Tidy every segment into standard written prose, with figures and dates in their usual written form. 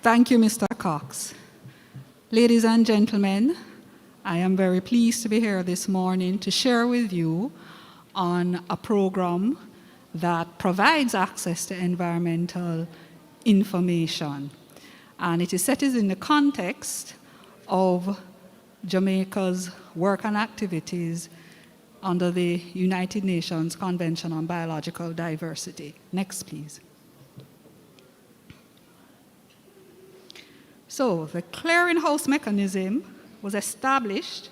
Thank you, Mr. Cox. Ladies and gentlemen, I am very pleased to be here this morning to share with you on a program that provides access to environmental information. And it is set in the context of Jamaica's work and activities under the United Nations Convention on Biological Diversity. Next, please. So, the clearinghouse mechanism was established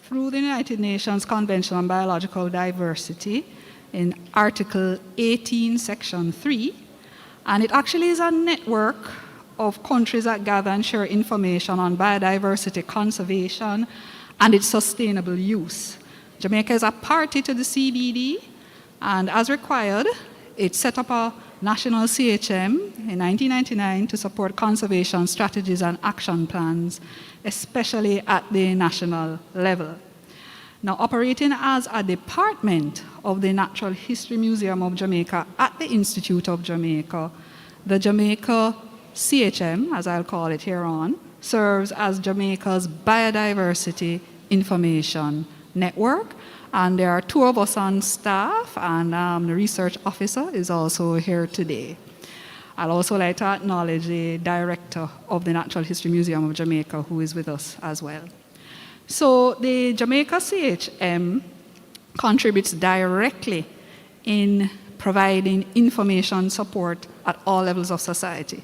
through the United Nations Convention on Biological Diversity in Article 18, Section 3, and it actually is a network of countries that gather and share information on biodiversity conservation and its sustainable use. Jamaica is a party to the CBD, and as required, it set up a national CHM in 1999 to support conservation strategies and action plans, especially at the national level. Now, operating as a department of the Natural History Museum of Jamaica at the Institute of Jamaica, the Jamaica CHM, as I'll call it here on, serves as Jamaica's biodiversity information network. And there are two of us on staff, and the research officer is also here today. I'd also like to acknowledge the director of the Natural History Museum of Jamaica, who is with us as well. So the Jamaica CHM contributes directly in providing information support at all levels of society.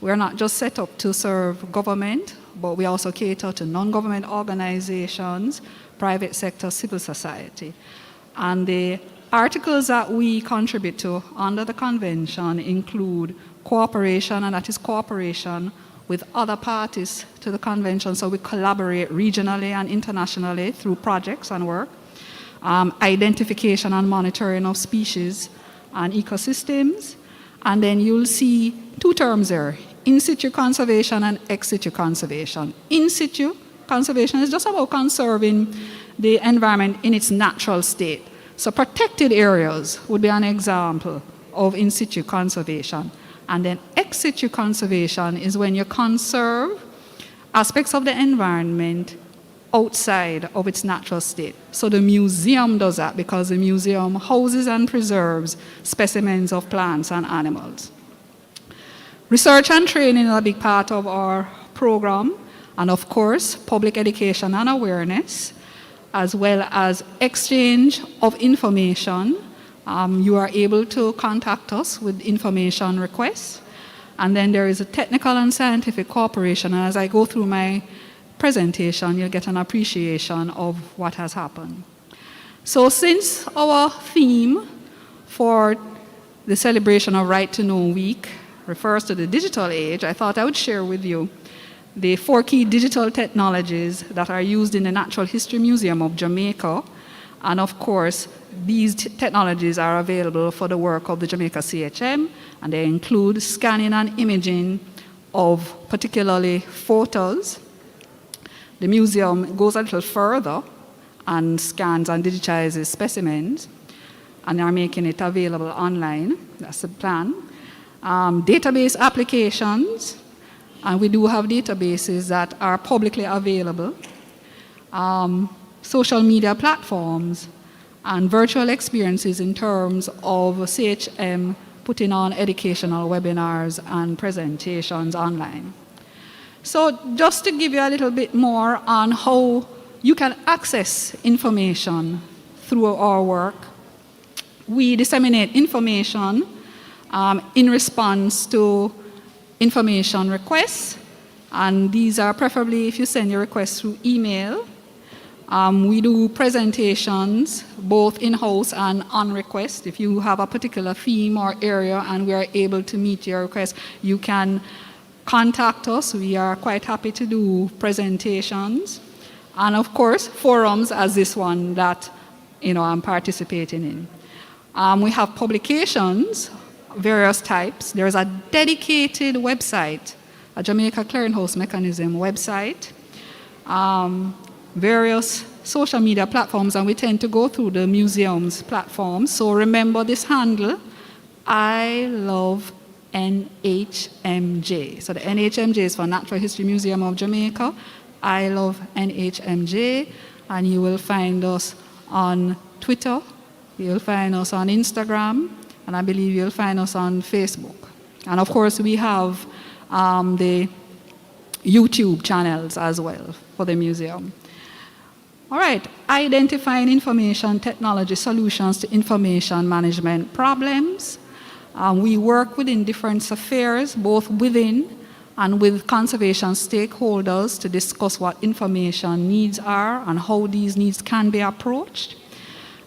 We're not just set up to serve government, but we also cater to non-government organizations, private sector, civil society. And the articles that we contribute to under the convention include cooperation, and that is cooperation with other parties to the convention, so we collaborate regionally and internationally through projects and work, identification and monitoring of species and ecosystems, and then you'll see two terms there, in situ conservation and ex situ conservation. In situ conservation is just about conserving the environment in its natural state. So protected areas would be an example of in situ conservation. And then ex situ conservation is when you conserve aspects of the environment outside of its natural state. So the museum does that because the museum houses and preserves specimens of plants and animals. Research and training is a big part of our program, and of course, public education and awareness, as well as exchange of information. You are able to contact us with information requests. And then there is a technical and scientific cooperation. And as I go through my presentation, you'll get an appreciation of what has happened. So since our theme for the celebration of Right to Know Week refers to the digital age, I thought I would share with you the 4 key digital technologies that are used in the Natural History Museum of Jamaica. And of course, these technologies are available for the work of the Jamaica CHM, and they include scanning and imaging of particularly photos. The museum goes a little further and scans and digitizes specimens, and are making it available online. That's the plan. Database applications, and we do have databases that are publicly available. Social media platforms, and virtual experiences in terms of CHM putting on educational webinars and presentations online. So just to give you a little bit more on how you can access information through our work, we disseminate information in response to information requests, and these are preferably if you send your requests through email. We do presentations both in-house and on request. If you have a particular theme or area and we are able to meet your request, you can contact us. We are quite happy to do presentations. And of course, forums as this one that I'm participating in. We have publications, various types. There's a dedicated website, a Jamaica Clearinghouse Mechanism website. Various social media platforms, and we tend to go through the museum's platforms. So remember this handle, I love NHMJ. So the NHMJ is for Natural History Museum of Jamaica. I love NHMJ, and you will find us on Twitter, you'll find us on Instagram, and I believe you'll find us on Facebook. And of course, we have the YouTube channels as well for the museum. All right, identifying information technology solutions to information management problems. We work within different spheres, both within and with conservation stakeholders, to discuss what information needs are and how these needs can be approached.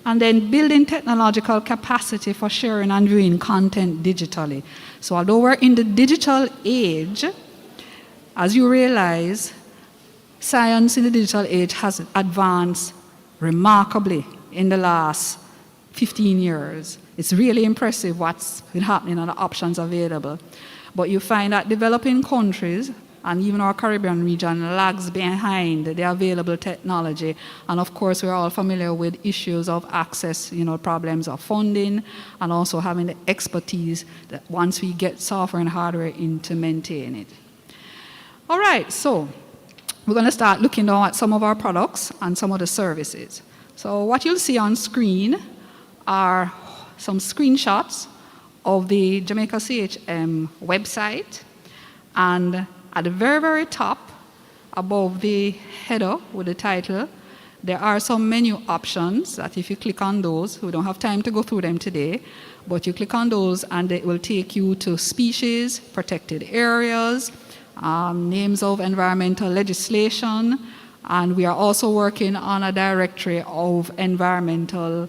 And then building technological capacity for sharing and viewing content digitally. So although we're in the digital age, as you realize, science in the digital age has advanced remarkably in the last 15 years. It's really impressive what's been happening and the options available. But you find that developing countries, and even our Caribbean region, lags behind the available technology. And of course, we're all familiar with issues of access, problems of funding, and also having the expertise that once we get software and hardware in to maintain it. All right, so we're going to start looking now at some of our products and some of the services. So what you'll see on screen are some screenshots of the Jamaica CHM website, and at the very, very top, above the header with the title, there are some menu options that if you click on those, we don't have time to go through them today, but you click on those and it will take you to species, protected areas, names of environmental legislation, and we are also working on a directory of environmental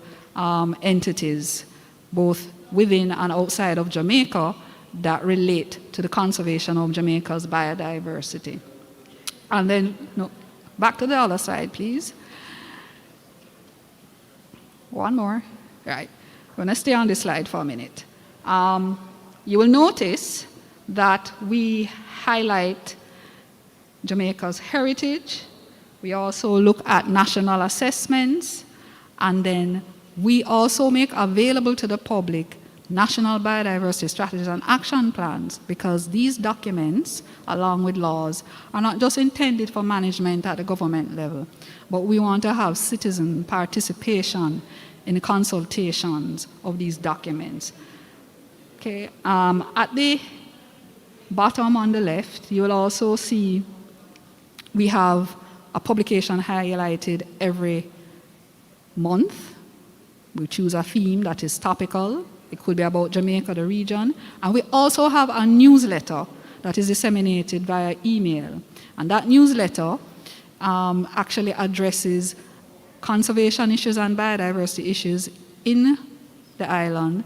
entities, both within and outside of Jamaica, that relate to the conservation of Jamaica's biodiversity. And then, back to the other side, please. One more. Right. I'm going to stay on this slide for a minute. You will notice that we highlight Jamaica's heritage. We also look at national assessments, and then we also make available to the public national biodiversity strategies and action plans, because these documents, along with laws, are not just intended for management at the government level, but we want to have citizen participation in the consultations of these documents. Okay, at the bottom on the left, you will also see we have a publication highlighted every month. We choose a theme that is topical. It could be about Jamaica, the region. And we also have a newsletter that is disseminated via email. And that newsletter actually addresses conservation issues and biodiversity issues in the island,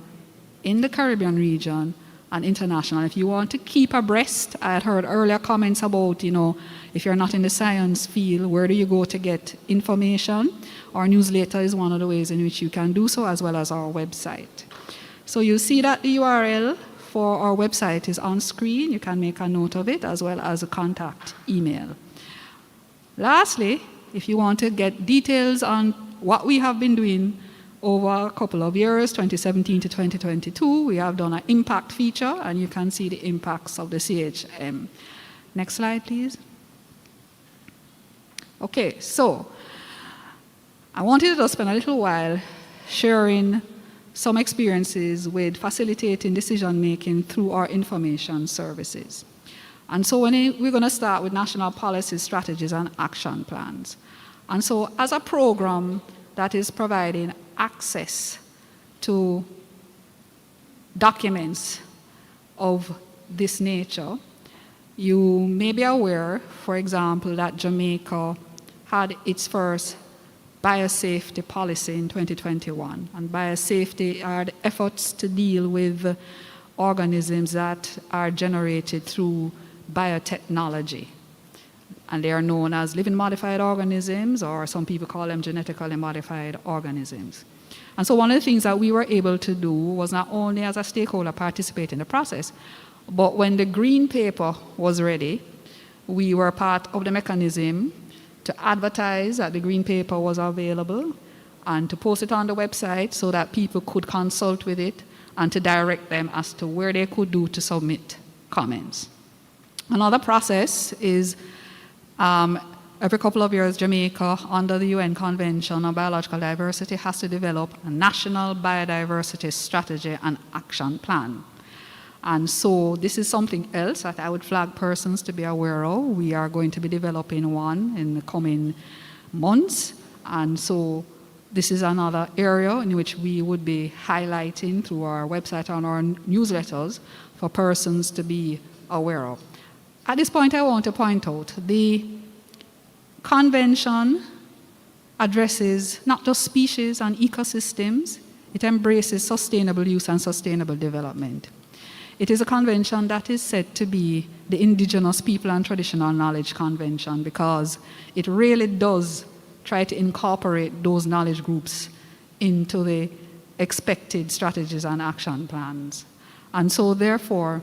in the Caribbean region, and international. If you want to keep abreast, I had heard earlier comments about, if you're not in the science field, where do you go to get information? Our newsletter is one of the ways in which you can do so, as well as our website. So you see that the URL for our website is on screen. You can make a note of it, as well as a contact email. Lastly, if you want to get details on what we have been doing over a couple of years, 2017 to 2022, we have done an impact feature, and you can see the impacts of the CHM. Next slide, please. Okay, so I wanted to just spend a little while sharing some experiences with facilitating decision-making through our information services. And so we're going to start with national policies, strategies, and action plans. And so as a program that is providing access to documents of this nature, you may be aware, for example, that Jamaica had its first biosafety policy in 2021. And biosafety are the efforts to deal with organisms that are generated through biotechnology. And they are known as living modified organisms, or some people call them genetically modified organisms. And so one of the things that we were able to do was not only as a stakeholder participate in the process, but when the green paper was ready, we were part of the mechanism to advertise that the green paper was available and to post it on the website so that people could consult with it and to direct them as to where they could do to submit comments. Another process is every couple of years, Jamaica, under the UN Convention on Biological Diversity, has to develop a national biodiversity strategy and action plan. And so this is something else that I would flag persons to be aware of. We are going to be developing one in the coming months. And so this is another area in which we would be highlighting through our website and our newsletters for persons to be aware of. At this point, I want to point out the convention addresses not just species and ecosystems, it embraces sustainable use and sustainable development. It is a convention that is said to be the Indigenous People and Traditional Knowledge Convention because it really does try to incorporate those knowledge groups into the expected strategies and action plans. And so therefore,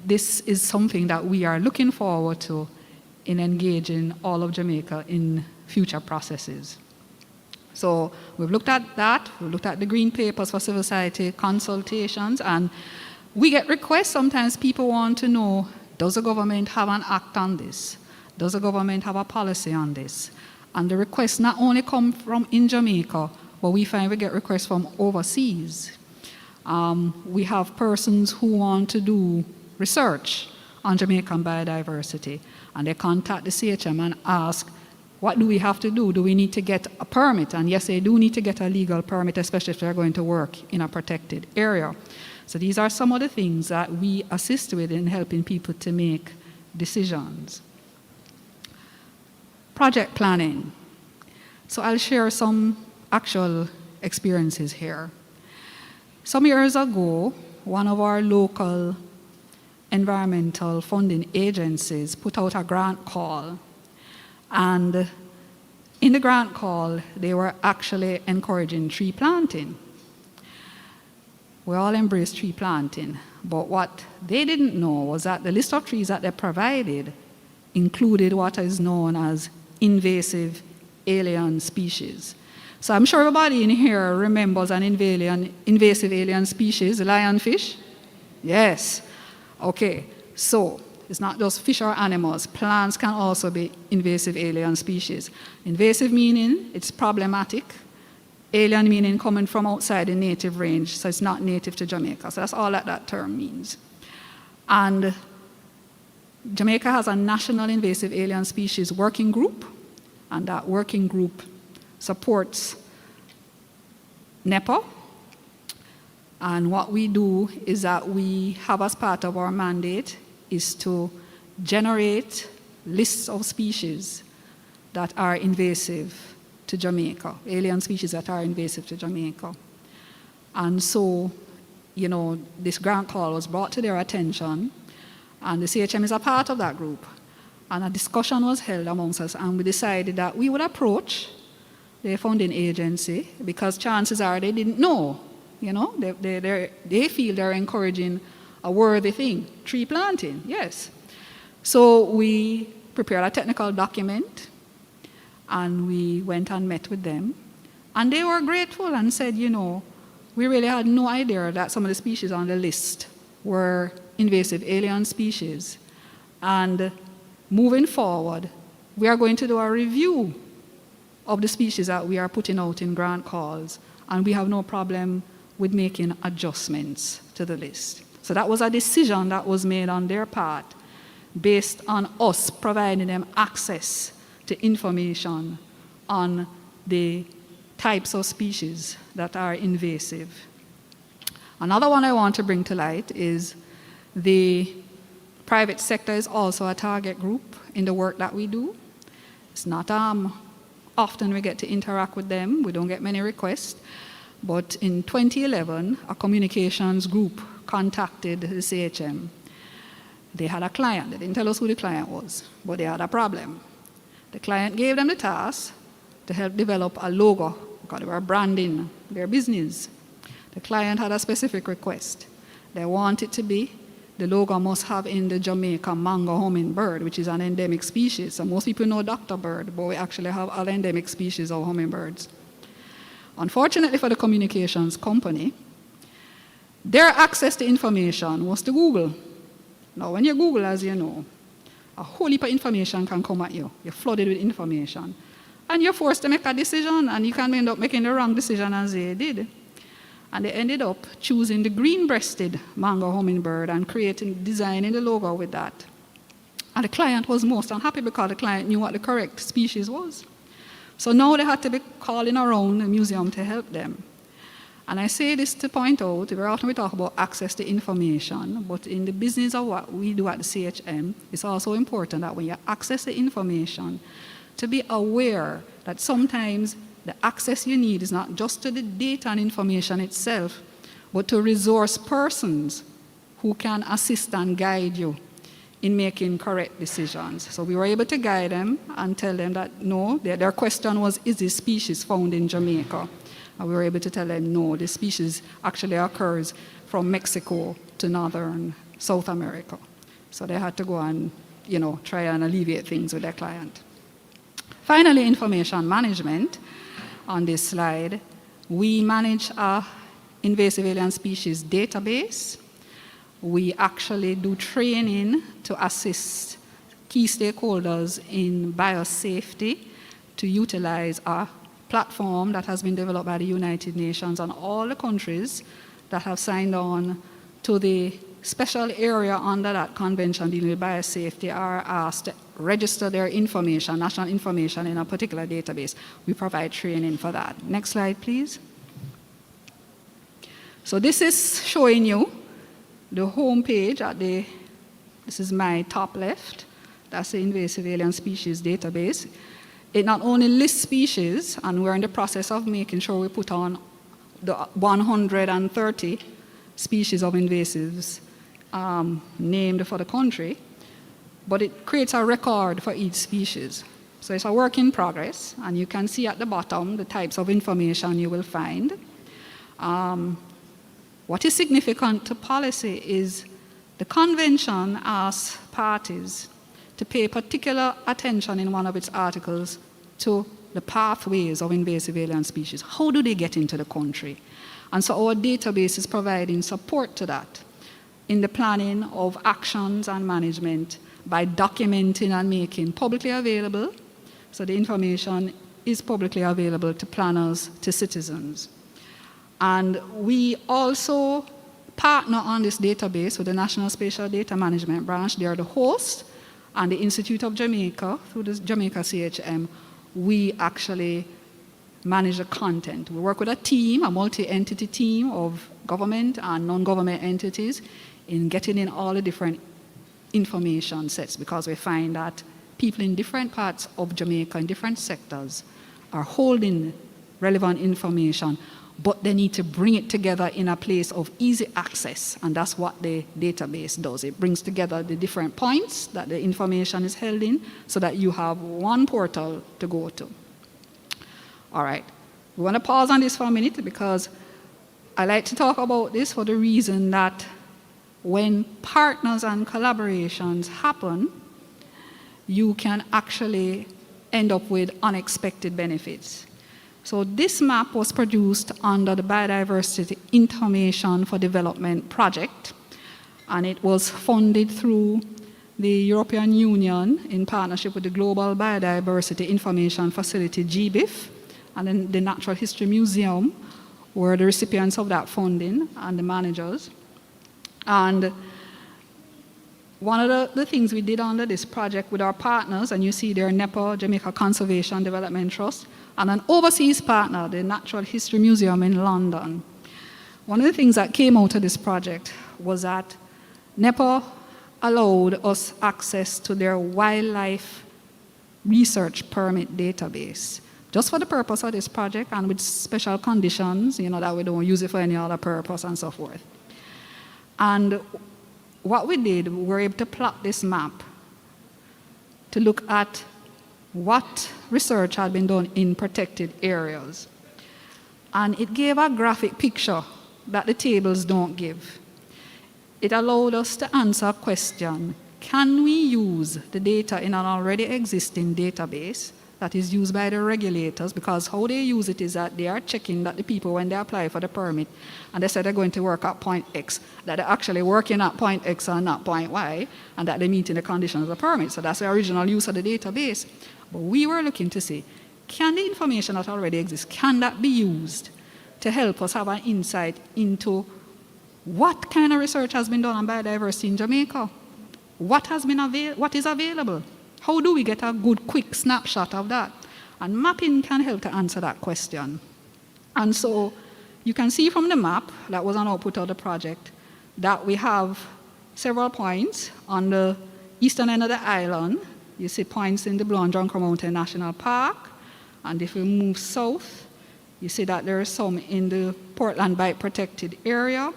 this is something that we are looking forward to in engaging all of Jamaica in future processes. So we've looked at that, we've looked at the green papers for civil society consultations, and we get requests. Sometimes people want to know, does the government have an act on this? Does the government have a policy on this? And the requests not only come from in Jamaica, but we find we get requests from overseas. We have persons who want to do research on Jamaican biodiversity, and they contact the CHM and ask, what do we have to do? Do we need to get a permit? And yes, they do need to get a legal permit, especially if they're going to work in a protected area. So these are some of the things that we assist with in helping people to make decisions. Project planning. So I'll share some actual experiences here. Some years ago, one of our local environmental funding agencies put out a grant call. And in the grant call, they were actually encouraging tree planting. We all embrace tree planting, but what they didn't know was that the list of trees that they provided included what is known as invasive alien species. So I'm sure everybody in here remembers an invasive alien species, lionfish? Yes. Okay, so it's not just fish or animals. Plants can also be invasive alien species. Invasive meaning it's problematic. Alien meaning coming from outside the native range, so it's not native to Jamaica. So that's all that term means. And Jamaica has a national invasive alien species working group, and that working group supports NEPA. And what we do is that we have as part of our mandate is to generate lists of species that are invasive to Jamaica, alien species that are invasive to Jamaica. And so, you know, this grant call was brought to their attention, and the CHM is a part of that group. And a discussion was held amongst us, and we decided that we would approach the funding agency because chances are they didn't know, you know, they feel they're encouraging a worthy thing, tree planting, yes. So we prepared a technical document, and we went and met with them. And they were grateful and said, you know, we really had no idea that some of the species on the list were invasive alien species. And moving forward, we are going to do a review of the species that we are putting out in grant calls, and we have no problem with making adjustments to the list. So that was a decision that was made on their part based on us providing them access to information on the types of species that are invasive. Another one I want to bring to light is the private sector is also a target group in the work that we do. It's not often we get to interact with them. We don't get many requests. But in 2011, a communications group contacted the CHM. They had a client. They didn't tell us who the client was, but they had a problem. The client gave them the task to help develop a logo because they were branding their business. The client had a specific request. They want it to be, the logo must have in the Jamaica mango hummingbird, which is an endemic species. So most people know Dr. Bird, but we actually have other endemic species of hummingbirds. Unfortunately for the communications company, Their access to information was to Google. Now, when you Google, as you know, a whole heap of information can come at you. You're flooded with information. And you're forced to make a decision, and you can end up making the wrong decision as they did. And they ended up choosing the green-breasted mango hummingbird and designing the logo with that. And the client was most unhappy because the client knew what the correct species was. So now they had to be calling around the museum to help them. And I say this to point out, very often we talk about access to information, but in the business of what we do at the CHM, it's also important that when you access the information, to be aware that sometimes the access you need is not just to the data and information itself, but to resource persons who can assist and guide you in making correct decisions. So we were able to guide them and tell them that no, their question was, is this species found in Jamaica? And we were able to tell them, no, this species actually occurs from Mexico to northern South America. So they had to go and, try and alleviate things with their client. Finally, information management. On this slide, we manage a invasive alien species database. We actually do training to assist key stakeholders in biosafety to utilize our platform that has been developed by the United Nations, and all the countries that have signed on to the special area under that convention dealing with biosafety are asked to register their information, national information, in a particular database. We provide training for that. Next slide, please. So this is showing you the home page this is my top left. That's the invasive alien species database. It not only lists species, and we're in the process of making sure we put on the 130 species of invasives named for the country, but it creates a record for each species. So it's a work in progress, and you can see at the bottom the types of information you will find. What is significant to policy is the convention asks parties to pay particular attention in one of its articles to the pathways of invasive alien species. How do they get into the country? And so our database is providing support to that in the planning of actions and management by documenting and making publicly available. So the information is publicly available to planners, to citizens. And we also partner on this database with the National Spatial Data Management Branch. They are the host, and the Institute of Jamaica, through the Jamaica CHM, we actually manage the content. We work with a team, a multi-entity team of government and non-government entities in getting in all the different information sets, because we find that people in different parts of Jamaica, in different sectors, are holding relevant information, but they need to bring it together in a place of easy access, and that's what the database does. It brings together the different points that the information is held in so that you have one portal to go to. All right, we want to pause on this for a minute because I like to talk about this for the reason that when partners and collaborations happen, you can actually end up with unexpected benefits. So this map was produced under the Biodiversity Information for Development project, and it was funded through the European Union in partnership with the Global Biodiversity Information Facility, GBIF, and then the Natural History Museum were the recipients of that funding and the managers. And one of the things we did under this project with our partners, and you see there NEPA, Jamaica Conservation Development Trust, and an overseas partner, the Natural History Museum in London. One of the things that came out of this project was that NEPA allowed us access to their wildlife research permit database, just for the purpose of this project and with special conditions, that we don't use it for any other purpose and so forth. And what we did, we were able to plot this map to look at what research had been done in protected areas. And it gave a graphic picture that the tables don't give. It allowed us to answer a question: can we use the data in an already existing database that is used by the regulators, because how they use it is that they are checking that the people, when they apply for the permit, and they say they're going to work at point X, that they're actually working at point X and not point Y, and that they're meeting the conditions of the permit. So that's the original use of the database. But we were looking to see, can the information that already exists, can that be used to help us have an insight into what kind of research has been done on biodiversity in Jamaica? What is available? How do we get a good, quick snapshot of that? And mapping can help to answer that question. And so you can see from the map that was an output of the project that we have several points on the eastern end of the island. You see points in the Blue and John Crow Mountain National Park. And if we move south, you see that there are some in the Portland Bight Protected Area.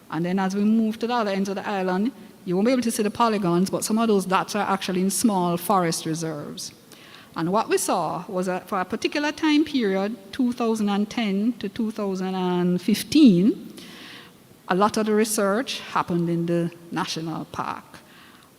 And then as we move to the other ends of the island, you won't be able to see the polygons, but some of those dots are actually in small forest reserves. And what we saw was that for a particular time period, 2010 to 2015, a lot of the research happened in the national park.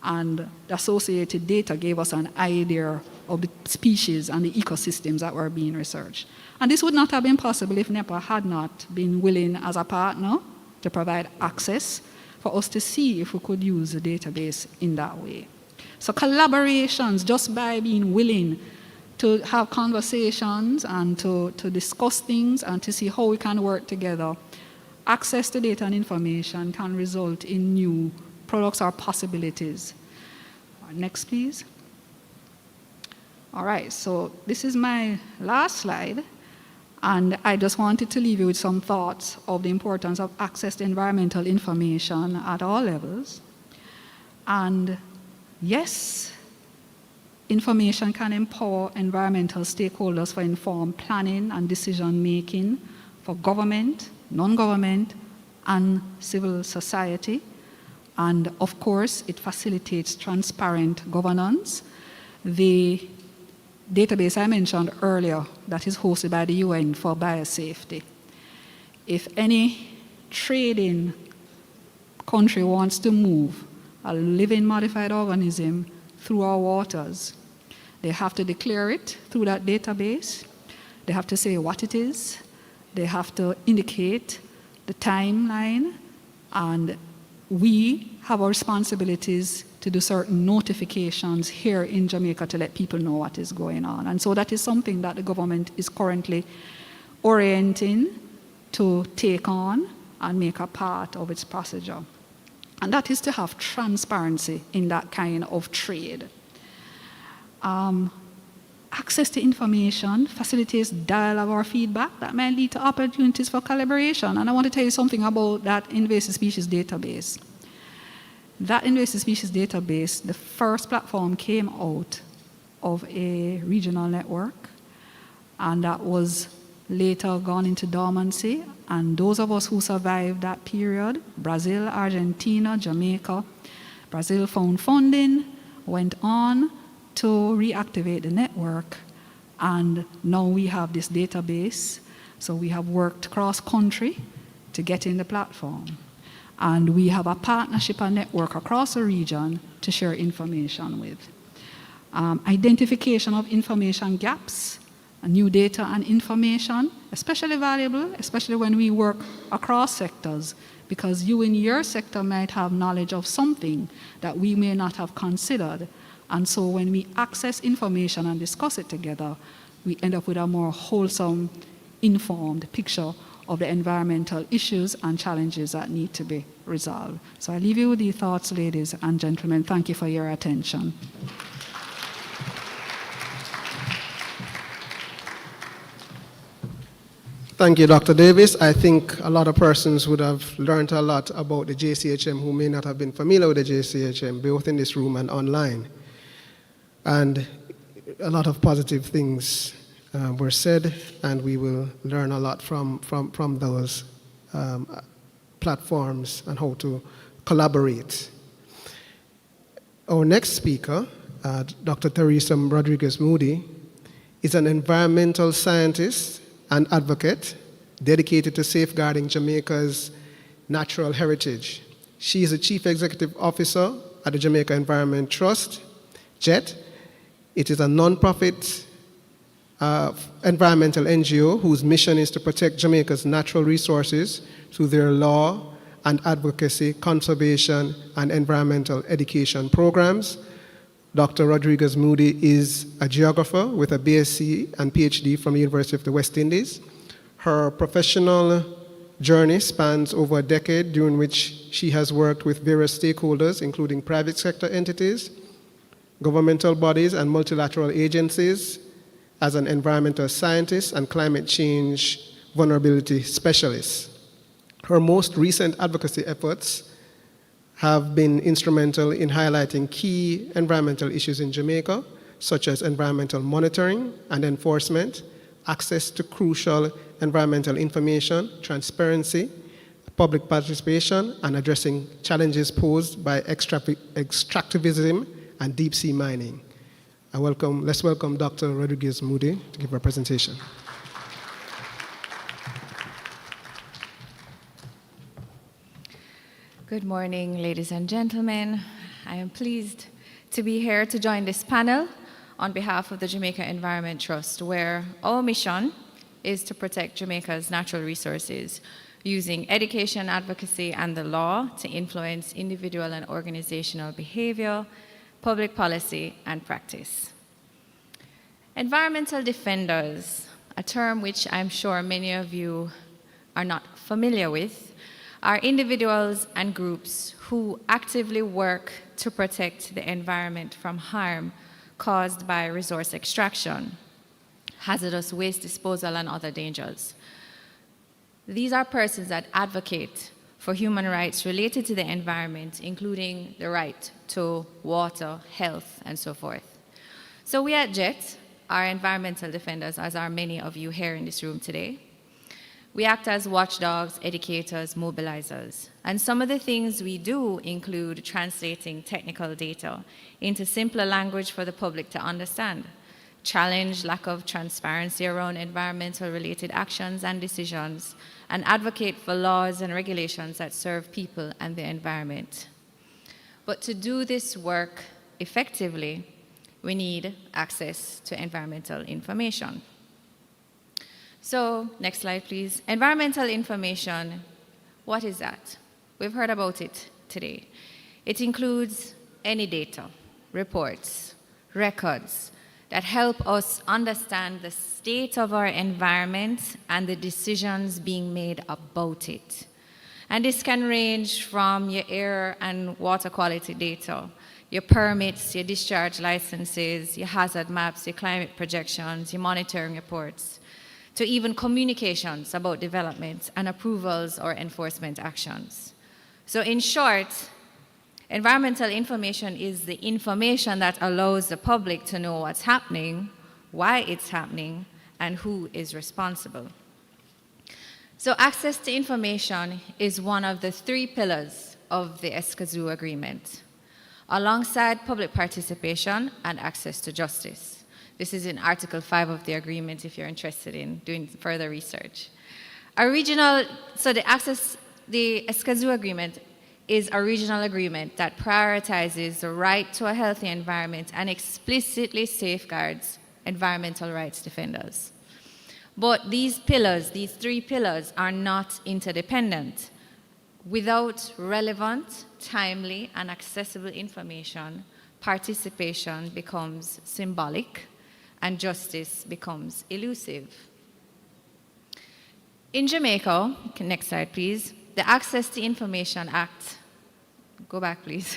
And the associated data gave us an idea of the species and the ecosystems that were being researched. And this would not have been possible if NEPA had not been willing as a partner to provide access for us to see if we could use the database in that way. So collaborations, just by being willing to have conversations and to discuss things and to see how we can work together, access to data and information can result in new products or possibilities. Next, please. All right, so this is my last slide. And I just wanted to leave you with some thoughts of the importance of access to environmental information at all levels. And yes, information can empower environmental stakeholders for informed planning and decision making for government, non-government, and civil society. And of course, it facilitates transparent governance. The database I mentioned earlier that is hosted by the UN for biosafety. If any trading country wants to move a living modified organism through our waters, they have to declare it through that database. They have to say what it is. They have to indicate the timeline, and we have our responsibilities to do certain notifications here in Jamaica to let people know what is going on. And so that is something that the government is currently orienting to take on and make a part of its procedure. And that is to have transparency in that kind of trade. Access to information facilitates dialogue or feedback that may lead to opportunities for collaboration. And I want to tell you something about that invasive species database. That invasive species database, the first platform came out of a regional network, and that was later gone into dormancy. And those of us who survived that period, Brazil, Argentina, Jamaica, Brazil found funding, went on to reactivate the network, and now we have this database. So we have worked cross-country to get in the platform. And we have a partnership and network across the region to share information with. Identification of information gaps, new data and information, especially valuable, especially when we work across sectors, because you in your sector might have knowledge of something that we may not have considered. And so when we access information and discuss it together, we end up with a more wholesome, informed picture of the environmental issues and challenges that need to be resolved. So I leave you with these thoughts, ladies and gentlemen. Thank you for your attention. Thank you, Dr. Davis. I think a lot of persons would have learned a lot about the JCHM who may not have been familiar with the JCHM, both in this room and online. And a lot of positive things were said, and we will learn a lot from those platforms and how to collaborate. Our next speaker, Dr. Teresa Rodriguez Moody, is an environmental scientist and advocate dedicated to safeguarding Jamaica's natural heritage. She is the Chief Executive Officer at the Jamaica Environment Trust, JET. It is a non-profit environmental NGO whose mission is to protect Jamaica's natural resources through their law and advocacy, conservation, and environmental education programs. Dr. Rodriguez Moody is a geographer with a BSc and PhD from the University of the West Indies. Her professional journey spans over a decade, during which she has worked with various stakeholders, including private sector entities, governmental bodies, and multilateral agencies as an environmental scientist and climate change vulnerability specialist. Her most recent advocacy efforts have been instrumental in highlighting key environmental issues in Jamaica, such as environmental monitoring and enforcement, access to crucial environmental information, transparency, public participation, and addressing challenges posed by extractivism and deep sea mining. Let's welcome Dr. Rodriguez Moody to give her presentation. Good morning, ladies and gentlemen. I am pleased to be here to join this panel on behalf of the Jamaica Environment Trust, where our mission is to protect Jamaica's natural resources using education, advocacy, and the law to influence individual and organizational behavior, public policy, and practice. Environmental defenders, a term which I'm sure many of you are not familiar with, are individuals and groups who actively work to protect the environment from harm caused by resource extraction, hazardous waste disposal, and other dangers. These are persons that advocate for human rights related to the environment, including the right to water, health, and so forth. So we at JET are environmental defenders, as are many of you here in this room today. We act as watchdogs, educators, mobilizers. And some of the things we do include translating technical data into simpler language for the public to understand, challenge lack of transparency around environmental related actions and decisions, and advocate for laws and regulations that serve people and the environment. But to do this work effectively, we need access to environmental information. So, next slide, please. Environmental information, what is that? We've heard about it today. It includes any data, reports, records that help us understand the state of our environment and the decisions being made about it. And this can range from your air and water quality data, your permits, your discharge licenses, your hazard maps, your climate projections, your monitoring reports, to even communications about development and approvals or enforcement actions. So in short, environmental information is the information that allows the public to know what's happening, why it's happening, and who is responsible. So access to information is one of the 3 pillars of the Escazú Agreement, alongside public participation and access to justice. This is in Article 5 of the agreement if you're interested in doing further research. So the Escazú Agreement is a regional agreement that prioritizes the right to a healthy environment and explicitly safeguards environmental rights defenders. But these 3 pillars are not interdependent. Without relevant, timely, and accessible information, participation becomes symbolic and justice becomes elusive. In Jamaica, next slide please, the Access to Information Act, go back please,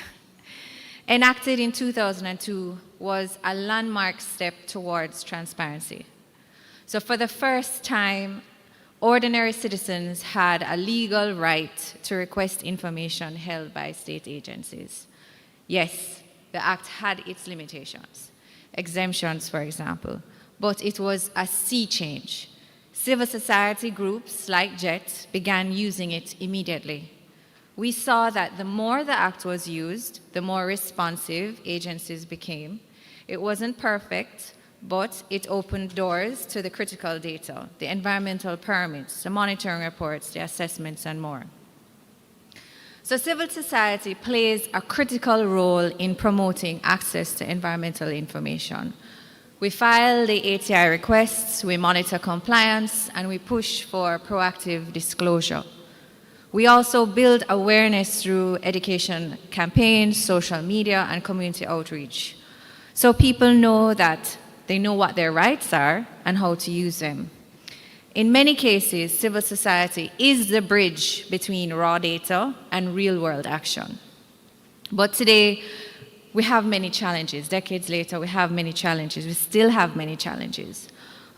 enacted in 2002 was a landmark step towards transparency. So for the first time, ordinary citizens had a legal right to request information held by state agencies. Yes, the act had its limitations, exemptions, for example, but it was a sea change. Civil society groups like JET began using it immediately. We saw that the more the act was used, the more responsive agencies became. It wasn't perfect, but it opened doors to the critical data, the environmental permits, the monitoring reports, the assessments, and more. So civil society plays a critical role in promoting access to environmental information. We file the ATI requests, we monitor compliance, and we push for proactive disclosure. We also build awareness through education campaigns, social media, and community outreach, so people know that they know what their rights are and how to use them. In many cases, civil society is the bridge between raw data and real-world action. But today, we have many challenges. Decades later, we have many challenges. We still have many challenges.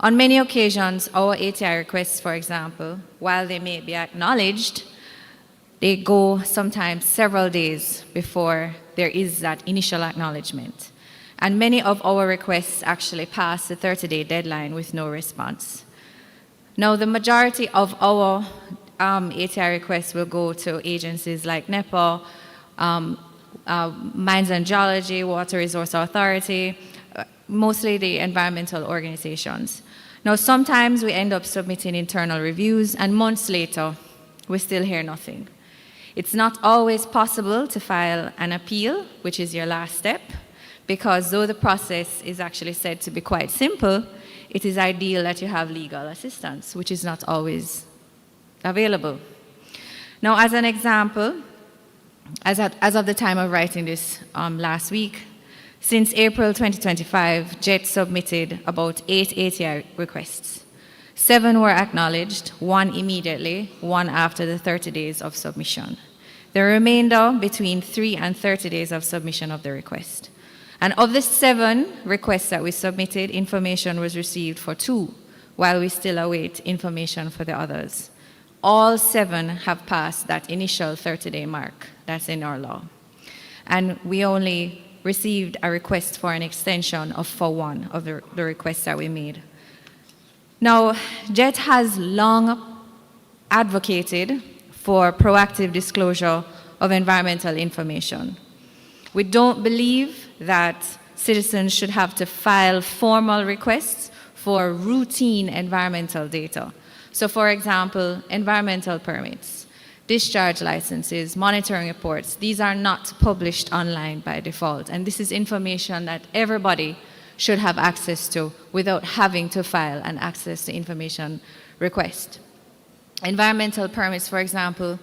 On many occasions, our ATI requests, for example, while they may be acknowledged, they go sometimes several days before there is that initial acknowledgement. And many of our requests actually pass the 30-day deadline with no response. Now, the majority of our ATI requests will go to agencies like NEPA, Mines and Geology, Water Resource Authority, mostly the environmental organizations. Now, sometimes we end up submitting internal reviews, and months later, we still hear nothing. It's not always possible to file an appeal, which is your last step, because though the process is actually said to be quite simple, it is ideal that you have legal assistance, which is not always available. Now, as an example, as of the time of writing this last week, since April 2025, JET submitted about 8 ATI requests. 7 were acknowledged, 1 immediately, 1 after the 30 days of submission. The remainder between 3 and 30 days of submission of the request. And of the 7 requests that we submitted, information was received for 2, while we still await information for the others. All 7 have passed that initial 30-day mark that's in our law. And we only received a request for an extension for 1 of the requests that we made. Now, JET has long advocated for proactive disclosure of environmental information. We don't believe that citizens should have to file formal requests for routine environmental data. So, for example, environmental permits, discharge licenses, monitoring reports, these are not published online by default. And this is information that everybody should have access to without having to file an access to information request. Environmental permits, for example,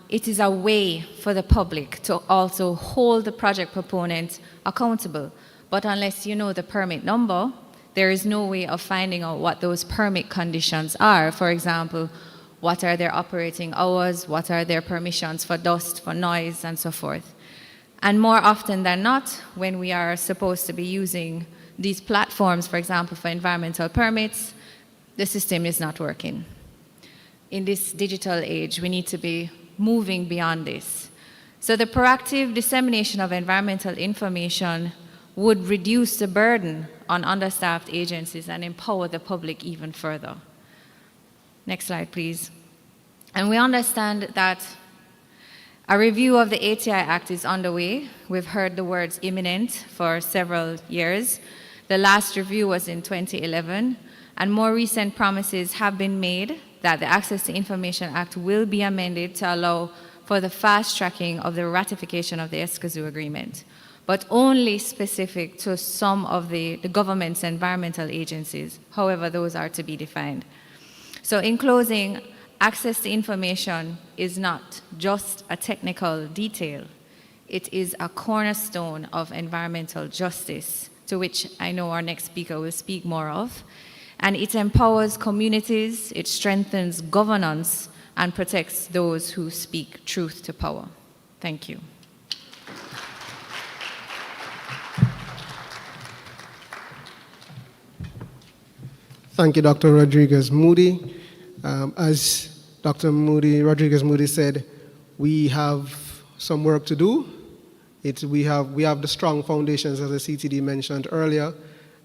it is a way for the public to also hold the project proponent accountable. But unless you know the permit number, there is no way of finding out what those permit conditions are. For example, what are their operating hours, what are their permissions for dust, for noise, and so forth. And more often than not, when we are supposed to be using these platforms, for example, for environmental permits, the system is not working. In this digital age, we need to be moving beyond this. So the proactive dissemination of environmental information would reduce the burden on understaffed agencies and empower the public even further. Next slide, please. And we understand that a review of the ATI Act is underway. We've heard the words imminent for several years. The last review was in 2011, and more recent promises have been made that the Access to Information Act will be amended to allow for the fast tracking of the ratification of the Escazú Agreement, but only specific to some of the government's environmental agencies. However, those are to be defined. So in closing, access to information is not just a technical detail. It is a cornerstone of environmental justice, to which I know our next speaker will speak more of. And it empowers communities, it strengthens governance, and protects those who speak truth to power. Thank you. Thank you, Dr. Rodriguez-Moody. As Dr. Rodriguez-Moody said, we have some work to do. We have the strong foundations, as the CTD mentioned earlier,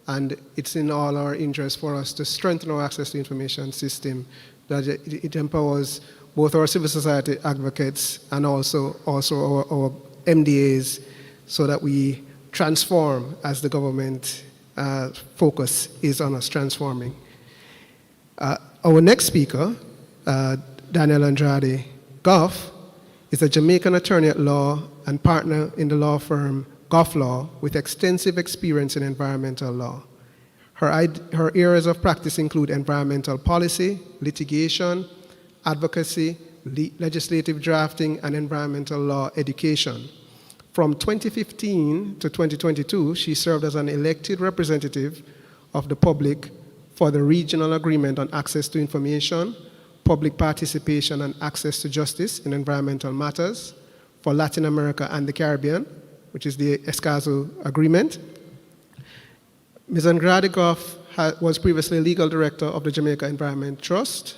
and it's in all our interest for us to strengthen our access to information system, that it empowers both our civil society advocates and also our MDAs, so that we transform as the government focus is on us transforming. Our next speaker, Daniel Andrade Goff, is a Jamaican attorney at law and partner in the law firm Goff Law with extensive experience in environmental law. Her areas of practice include environmental policy, litigation, advocacy, legislative drafting, and environmental law education. From 2015 to 2022, she served as an elected representative of the public for the Regional Agreement on Access to Information, Public Participation, and Access to Justice in Environmental Matters for Latin America and the Caribbean, which is the ESCAZO Agreement. Ms. Andrade Goff was previously legal director of the Jamaica Environment Trust,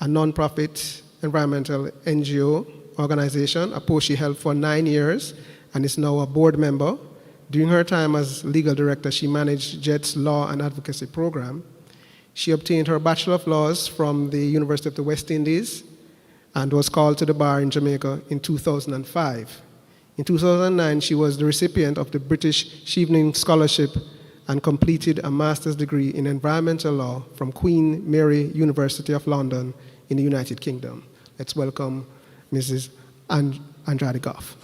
a nonprofit environmental NGO organization, a post she held for 9 years and is now a board member. During her time as legal director, she managed JET's Law and Advocacy Program. She obtained her Bachelor of Laws from the University of the West Indies and was called to the bar in Jamaica in 2005. In 2009, she was the recipient of the British Chevening Scholarship and completed a master's degree in environmental law from Queen Mary University of London in the United Kingdom. Let's welcome Mrs. Andrade Goff.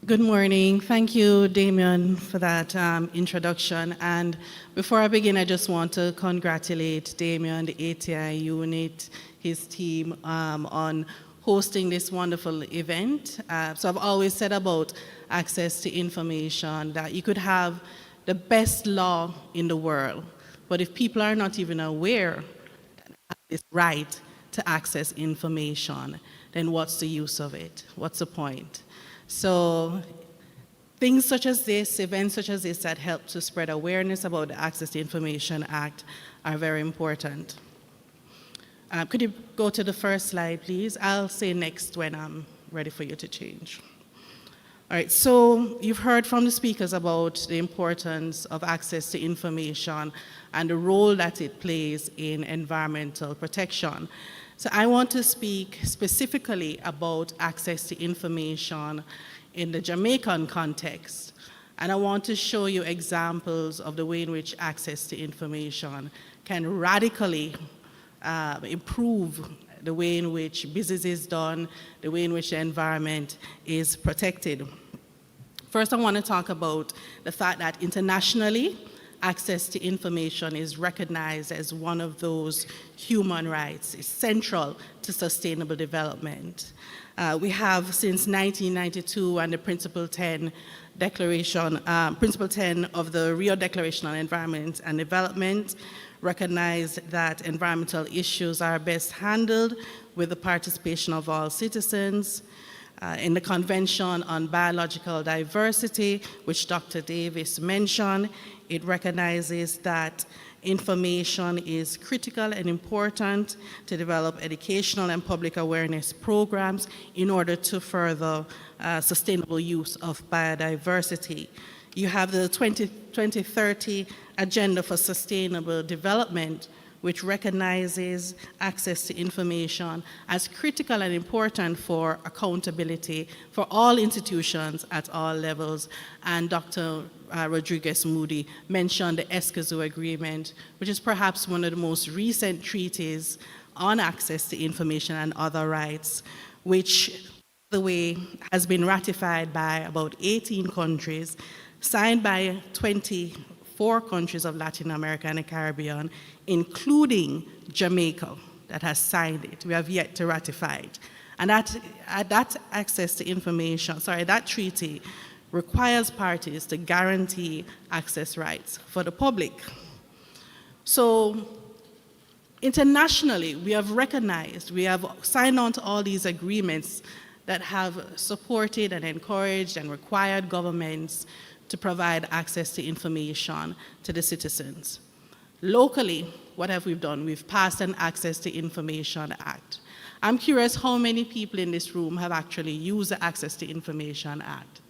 Good morning. Thank you, Damien, for that introduction. And before I begin, I just want to congratulate Damien, the ATI unit, his team on hosting this wonderful event. So I've always said about access to information that you could have the best law in the world, but if people are not even aware that it's right to access information, then what's the use of it? What's the point? So things such as this, events such as this that help to spread awareness about the Access to Information Act are very important. Could you go to the first slide, please? I'll say next when I'm ready for you to change. All right, so you've heard from the speakers about the importance of access to information and the role that it plays in environmental protection. So I want to speak specifically about access to information in the Jamaican context. And I want to show you examples of the way in which access to information can radically improve the way in which business is done, the way in which the environment is protected. First, I want to talk about the fact that internationally, access to information is recognized as one of those human rights. It's central to sustainable development. We have since 1992 and the Principle 10 Declaration, Principle 10 of the Rio Declaration on Environment and Development recognized that environmental issues are best handled with the participation of all citizens. In the Convention on Biological Diversity, which Dr. Davis mentioned, it recognizes that information is critical and important to develop educational and public awareness programs in order to further sustainable use of biodiversity. You have the 2030 Agenda for Sustainable Development, which recognizes access to information as critical and important for accountability for all institutions at all levels. And Dr. Rodriguez Moody mentioned the ESCAZO Agreement, which is perhaps one of the most recent treaties on access to information and other rights, which, by the way, has been ratified by about 18 countries, signed by 24 countries of Latin America and the Caribbean, including Jamaica, that has signed it. We have yet to ratify it. And that access to information, that treaty requires parties to guarantee access rights for the public. So internationally, we have recognized, we have signed on to all these agreements that have supported and encouraged and required governments to provide access to information to the citizens. Locally, what have we done? We've passed an Access to Information Act. I'm curious how many people in this room have actually used the Access to Information Act.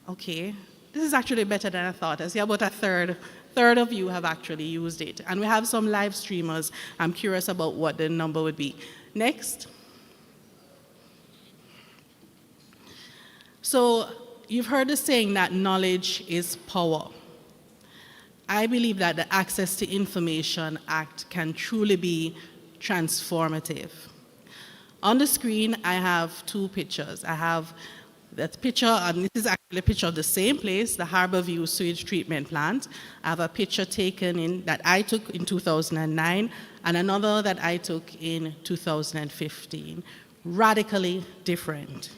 Okay, this is actually better than I thought. I see about a third of you have actually used it. And we have some live streamers. I'm curious about what the number would be. Next. So you've heard the saying that knowledge is power. I believe that the Access to Information Act can truly be transformative. On the screen, I have two pictures. I have that picture, and this is actually a picture of the same place, the Harborview Sewage Treatment Plant. I have a picture that I took in 2009, and another that I took in 2015. Radically different.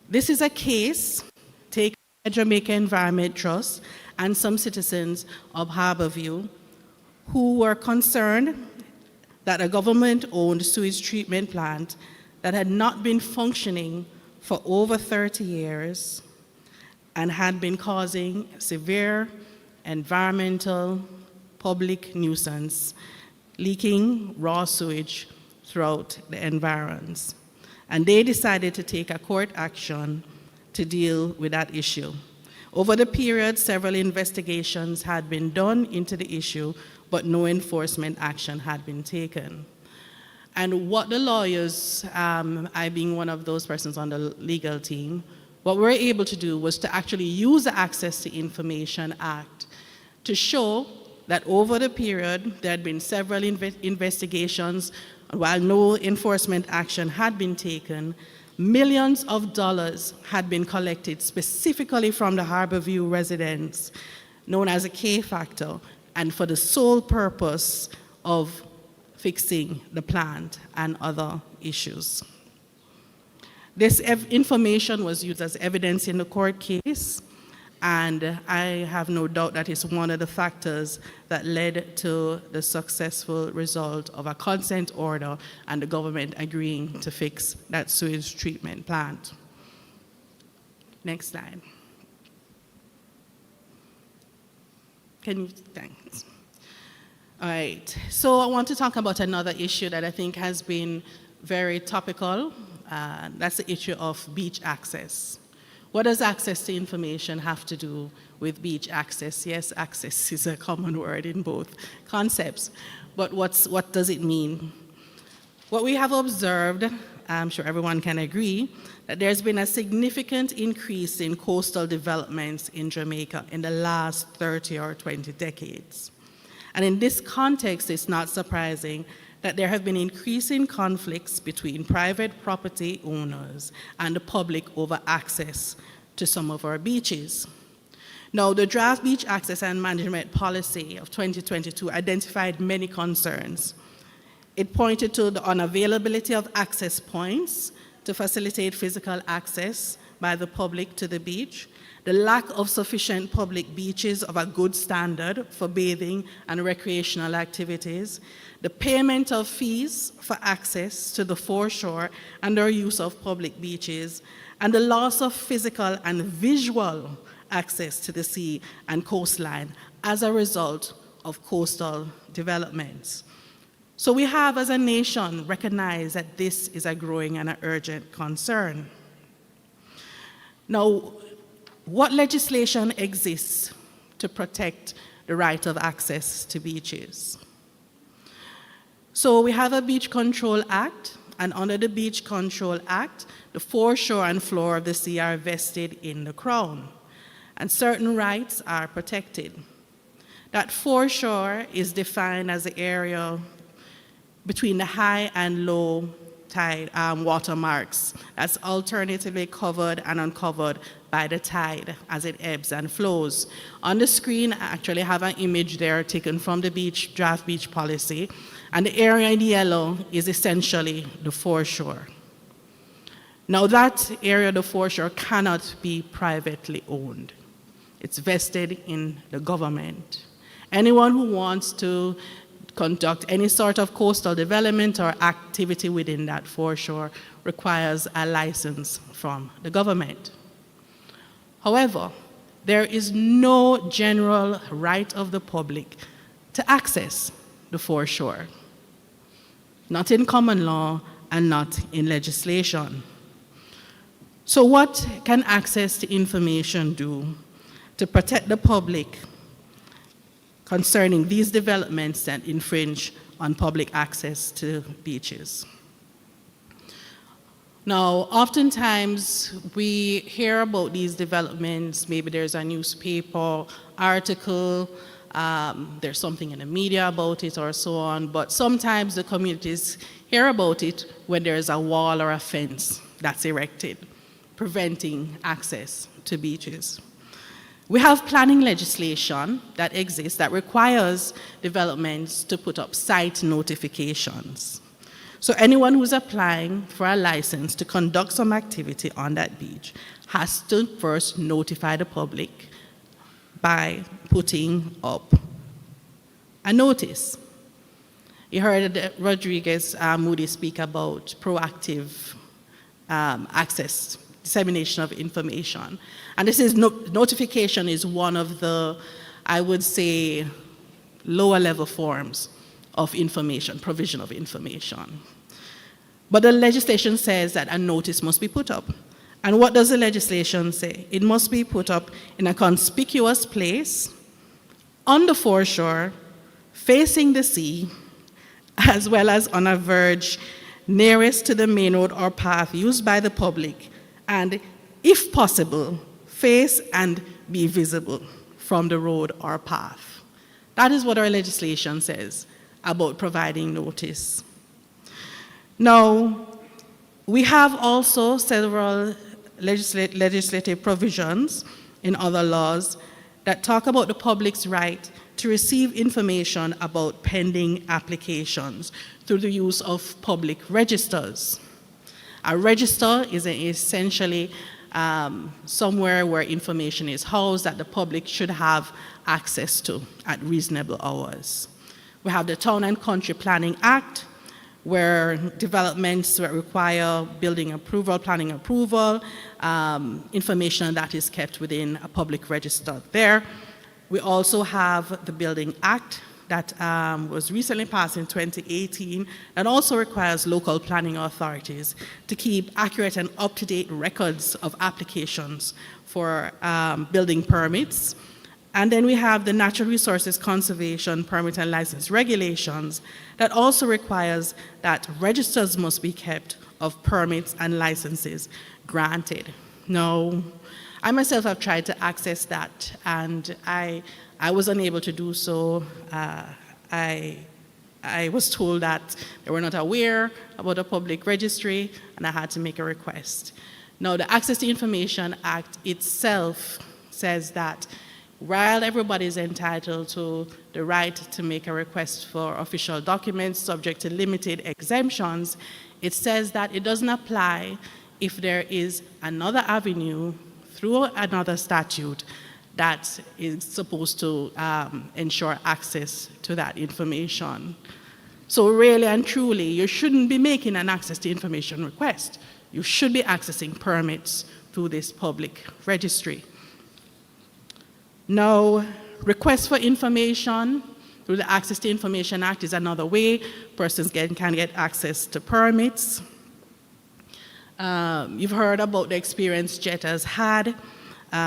This is a case taken by Jamaica Environment Trust and some citizens of Harborview who were concerned that a government-owned sewage treatment plant that had not been functioning for over 30 years and had been causing severe environmental public nuisance, leaking raw sewage throughout the environs. And they decided to take a court action to deal with that issue. Over the period, several investigations had been done into the issue, but no enforcement action had been taken. And what the lawyers, I being one of those persons on the legal team, what we were able to do was to actually use the Access to Information Act to show that over the period, there had been several investigations, and while no enforcement action had been taken, millions of dollars had been collected specifically from the Harborview residents, known as a K factor, and for the sole purpose of fixing the plant and other issues. This information was used as evidence in the court case, and I have no doubt that it's one of the factors that led to the successful result of a consent order and the government agreeing to fix that sewage treatment plant. Next slide. Thanks. All right, so I want to talk about another issue that I think has been very topical. That's the issue of beach access. What does access to information have to do with beach access? Yes, access is a common word in both concepts, but what does it mean? What we have observed, I'm sure everyone can agree, that there's been a significant increase in coastal developments in Jamaica in the last 30 or 20 decades. And in this context, it's not surprising that there have been increasing conflicts between private property owners and the public over access to some of our beaches. Now, the draft Beach Access and Management Policy of 2022 identified many concerns. It pointed to the unavailability of access points to facilitate physical access by the public to the beach, the lack of sufficient public beaches of a good standard for bathing and recreational activities, the payment of fees for access to the foreshore and their use of public beaches, and the loss of physical and visual access to the sea and coastline as a result of coastal developments. So we have, as a nation, recognized that this is a growing and an urgent concern. Now, what legislation exists to protect the right of access to beaches? So we have a Beach Control Act, and under the Beach Control Act, the foreshore and floor of the sea are vested in the Crown, and certain rights are protected. That foreshore is defined as the area between the high and low tide watermarks that's alternatively covered and uncovered by the tide as it ebbs and flows. On the screen, I actually have an image there taken from the draft beach policy, and the area in yellow is essentially the foreshore. Now that area of the foreshore cannot be privately owned. It's vested in the government. Anyone who wants to conduct any sort of coastal development or activity within that foreshore requires a license from the government. However, there is no general right of the public to access the foreshore, not in common law and not in legislation. So what can access to information do to protect the public concerning these developments that infringe on public access to beaches? Now, oftentimes we hear about these developments, maybe there's a newspaper article, there's something in the media about it or so on, but sometimes the communities hear about it when there's a wall or a fence that's erected, preventing access to beaches. We have planning legislation that exists that requires developments to put up site notifications. So anyone who's applying for a license to conduct some activity on that beach has to first notify the public by putting up a notice. You heard Rodriguez Moody speak about proactive access, dissemination of information. And this is notification is one of the, I would say, lower level forms of information, provision of information. But the legislation says that a notice must be put up. And what does the legislation say? It must be put up in a conspicuous place, on the foreshore, facing the sea, as well as on a verge nearest to the main road or path used by the public, and, if possible, face and be visible from the road or path. That is what our legislation says about providing notice. Now, we have also several legislative provisions in other laws that talk about the public's right to receive information about pending applications through the use of public registers. A register is essentially somewhere where information is housed that the public should have access to at reasonable hours. We have the Town and Country Planning Act, where developments that require building approval, planning approval, information that is kept within a public register there. We also have the Building Act that was recently passed in 2018 and also requires local planning authorities to keep accurate and up-to-date records of applications for building permits. And then we have the Natural Resources Conservation Permit and License Regulations that also requires that registers must be kept of permits and licenses granted. Now, I myself have tried to access that, and I was unable to do so. I was told that they were not aware about a public registry, and I had to make a request. Now, the Access to Information Act itself says that while everybody is entitled to the right to make a request for official documents subject to limited exemptions, it says that it doesn't apply if there is another avenue through another statute that is supposed to ensure access to that information. So really and truly, you shouldn't be making an access to information request. You should be accessing permits through this public registry. Now, requests for information through the Access to Information Act is another way persons can get access to permits. You've heard about the experience JET has had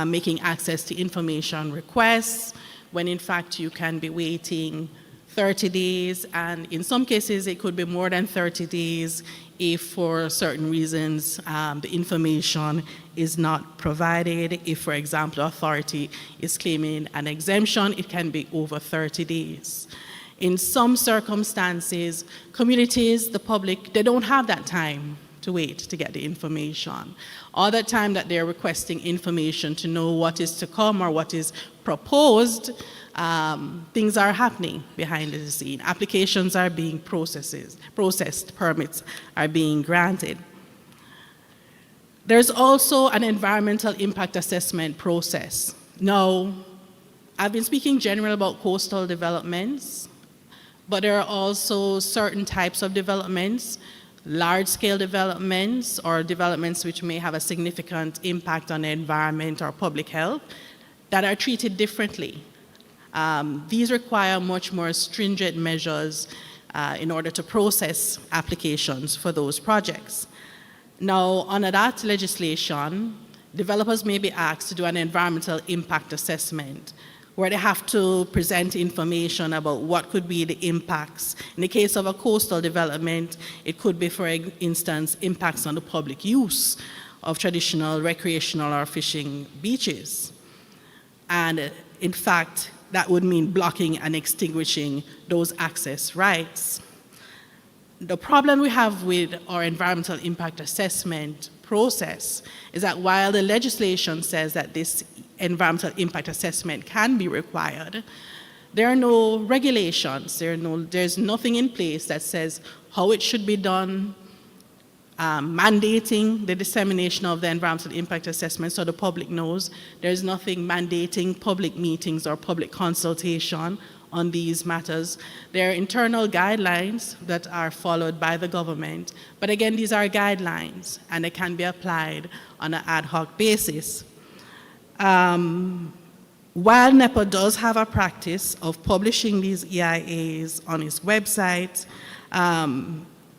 making access to information requests, when in fact you can be waiting 30 days, and in some cases it could be more than 30 days if for certain reasons the information is not provided. If, for example, authority is claiming an exemption, it can be over 30 days. In some circumstances, communities, the public, they don't have that time to wait to get the information. All the time that they're requesting information to know what is to come or what is proposed, things are happening behind the scene. Applications are being processed, permits are being granted. There's also an environmental impact assessment process. Now, I've been speaking generally about coastal developments, but there are also certain types of developments, large-scale developments or developments which may have a significant impact on the environment or public health that are treated differently. These require much more stringent measures in order to process applications for those projects. Now, under that legislation, developers may be asked to do an environmental impact assessment where they have to present information about what could be the impacts. In the case of a coastal development, it could be, for instance, impacts on the public use of traditional recreational or fishing beaches. And in fact, that would mean blocking and extinguishing those access rights. The problem we have with our environmental impact assessment process is that while the legislation says that this environmental impact assessment can be required, there are no regulations, there's nothing in place that says how it should be done, mandating the dissemination of the environmental impact assessment so the public knows. There's nothing mandating public meetings or public consultation on these matters. There are internal guidelines that are followed by the government, but again, these are guidelines and they can be applied on an ad hoc basis. While NEPA does have a practice of publishing these EIAs on its website,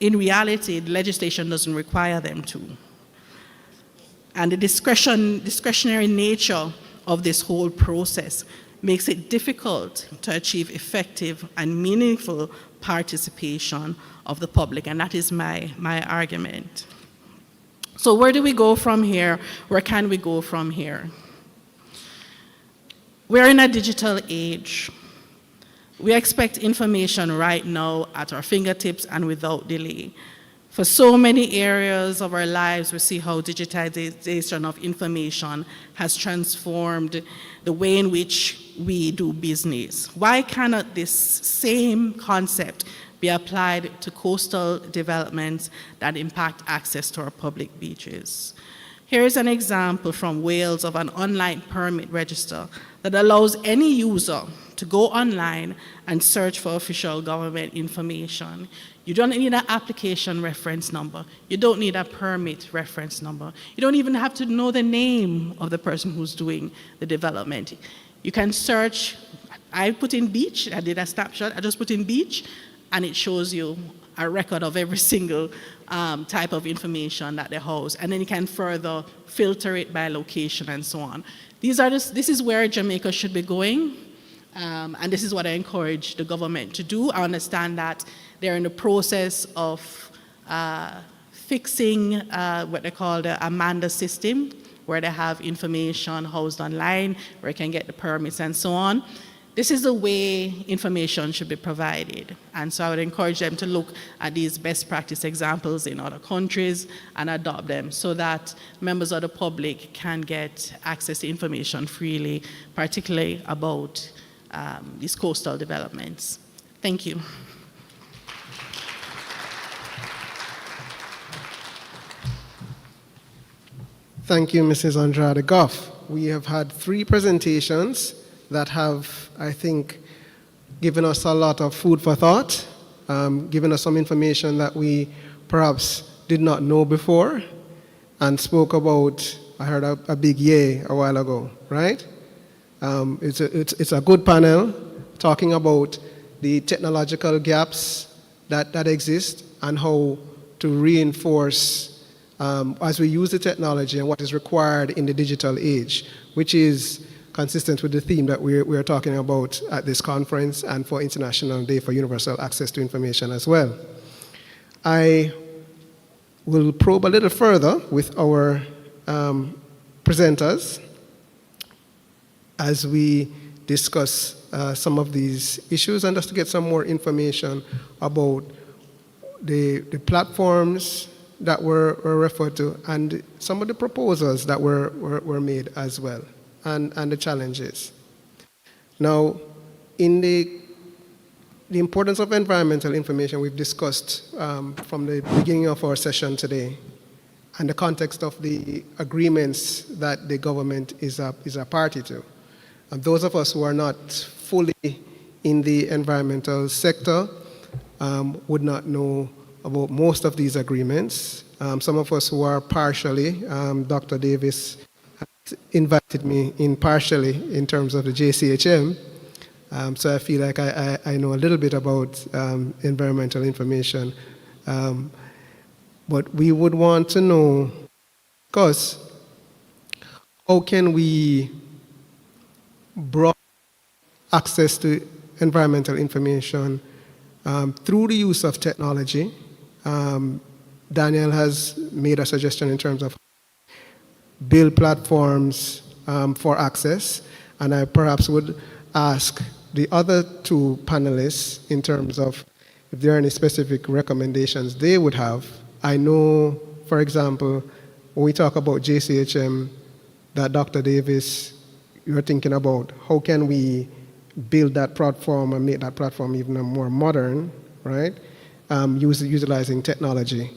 in reality, the legislation doesn't require them to. And the discretionary nature of this whole process makes it difficult to achieve effective and meaningful participation of the public, and that is my argument. So where do we go from here? Where can we go from here? We're in a digital age. We expect information right now at our fingertips and without delay. For so many areas of our lives, we see how digitization of information has transformed the way in which we do business. Why cannot this same concept be applied to coastal developments that impact access to our public beaches? Here is an example from Wales of an online permit register that allows any user to go online and search for official government information. You don't need an application reference number. You don't need a permit reference number. You don't even have to know the name of the person who's doing the development. You can search. I put in beach. I did a snapshot. I just put in beach, and it shows you a record of every single type of information that they house. And then you can further filter it by location and so on. This is where Jamaica should be going. And this is what I encourage the government to do. I understand that they're in the process of fixing what they call the Amanda system, where they have information housed online, where you can get the permits and so on. This is the way information should be provided. And so I would encourage them to look at these best practice examples in other countries and adopt them so that members of the public can get access to information freely, particularly about these coastal developments. Thank you. Thank you, Mrs. Andrade Goff. We have had 3 presentations that have, I think, given us a lot of food for thought, given us some information that we perhaps did not know before, and spoke about, I heard a big yay a while ago, right? It's a good panel talking about the technological gaps that exist and how to reinforce as we use the technology and what is required in the digital age, which is consistent with the theme that we're talking about at this conference and for International Day for Universal Access to Information as well. I will probe a little further with our presenters as we discuss some of these issues and just to get some more information about the platforms that were referred to and some of the proposals that were made as well, and the challenges. Now, in the importance of environmental information we've discussed from the beginning of our session today, and the context of the agreements that the government is a party to. And those of us who are not fully in the environmental sector would not know about most of these agreements. Some of us who are partially, Dr. Davis invited me in partially in terms of the JCHM, so I feel like I know a little bit about environmental information. But we would want to know, because how can we broaden access to environmental information through the use of technology. Daniel has made a suggestion in terms of build platforms for access, and I perhaps would ask the other two panelists in terms of if there are any specific recommendations they would have. I know, for example, when we talk about JCHM, that Dr. Davis, you're thinking about how can we build that platform and make that platform even more modern, right? Utilizing technology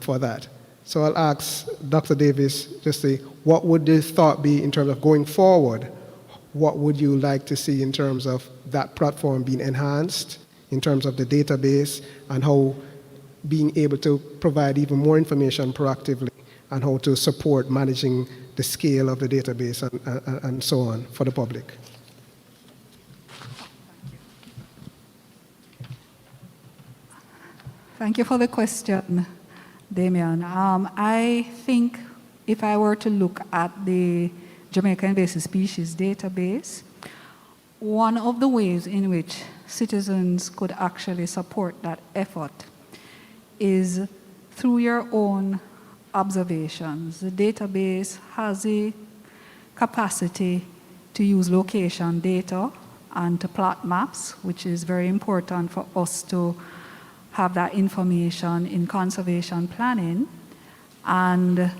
for that. So I'll ask Dr. Davis, just say, what would the thought be in terms of going forward? What would you like to see in terms of that platform being enhanced, in terms of the database, and how being able to provide even more information proactively, and how to support managing the scale of the database and so on for the public? Thank you for the question, Damian. I think if I were to look at the Jamaica Invasive Species database, one of the ways in which citizens could actually support that effort is through your own observations. The database has a capacity to use location data and to plot maps, which is very important for us to have that information in conservation planning. And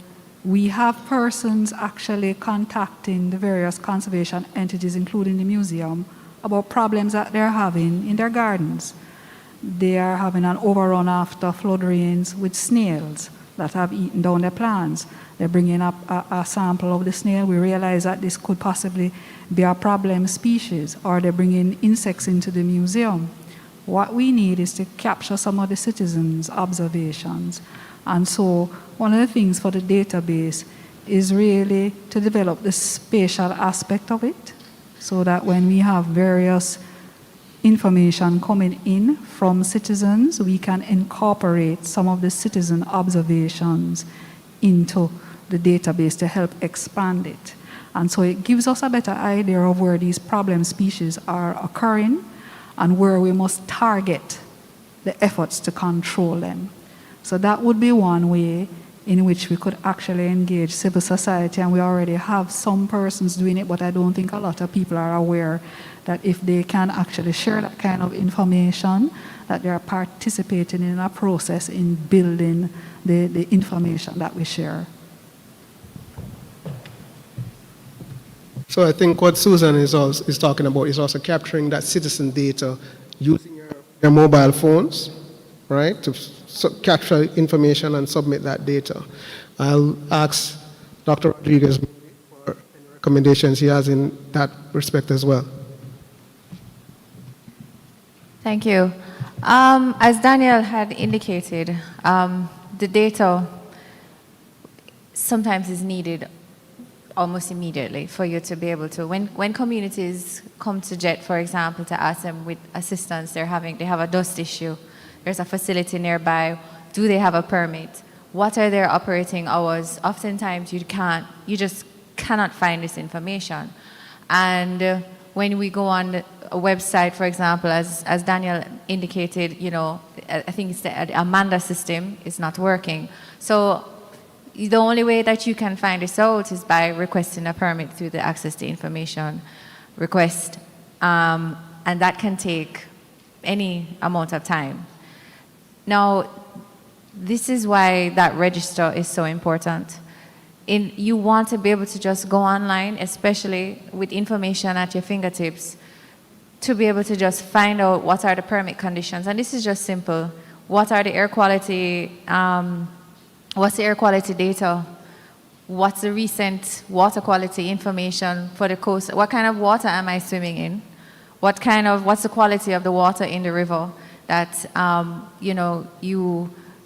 we have persons actually contacting the various conservation entities, including the museum, about problems that they're having in their gardens. They are having an overrun after flood rains with snails that have eaten down their plants. They're bringing up a sample of the snail. We realize that this could possibly be a problem species, or they're bringing insects into the museum. What we need is to capture some of the citizens' observations. And so one of the things for the database is really to develop the spatial aspect of it, so that when we have various information coming in from citizens, we can incorporate some of the citizen observations into the database to help expand it. And so it gives us a better idea of where these problem species are occurring and where we must target the efforts to control them. So that would be one way in which we could actually engage civil society, and we already have some persons doing it, but I don't think a lot of people are aware that if they can actually share that kind of information, that they are participating in a process in building the information that we share. So I think what Susan is talking about is also capturing that citizen data using your mobile phones, right, to capture information and submit that data. I'll ask Dr. Rodriguez for any recommendations he has in that respect as well. Thank you. As Daniel had indicated, the data sometimes is needed almost immediately for you to be able to, when communities come to JET, for example, to ask them with assistance, they have a dust issue, there's a facility nearby, do they have a permit? What are their operating hours? Oftentimes you just cannot find this information. And when we go on a website, for example, as Daniel indicated, I think it's the Amanda system is not working. So the only way that you can find this out is by requesting a permit through the access to information request. And that can take any amount of time. Now, this is why that register is so important. You want to be able to just go online, especially with information at your fingertips, to be able to just find out what are the permit conditions. And this is just simple. What are the air quality, what's the air quality data? What's the recent water quality information for the coast? What kind of water am I swimming in? What's the quality of the water in the river that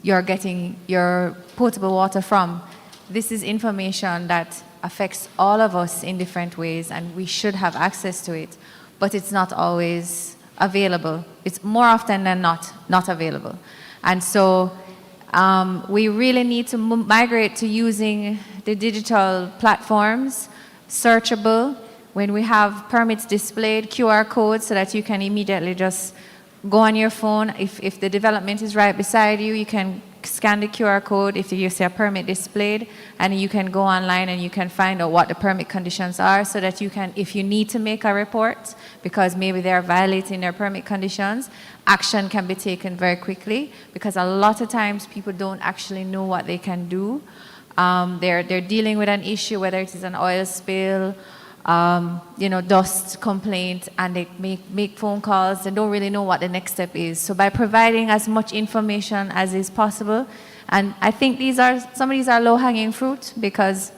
you're getting your potable water from? This is information that affects all of us in different ways, and we should have access to it, but it's not always available. It's more often than not available. And so we really need to migrate to using the digital platforms, searchable, when we have permits displayed, QR codes, so that you can immediately just go on your phone. If the development is right beside you, you can scan the QR code if you see a permit displayed, and you can go online and you can find out what the permit conditions are, so that you can, if you need to make a report because maybe they're violating their permit conditions, action can be taken very quickly, because a lot of times people don't actually know what they can do. They're dealing with an issue, whether it is an oil spill, dust complaint, and they make phone calls and don't really know what the next step is. So by providing as much information as is possible, and I think some of these are low-hanging fruit, because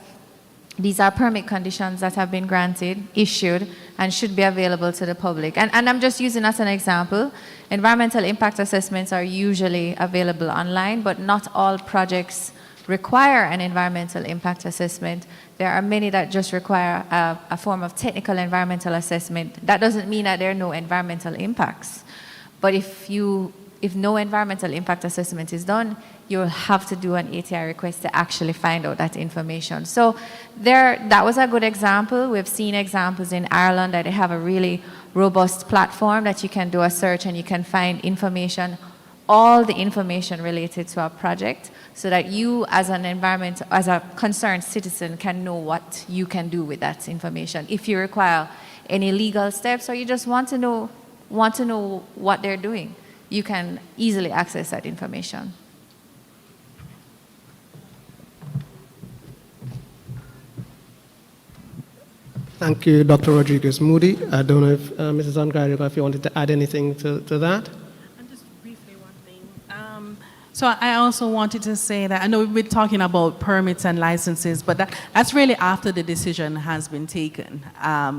these are permit conditions that have been granted, issued, and should be available to the public. And I'm just using as an example. Environmental impact assessments are usually available online, but not all projects require an environmental impact assessment. There are many that just require a form of technical environmental assessment. That doesn't mean that there are no environmental impacts. But if no environmental impact assessment is done, you'll have to do an ATI request to actually find out that information. So that was a good example. We've seen examples in Ireland that they have a really robust platform that you can do a search and you can find information, all the information related to a project, so that you as a concerned citizen can know what you can do with that information. If you require any legal steps, or you just want to know what they're doing, you can easily access that information. Thank you, Dr. Rodriguez-Moody. I don't know if Mrs. Angariga, if you wanted to add anything to that. And just briefly one thing. So I also wanted to say that I know we've been talking about permits and licenses, but that's really after the decision has been taken.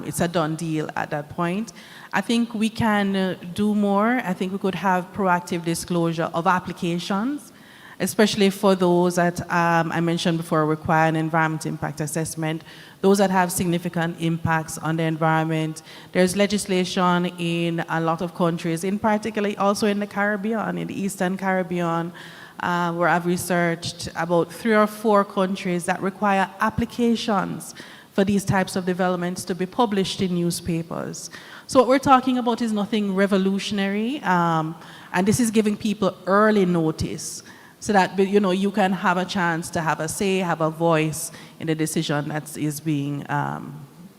It's a done deal at that point. I think we can do more. I think we could have proactive disclosure of applications, especially for those that I mentioned before require an environmental impact assessment, those that have significant impacts on the environment. There's legislation in a lot of countries, in particular also in the Caribbean, in the Eastern Caribbean, where I've researched about 3 or 4 countries that require applications for these types of developments to be published in newspapers. So what we're talking about is nothing revolutionary, and this is giving people early notice, so that you can have a chance to have a say, have a voice in the decision that is being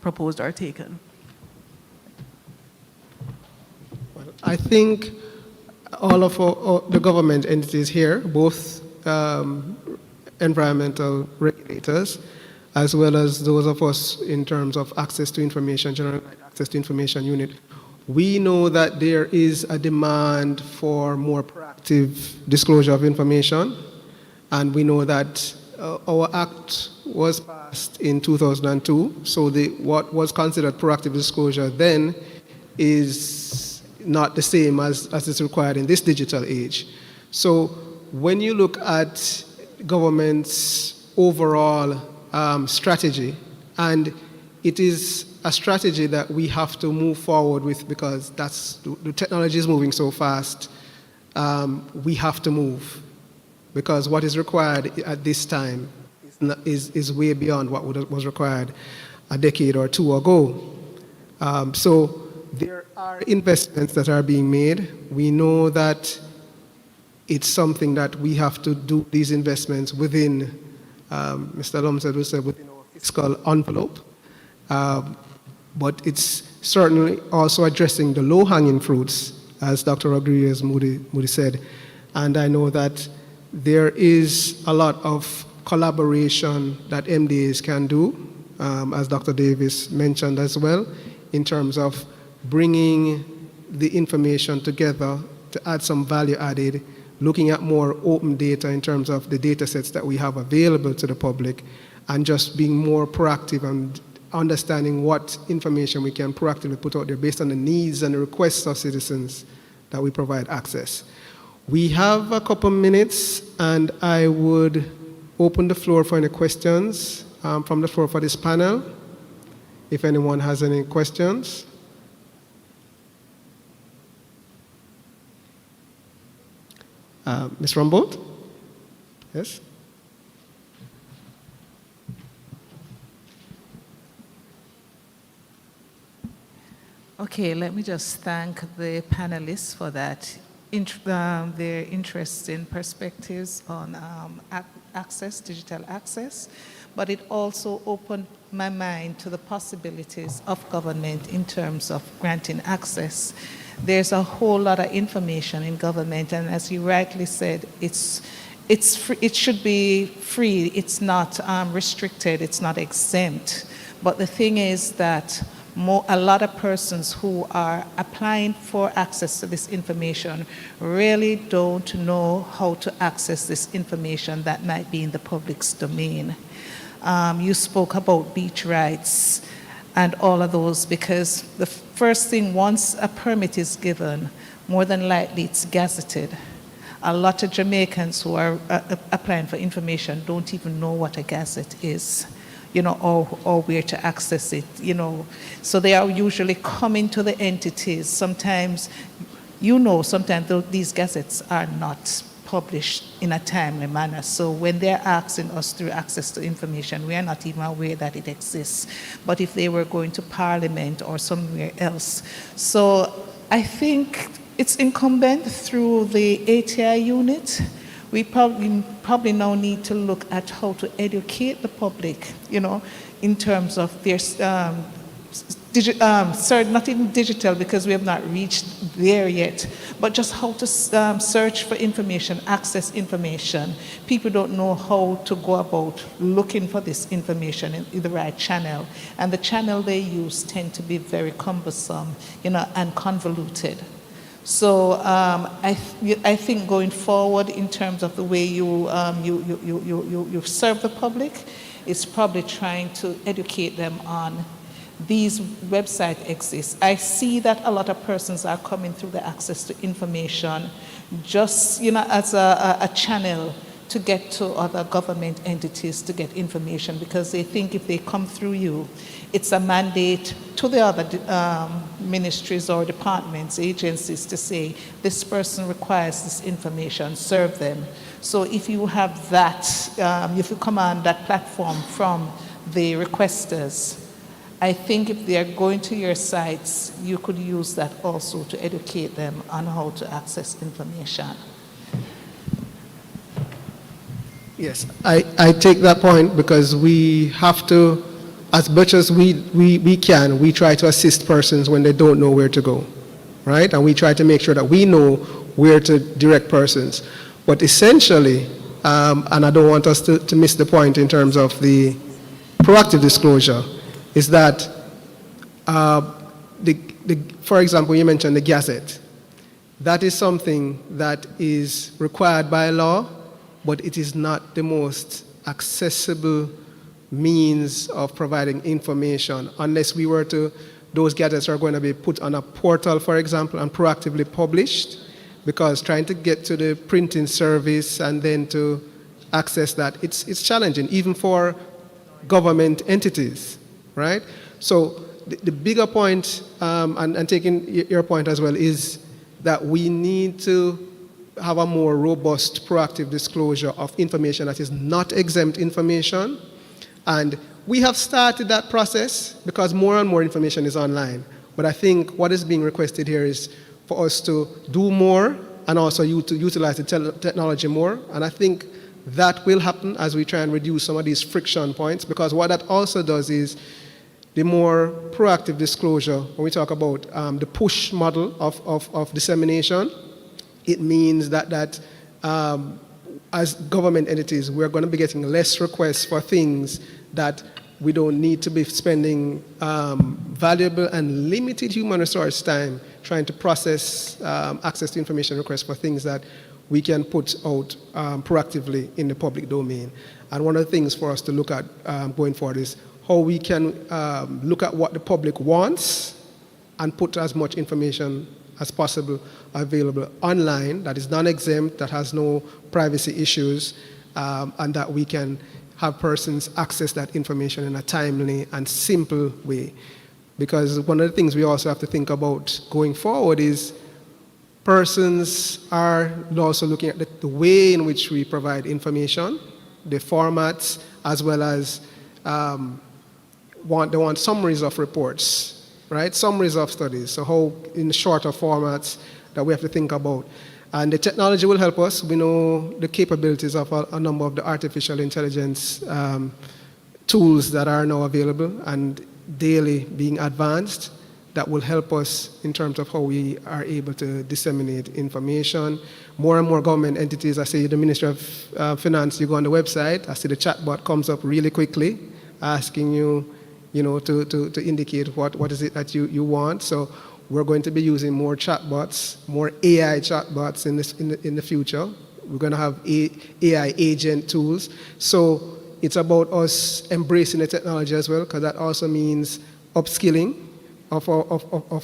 proposed or taken. Well, I think all of the government entities here, both environmental regulators, as well as those of us in terms of access to information, general access to information unit, we know that there is a demand for more proactive disclosure of information, and we know that our act was passed in 2002, so what was considered proactive disclosure then is not the same as is required in this digital age. So when you look at government's overall strategy, and it is a strategy that we have to move forward with, because the technology is moving so fast. We have to move, because what is required at this time is way beyond what was required a decade or 2 ago. So there are investments that are being made. We know that it's something that we have to do these investments within, Mr. Lumsed will say, within our fiscal envelope. But it's certainly also addressing the low-hanging fruits, as Dr. Rodriguez-Moody said. And I know that there is a lot of collaboration that MDAs can do, as Dr. Davis mentioned as well, in terms of bringing the information together to add some value added, looking at more open data in terms of the data sets that we have available to the public, and just being more proactive and understanding what information we can proactively put out there based on the needs and the requests of citizens that we provide access. We have a couple minutes, and I would open the floor for any questions from the floor for this panel, if anyone has any questions. Ms. Rumbold? Yes? Okay, let me just thank the panelists for that, their interesting perspectives on digital access, but it also opened my mind to the possibilities of government in terms of granting access. There's a whole lot of information in government, and as you rightly said, it should be free. It's not restricted. It's not exempt. But the thing is that a lot of persons who are applying for access to this information really don't know how to access this information that might be in the public's domain. You spoke about beach rights and all of those, because the first thing, once a permit is given, more than likely it's gazetted. A lot of Jamaicans who are applying for information don't even know what a gazette is, or where to access it, So they are usually coming to the entities. Sometimes, sometimes these gazettes are not published in a timely manner. So when they're asking us through access to information, we are not even aware that it exists. But if they were going to Parliament or somewhere else. So I think it's incumbent through the ATI unit. We probably now need to look at how to educate the public, in terms of their, not even digital, because we have not reached there yet, but just how to search for information, access information. People don't know how to go about looking for this information in the right channel. And the channel they use tend to be very cumbersome, and convoluted. So I think going forward in terms of the way you serve the public, is probably trying to educate them on these websites exist. I see that a lot of persons are coming through the access to information just as a channel to get to other government entities to get information, because they think if they come through you, it's a mandate to the other ministries or departments, agencies, to say, this person requires this information, serve them. So if you have that, if you command that platform from the requesters, I think if they are going to your sites, you could use that also to educate them on how to access information. Yes, I take that point, because we have to, as much as we can, we try to assist persons when they don't know where to go, right? And we try to make sure that we know where to direct persons. But essentially, and I don't want us to miss the point in terms of the proactive disclosure, is that, for example, you mentioned the Gazette. That is something that is required by law, but it is not the most accessible means of providing information, unless we were to, those gazettes are going to be put on a portal, for example, and proactively published, because trying to get to the printing service and then to access that, it's challenging, even for government entities, right? So the bigger point, and taking your point as well, is that we need to have a more robust proactive disclosure of information that is not exempt information. And we have started that process because more and more information is online. But I think what is being requested here is for us to do more and also to utilize the technology more. And I think that will happen as we try and reduce some of these friction points, because what that also does is the more proactive disclosure, when we talk about the push model of dissemination, it means that as government entities, we're going to be getting less requests for things that we don't need to be spending valuable and limited human resource time trying to process access to information requests for things that we can put out proactively in the public domain. And one of the things for us to look at going forward is how we can look at what the public wants and put as much information as possible available online that is non-exempt, that has no privacy issues, and that we can have persons access that information in a timely and simple way. Because one of the things we also have to think about going forward is persons are also looking at the way in which we provide information, the formats, as well as they want summaries of reports. right? Summaries of studies, so how in shorter formats that we have to think about. And the technology will help us. We know the capabilities of a number of the artificial intelligence tools that are now available and daily being advanced that will help us in terms of how we are able to disseminate information. More and more government entities, I see the Ministry of Finance, you go on the website, I see the chatbot comes up really quickly, asking you, to indicate what is it that you want. So we're going to be using more chatbots, more AI chatbots in the future. We're going to have AI agent tools. So it's about us embracing the technology as well, because that also means upskilling of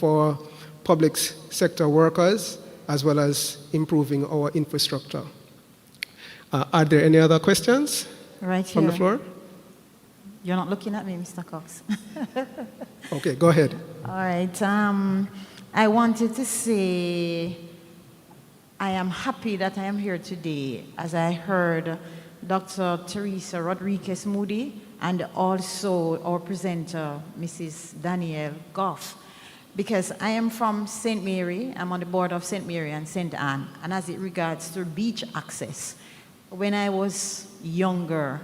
our public sector workers, as well as improving our infrastructure. Are there any other questions Right from here. the floor? You're not looking at me, Mr. Cox. Okay, go ahead. All right. I wanted to say I am happy that I am here today, as I heard Dr. Teresa Rodriguez Moody and also our presenter, Mrs. Danielle Goff, because I am from St. Mary. I'm on the board of St. Mary and St. Anne, and as it regards to beach access, when I was younger,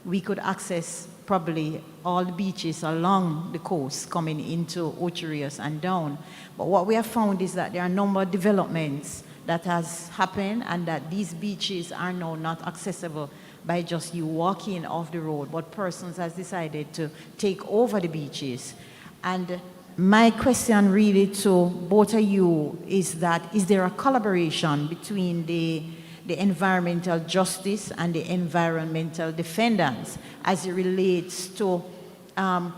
we could access probably all the beaches along the coast coming into Ocherius and down. But what we have found is that there are a number of developments that has happened and that these beaches are now not accessible by just you walking off the road, but persons has decided to take over the beaches. And my question really to both of you is that, is there a collaboration between the environmental justice and the environmental defendants as it relates to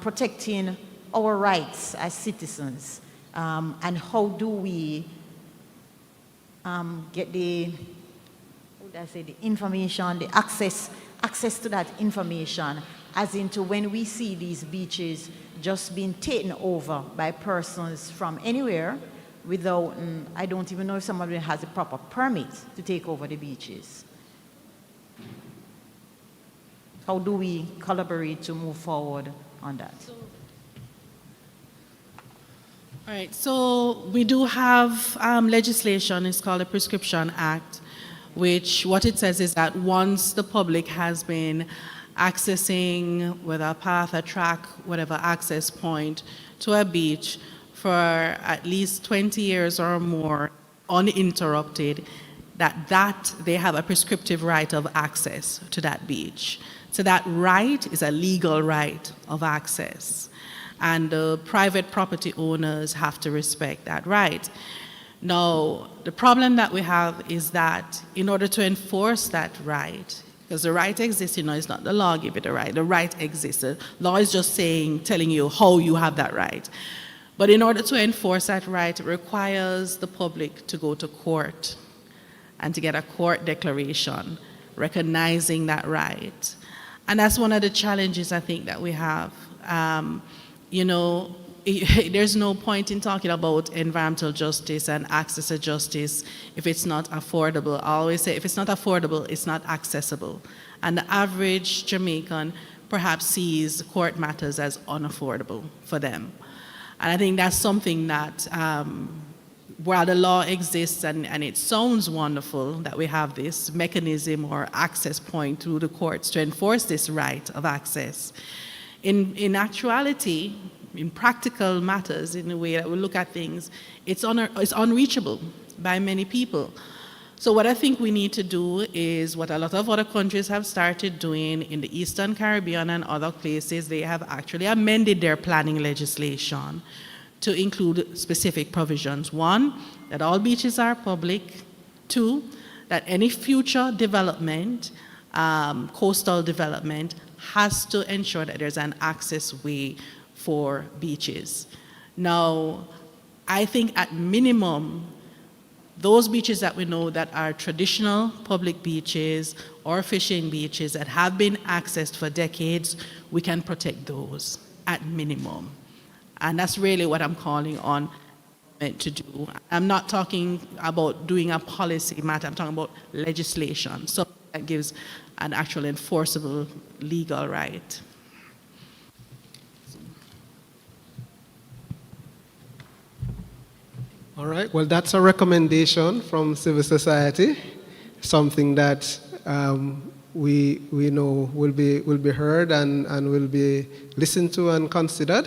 protecting our rights as citizens? And how do we get the information, the access to that information, as into when we see these beaches just being taken over by persons from anywhere without, I don't even know if somebody has a proper permit to take over the beaches. How do we collaborate to move forward on that? All right, so we do have legislation, it's called the Prescription Act, which what it says is that once the public has been accessing, whether a path, a track, whatever access point to a beach for at least 20 years or more uninterrupted, that they have a prescriptive right of access to that beach. So that right is a legal right of access. And the private property owners have to respect that right. Now, the problem that we have is that in order to enforce that right, because the right exists, it's not the law give it a right, the right exists. The law is just telling you how you have that right. But in order to enforce that right, it requires the public to go to court and to get a court declaration recognizing that right. And that's one of the challenges I think that we have. There's no point in talking about environmental justice and access to justice if it's not affordable. I always say if it's not affordable, it's not accessible. And the average Jamaican perhaps sees court matters as unaffordable for them. And I think that's something that, while the law exists and it sounds wonderful that we have this mechanism or access point through the courts to enforce this right of access, in actuality, in practical matters, in the way that we look at things, it's unreachable by many people. So what I think we need to do is what a lot of other countries have started doing in the Eastern Caribbean and other places. They have actually amended their planning legislation to include specific provisions. One, that all beaches are public. Two, that any future development, coastal development, has to ensure that there's an access way for beaches. Now, I think at minimum, those beaches that we know that are traditional public beaches or fishing beaches that have been accessed for decades, we can protect those at minimum. And that's really what I'm calling on to do. I'm not talking about doing a policy matter, I'm talking about legislation. So that gives an actual enforceable legal right. All right, well, that's a recommendation from civil society, something that we know will be heard and will be listened to and considered,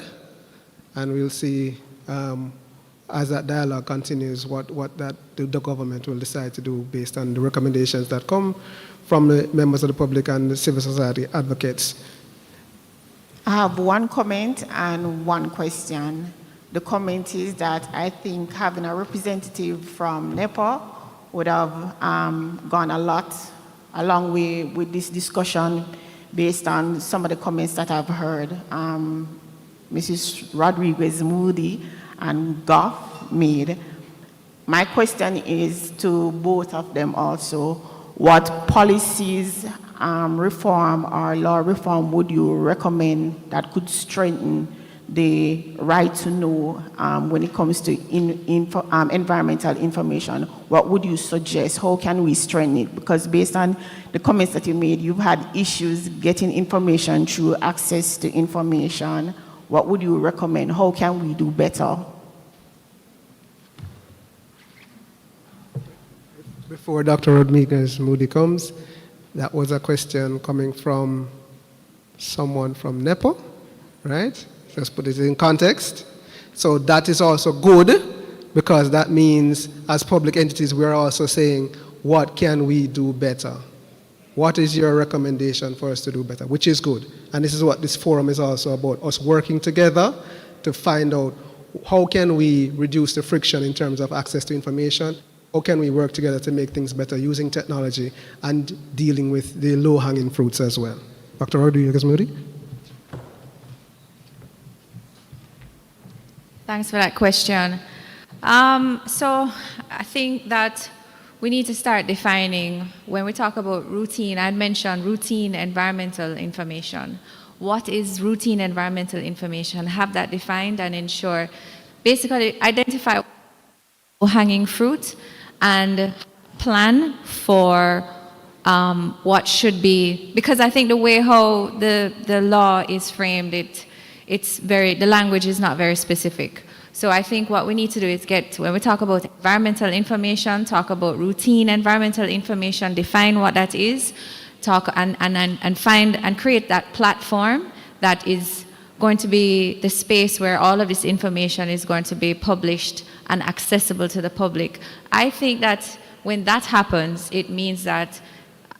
and we'll see as that dialogue continues what the government will decide to do based on the recommendations that come from the members of the public and the civil society advocates. I have one comment and one question. The comment is that I think having a representative from NEPA would have gone a long way with this discussion based on some of the comments that I've heard Mrs. Rodriguez Moody and Goff made. My question is to both of them also, what policies, reform or law reform would you recommend that could strengthen the right to know when it comes to environmental information? What would you suggest? How can we strengthen it? Because based on the comments that you made, you've had issues getting information through access to information. What would you recommend? How can we do better? Before Dr. Rodriguez Moody comes, that was a question coming from someone from NEPA, right? Just put it in context. So that is also good, because that means as public entities, we are also saying, what can we do better? What is your recommendation for us to do better? Which is good. And this is what this forum is also about, us working together to find out how can we reduce the friction in terms of access to information. How can we work together to make things better using technology and dealing with the low-hanging fruits as well? Dr. Rodriguez Moody? Thanks for that question. So I think that we need to start defining, when we talk about routine, I'd mentioned routine environmental information. What is routine environmental information? Have that defined and ensure, basically identify low-hanging fruit and plan for what should be, because I think the way how the law is framed, the language is not very specific. So I think what we need to do is when we talk about environmental information, talk about routine environmental information, define what that is, and find and create that platform that is going to be the space where all of this information is going to be published and accessible to the public. I think that when that happens, it means that,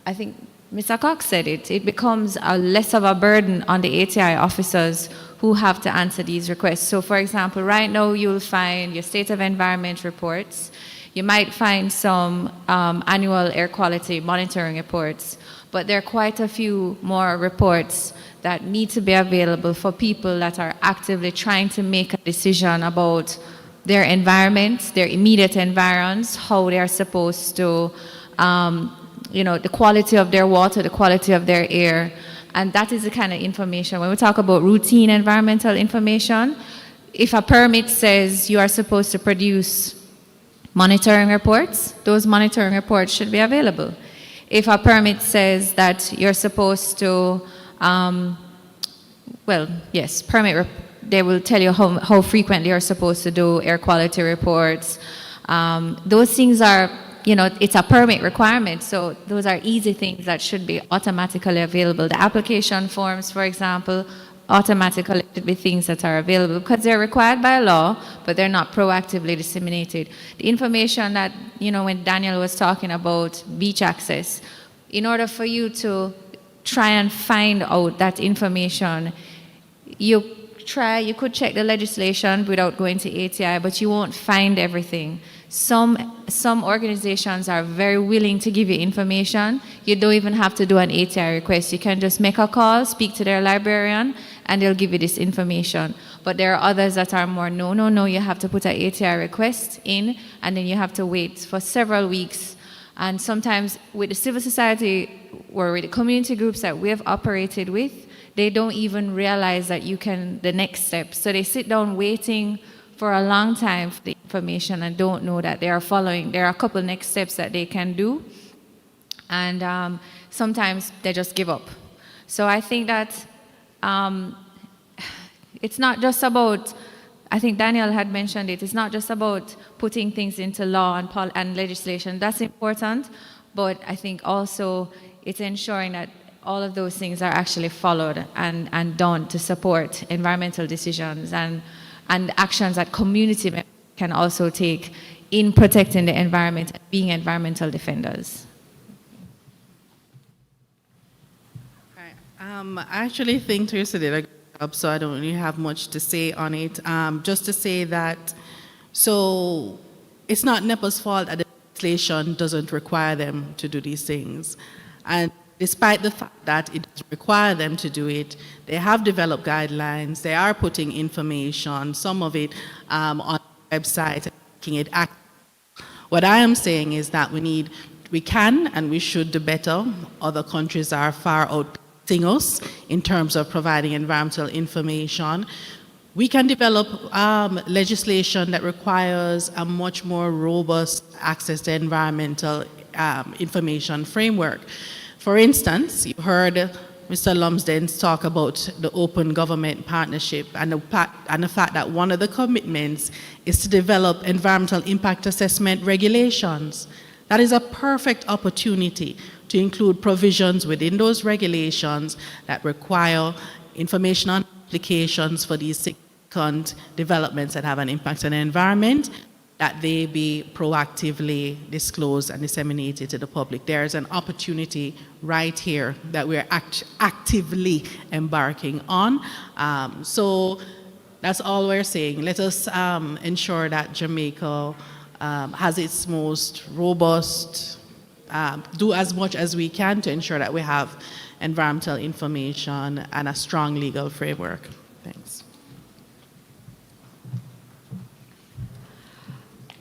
I think Mr. Cox said it becomes less of a burden on the ATI officers who have to answer these requests. So for example, right now you'll find your state of environment reports. You might find some annual air quality monitoring reports, but there are quite a few more reports that need to be available for people that are actively trying to make a decision about their environment, their immediate environs, how they are supposed to, the quality of their water, the quality of their air. And that is the kind of information. When we talk about routine environmental information, if a permit says you are supposed to produce monitoring reports, those monitoring reports should be available. If a permit says that you're supposed to, they will tell you how frequently you're supposed to do air quality reports. Those things are, it's a permit requirement, so those are easy things that should be automatically available. The application forms, for example, automatically should be things that are available because they're required by law, but they're not proactively disseminated. The information that, when Daniel was talking about beach access, in order for you to try and find out that information, you could check the legislation without going to ATI, but you won't find everything. Some organizations are very willing to give you information. You don't even have to do an ATI request. You can just make a call, speak to their librarian, and they'll give you this information. But there are others that are more, no, you have to put an ATI request in, and then you have to wait for several weeks. And sometimes with the civil society or with the community groups that we have operated with, they don't even realize that the next step. So they sit down waiting for a long time for the information and don't know that there are a couple next steps that they can do. And sometimes they just give up. So I think that it's not just about, I think Daniel had mentioned it. It's not just about putting things into law and legislation. That's important, but I think also it's ensuring that all of those things are actually followed and done to support environmental decisions and actions that community members can also take in protecting the environment and being environmental defenders. I actually think Teresa did a good job, so I don't really have much to say on it. Just to say that, so it's not NEPA's fault that the legislation doesn't require them to do these things. And despite the fact that it doesn't require them to do it, they have developed guidelines, they are putting information, some of it on the website, making it active. What I am saying is that we can and we should do better. Other countries are far outpacing us in terms of providing environmental information. We can develop legislation that requires a much more robust access to environmental information framework. For instance, you heard Mr. Lumsden talk about the open government partnership and the fact that one of the commitments is to develop environmental impact assessment regulations. That is a perfect opportunity to include provisions within those regulations that require information on applications for these significant developments that have an impact on the environment, that they be proactively disclosed and disseminated to the public. There's an opportunity right here that we're actively embarking on. So that's all we're saying. Let us ensure that Jamaica has its most robust, do as much as we can to ensure that we have environmental information and a strong legal framework. Thanks.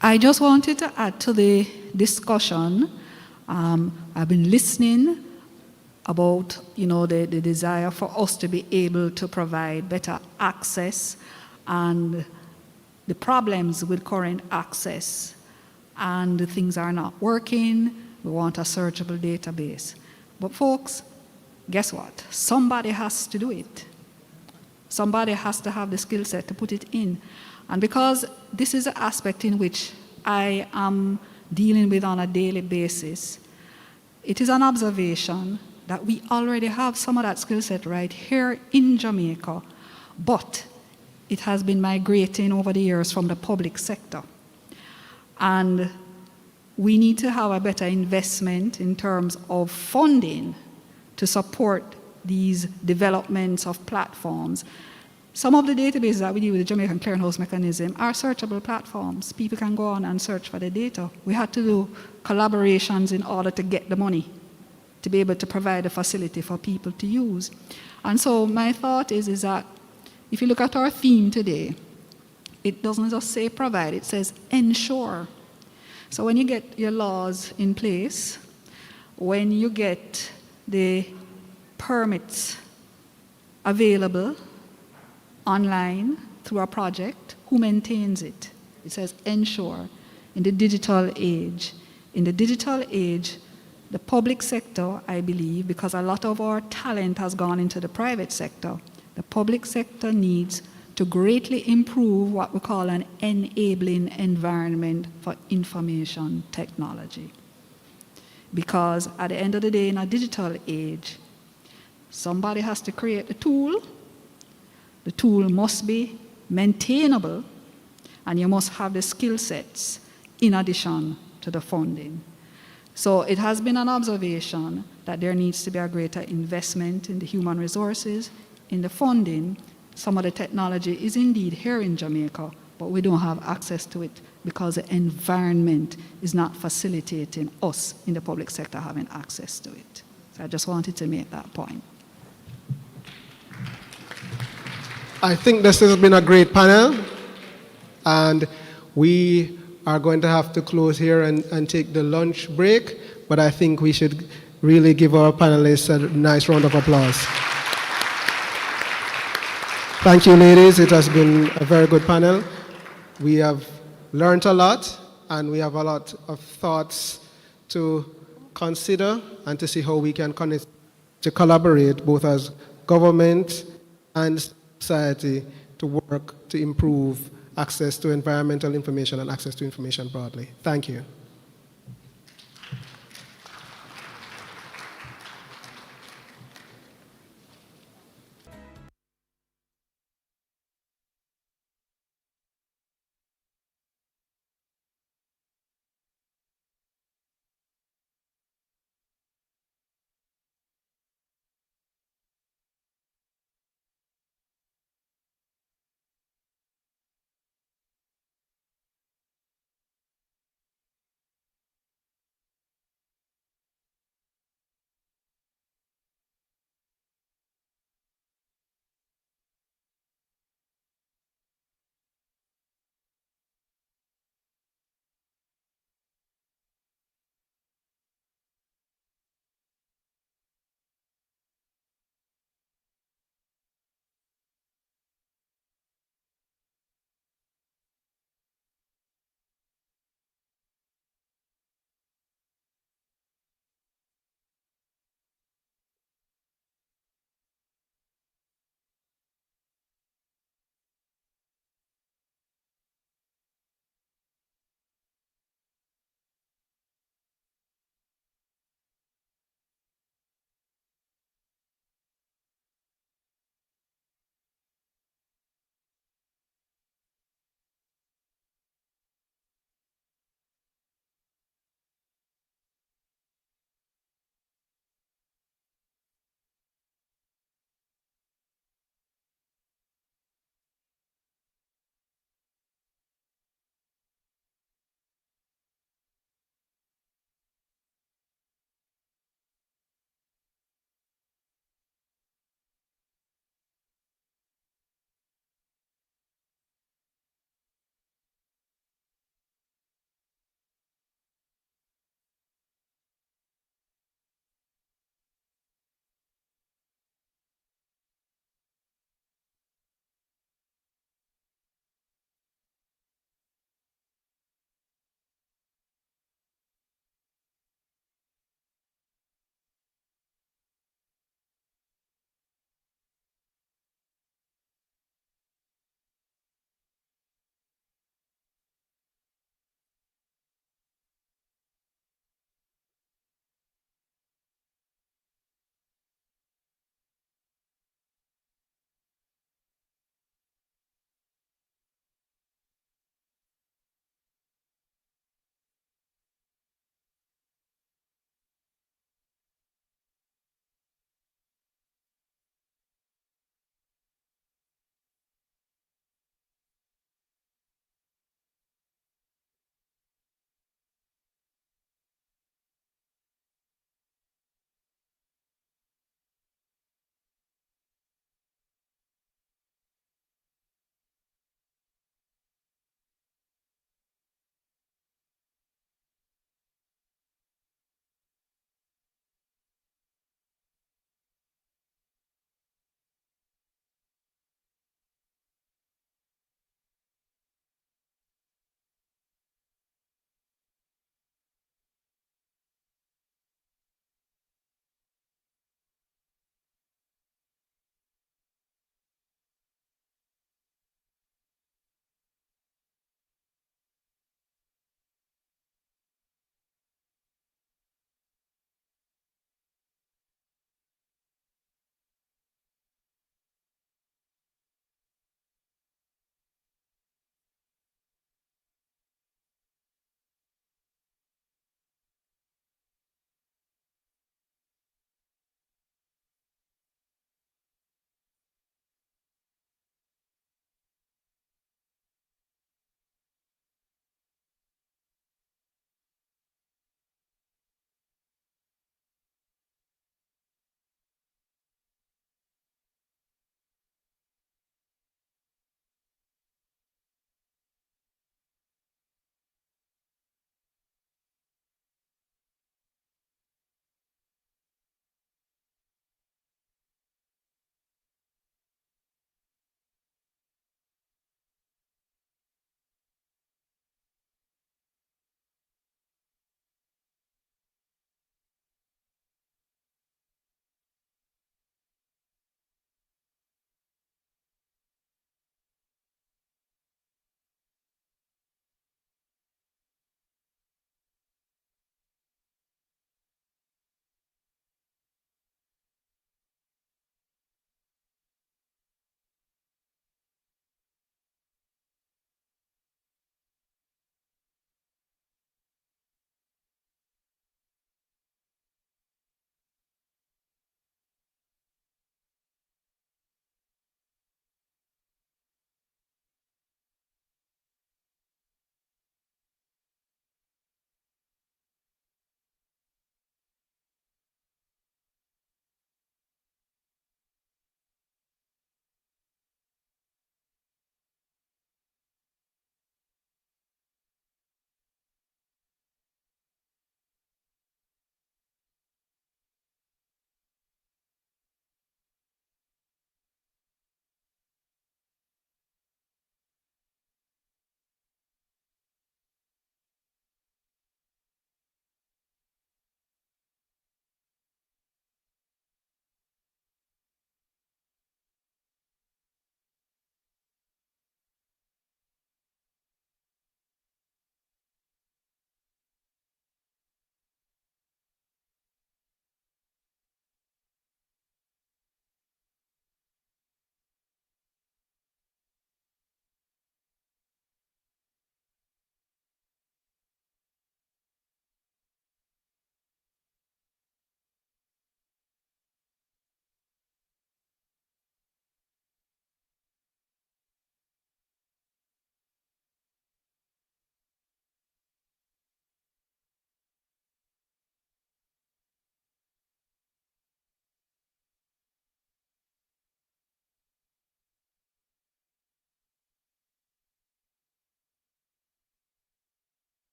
I just wanted to add to the discussion. I've been listening about, the desire for us to be able to provide better access and the problems with current access, and things are not working. We want a searchable database. But folks, guess what? Somebody has to do it. Somebody has to have the skill set to put it in. And because this is an aspect in which I am dealing with on a daily basis, it is an observation that we already have some of that skill set right here in Jamaica, but it has been migrating over the years from the public sector. And we need to have a better investment in terms of funding to support these developments of platforms. Some of the databases that we do with the Jamaican Clearinghouse Mechanism are searchable platforms. People can go on and search for the data. We had to do collaborations in order to get the money, to be able to provide a facility for people to use. And so my thought is that if you look at our theme today, it doesn't just say provide, it says ensure. So when you get your laws in place, when you get the permits available online through a project, who maintains it? It says ensure. In the digital age. In the digital age, the public sector, I believe, because a lot of our talent has gone into the private sector, the public sector needs to greatly improve what we call an enabling environment for information technology. Because at the end of the day, in a digital age, somebody has to create the tool. The tool must be maintainable, and you must have the skill sets in addition to the funding. So it has been an observation that there needs to be a greater investment in the human resources, in the funding. Some of the technology is indeed here in Jamaica, but we don't have access to it because the environment is not facilitating us in the public sector having access to it. So I just wanted to make that point. I think this has been a great panel, and we are going to have to close here and take the lunch break, but I think we should really give our panelists a nice round of applause. Thank you, ladies. It has been a very good panel. We have learned a lot, and we have a lot of thoughts to consider and to see how we can connect, to collaborate both as government and society to work to improve access to environmental information and access to information broadly. Thank you.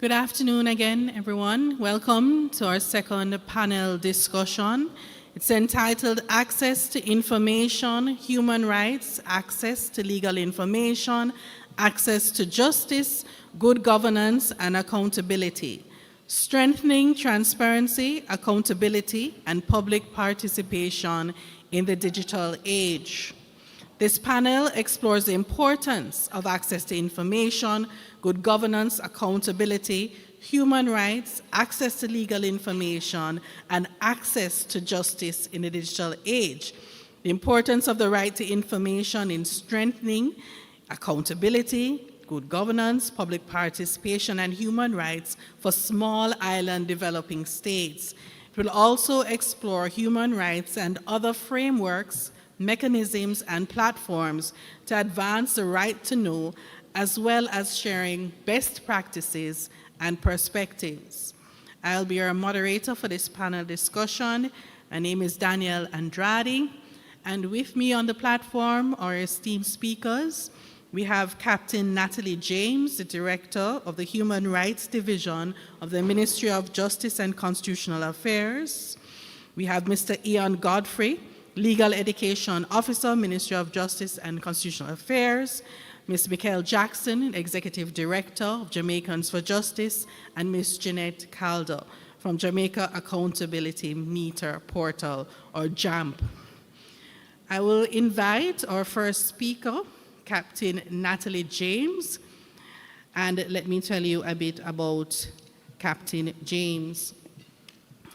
Good afternoon again, everyone. Welcome to our second panel discussion. It's entitled Access to Information, Human Rights, Access to Legal Information, Access to Justice, Good Governance and Accountability, Strengthening Transparency, Accountability, and Public Participation in the Digital Age. This panel explores the importance of access to information, good governance, accountability, human rights, access to legal information, and access to justice in the digital age. The importance of the right to information in strengthening accountability, good governance, public participation, and human rights for small island developing states. It will also explore human rights and other frameworks, mechanisms, and platforms to advance the right to know, as well as sharing best practices and perspectives. I'll be your moderator for this panel discussion. My name is Danielle Andrade, and with me on the platform are esteemed speakers. We have Captain Natalie James, the Director of the Human Rights Division of the Ministry of Justice and Constitutional Affairs. We have Mr. Ian Godfrey, Legal Education Officer, Ministry of Justice and Constitutional Affairs. Ms. Michael Jackson, Executive Director of Jamaicans for Justice, and Ms. Jeanette Calder from Jamaica Accountability Meter Portal, or JAMP. I will invite our first speaker, Captain Natalie James, and let me tell you a bit about Captain James.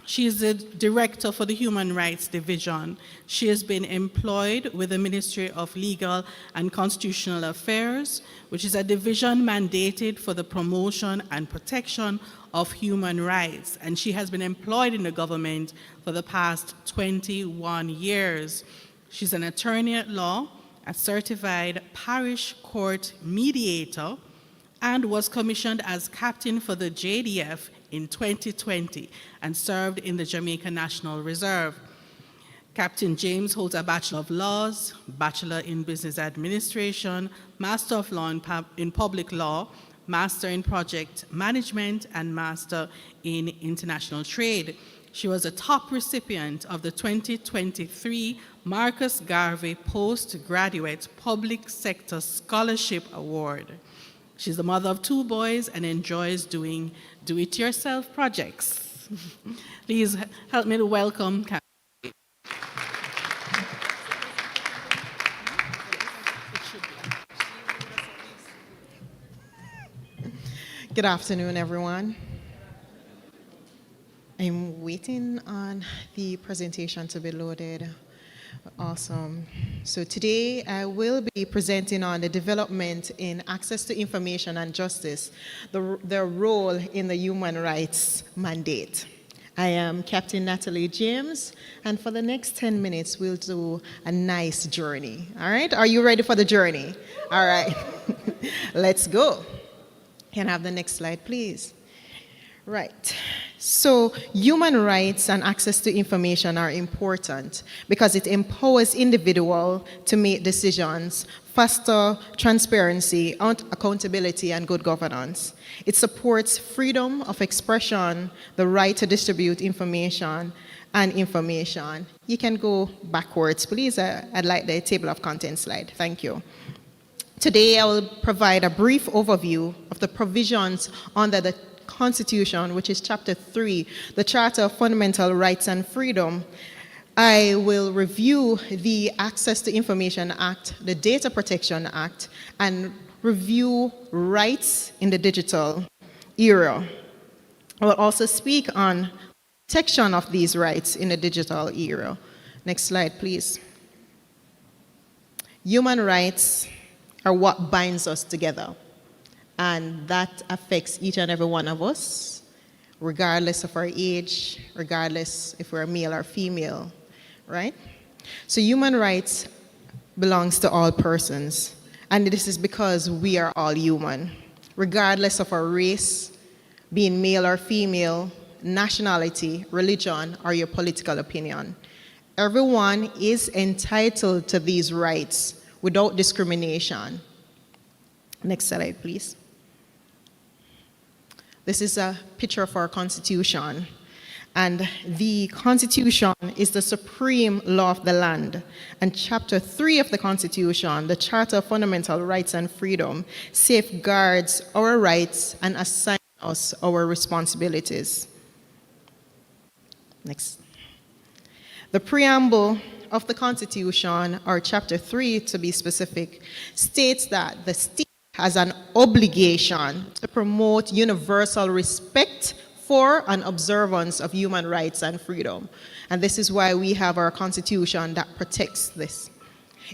She is the Director for the Human Rights Division. She has been employed with the Ministry of Legal and Constitutional Affairs, which is a division mandated for the promotion and protection of human rights. And she has been employed in the government for the past 21 years. She's an attorney at law, a certified parish court mediator, and was commissioned as captain for the JDF in 2020 and served in the Jamaica National Reserve. Captain James holds a Bachelor of Laws, Bachelor in Business Administration, Master of Law in Public Law, Master in Project Management, and Master in International Trade. She was a top recipient of the 2023 Marcus Garvey Postgraduate Public Sector Scholarship Award. She's the mother of 2 boys and enjoys doing do-it-yourself projects. Please help me to welcome Captain. Good afternoon, everyone. I'm waiting on the presentation to be loaded. Awesome. So today I will be presenting on the development in access to information and justice, their role in the human rights mandate. I am Captain Natalie James, and for the next 10 minutes, we'll do a nice journey. All right? Are you ready for the journey? All right. Let's go. Can I have the next slide, please? Right. So human rights and access to information are important because it empowers individuals to make decisions, foster transparency, accountability, and good governance. It supports freedom of expression, the right to distribute information, and information. You can go backwards, please. I'd like the table of contents slide. Thank you. Today, I will provide a brief overview of the provisions under the Constitution, which is Chapter 3, the Charter of Fundamental Rights and Freedom. I will review the Access to Information Act, the Data Protection Act, and review rights in the digital era. I will also speak on protection of these rights in the digital era. Next slide, please. Human rights are what binds us together. And that affects each and every one of us, regardless of our age, regardless if we're male or female, right? So human rights belongs to all persons. And this is because we are all human, regardless of our race, being male or female, nationality, religion, or your political opinion. Everyone is entitled to these rights without discrimination. Next slide, please. This is a picture of our Constitution. And the Constitution is the supreme law of the land. And Chapter 3 of the Constitution, the Charter of Fundamental Rights and Freedom, safeguards our rights and assigns us our responsibilities. Next. The preamble of the Constitution, or Chapter 3 to be specific, states that the state has an obligation to promote universal respect for and observance of human rights and freedom. And this is why we have our Constitution that protects this.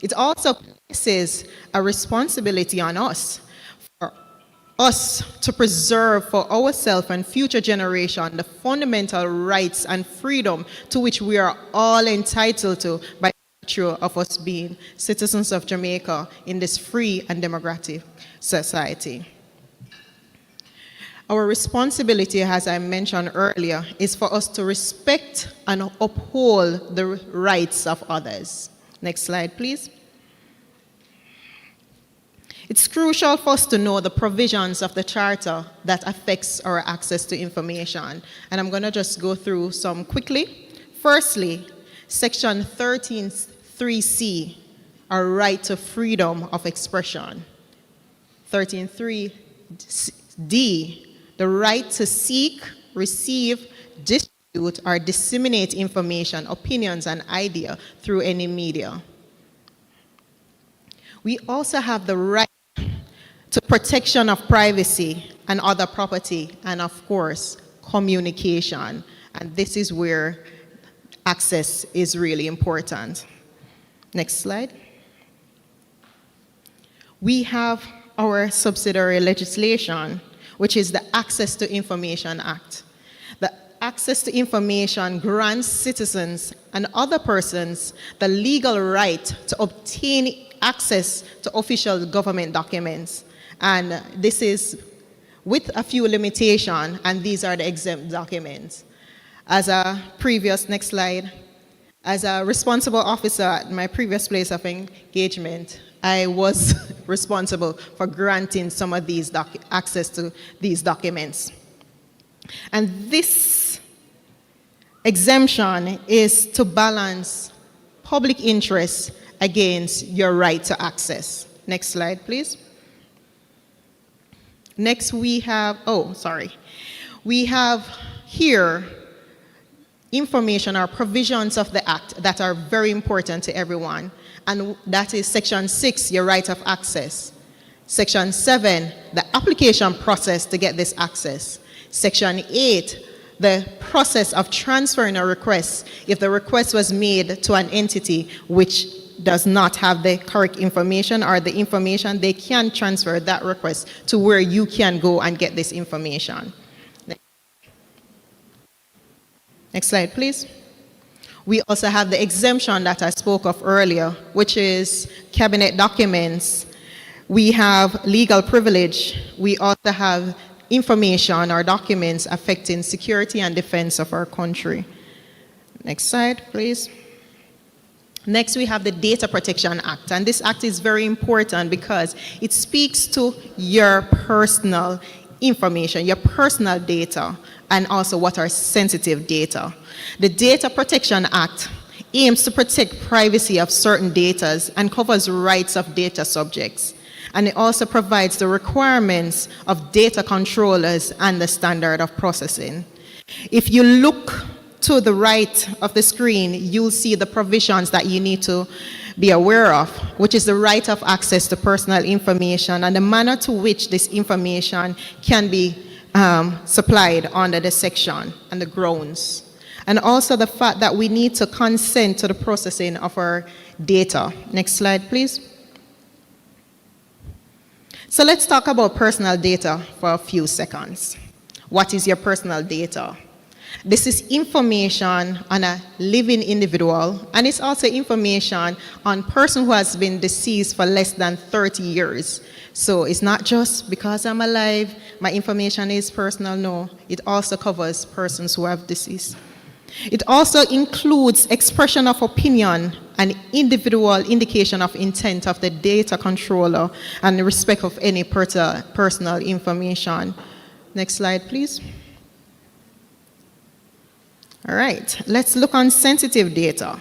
It also places a responsibility on us, for us to preserve for ourselves and future generation the fundamental rights and freedom to which we are all entitled to by virtue of us being citizens of Jamaica in this free and democratic society. Our responsibility, as I mentioned earlier, is for us to respect and uphold the rights of others. Next slide, please. It's crucial for us to know the provisions of the Charter that affects our access to information. And I'm going to just go through some quickly. Firstly, Section 13.3c, our right to freedom of expression. 13.3d, the right to seek, receive, distribute, or disseminate information, opinions, and ideas through any media. We also have the right to protection of privacy and other property, and of course, communication. And this is where access is really important. Next slide. We have our subsidiary legislation, which is the Access to Information Act. The Access to Information grants citizens and other persons the legal right to obtain access to official government documents. And this is with a few limitations, and these are the exempt documents. As a previous, next slide, as a responsible officer at my previous place of engagement, I was responsible for granting some of these access to these documents. And this exemption is to balance public interest against your right to access. Next slide, please. Next we have, we have here information or provisions of the Act that are very important to everyone. And that is Section 6, your right of access. Section 7, the application process to get this access. Section 8, the process of transferring a request if the request was made to an entity which does not have the correct information or the information, they can transfer that request to where you can go and get this information. Next slide, please. We also have the exemption that I spoke of earlier, which is cabinet documents. We have legal privilege. We also have information or documents affecting security and defense of our country. Next slide, please. Next, we have the Data Protection Act. And this act is very important because it speaks to your personal information, your personal data, and also what are sensitive data. The Data Protection Act aims to protect privacy of certain data and covers rights of data subjects. And it also provides the requirements of data controllers and the standard of processing. If you look to the right of the screen, you'll see the provisions that you need to be aware of, which is the right of access to personal information and the manner to which this information can be supplied under the section and the grounds. And also the fact that we need to consent to the processing of our data. Next slide, please. So let's talk about personal data for a few seconds. What is your personal data? This is information on a living individual, and it's also information on a person who has been deceased for less than 30 years. So it's not just because I'm alive, my information is personal. No, it also covers persons who have deceased. It also includes expression of opinion and individual indication of intent of the data controller and the respect of any personal information. Next slide, please. All right, let's look on sensitive data.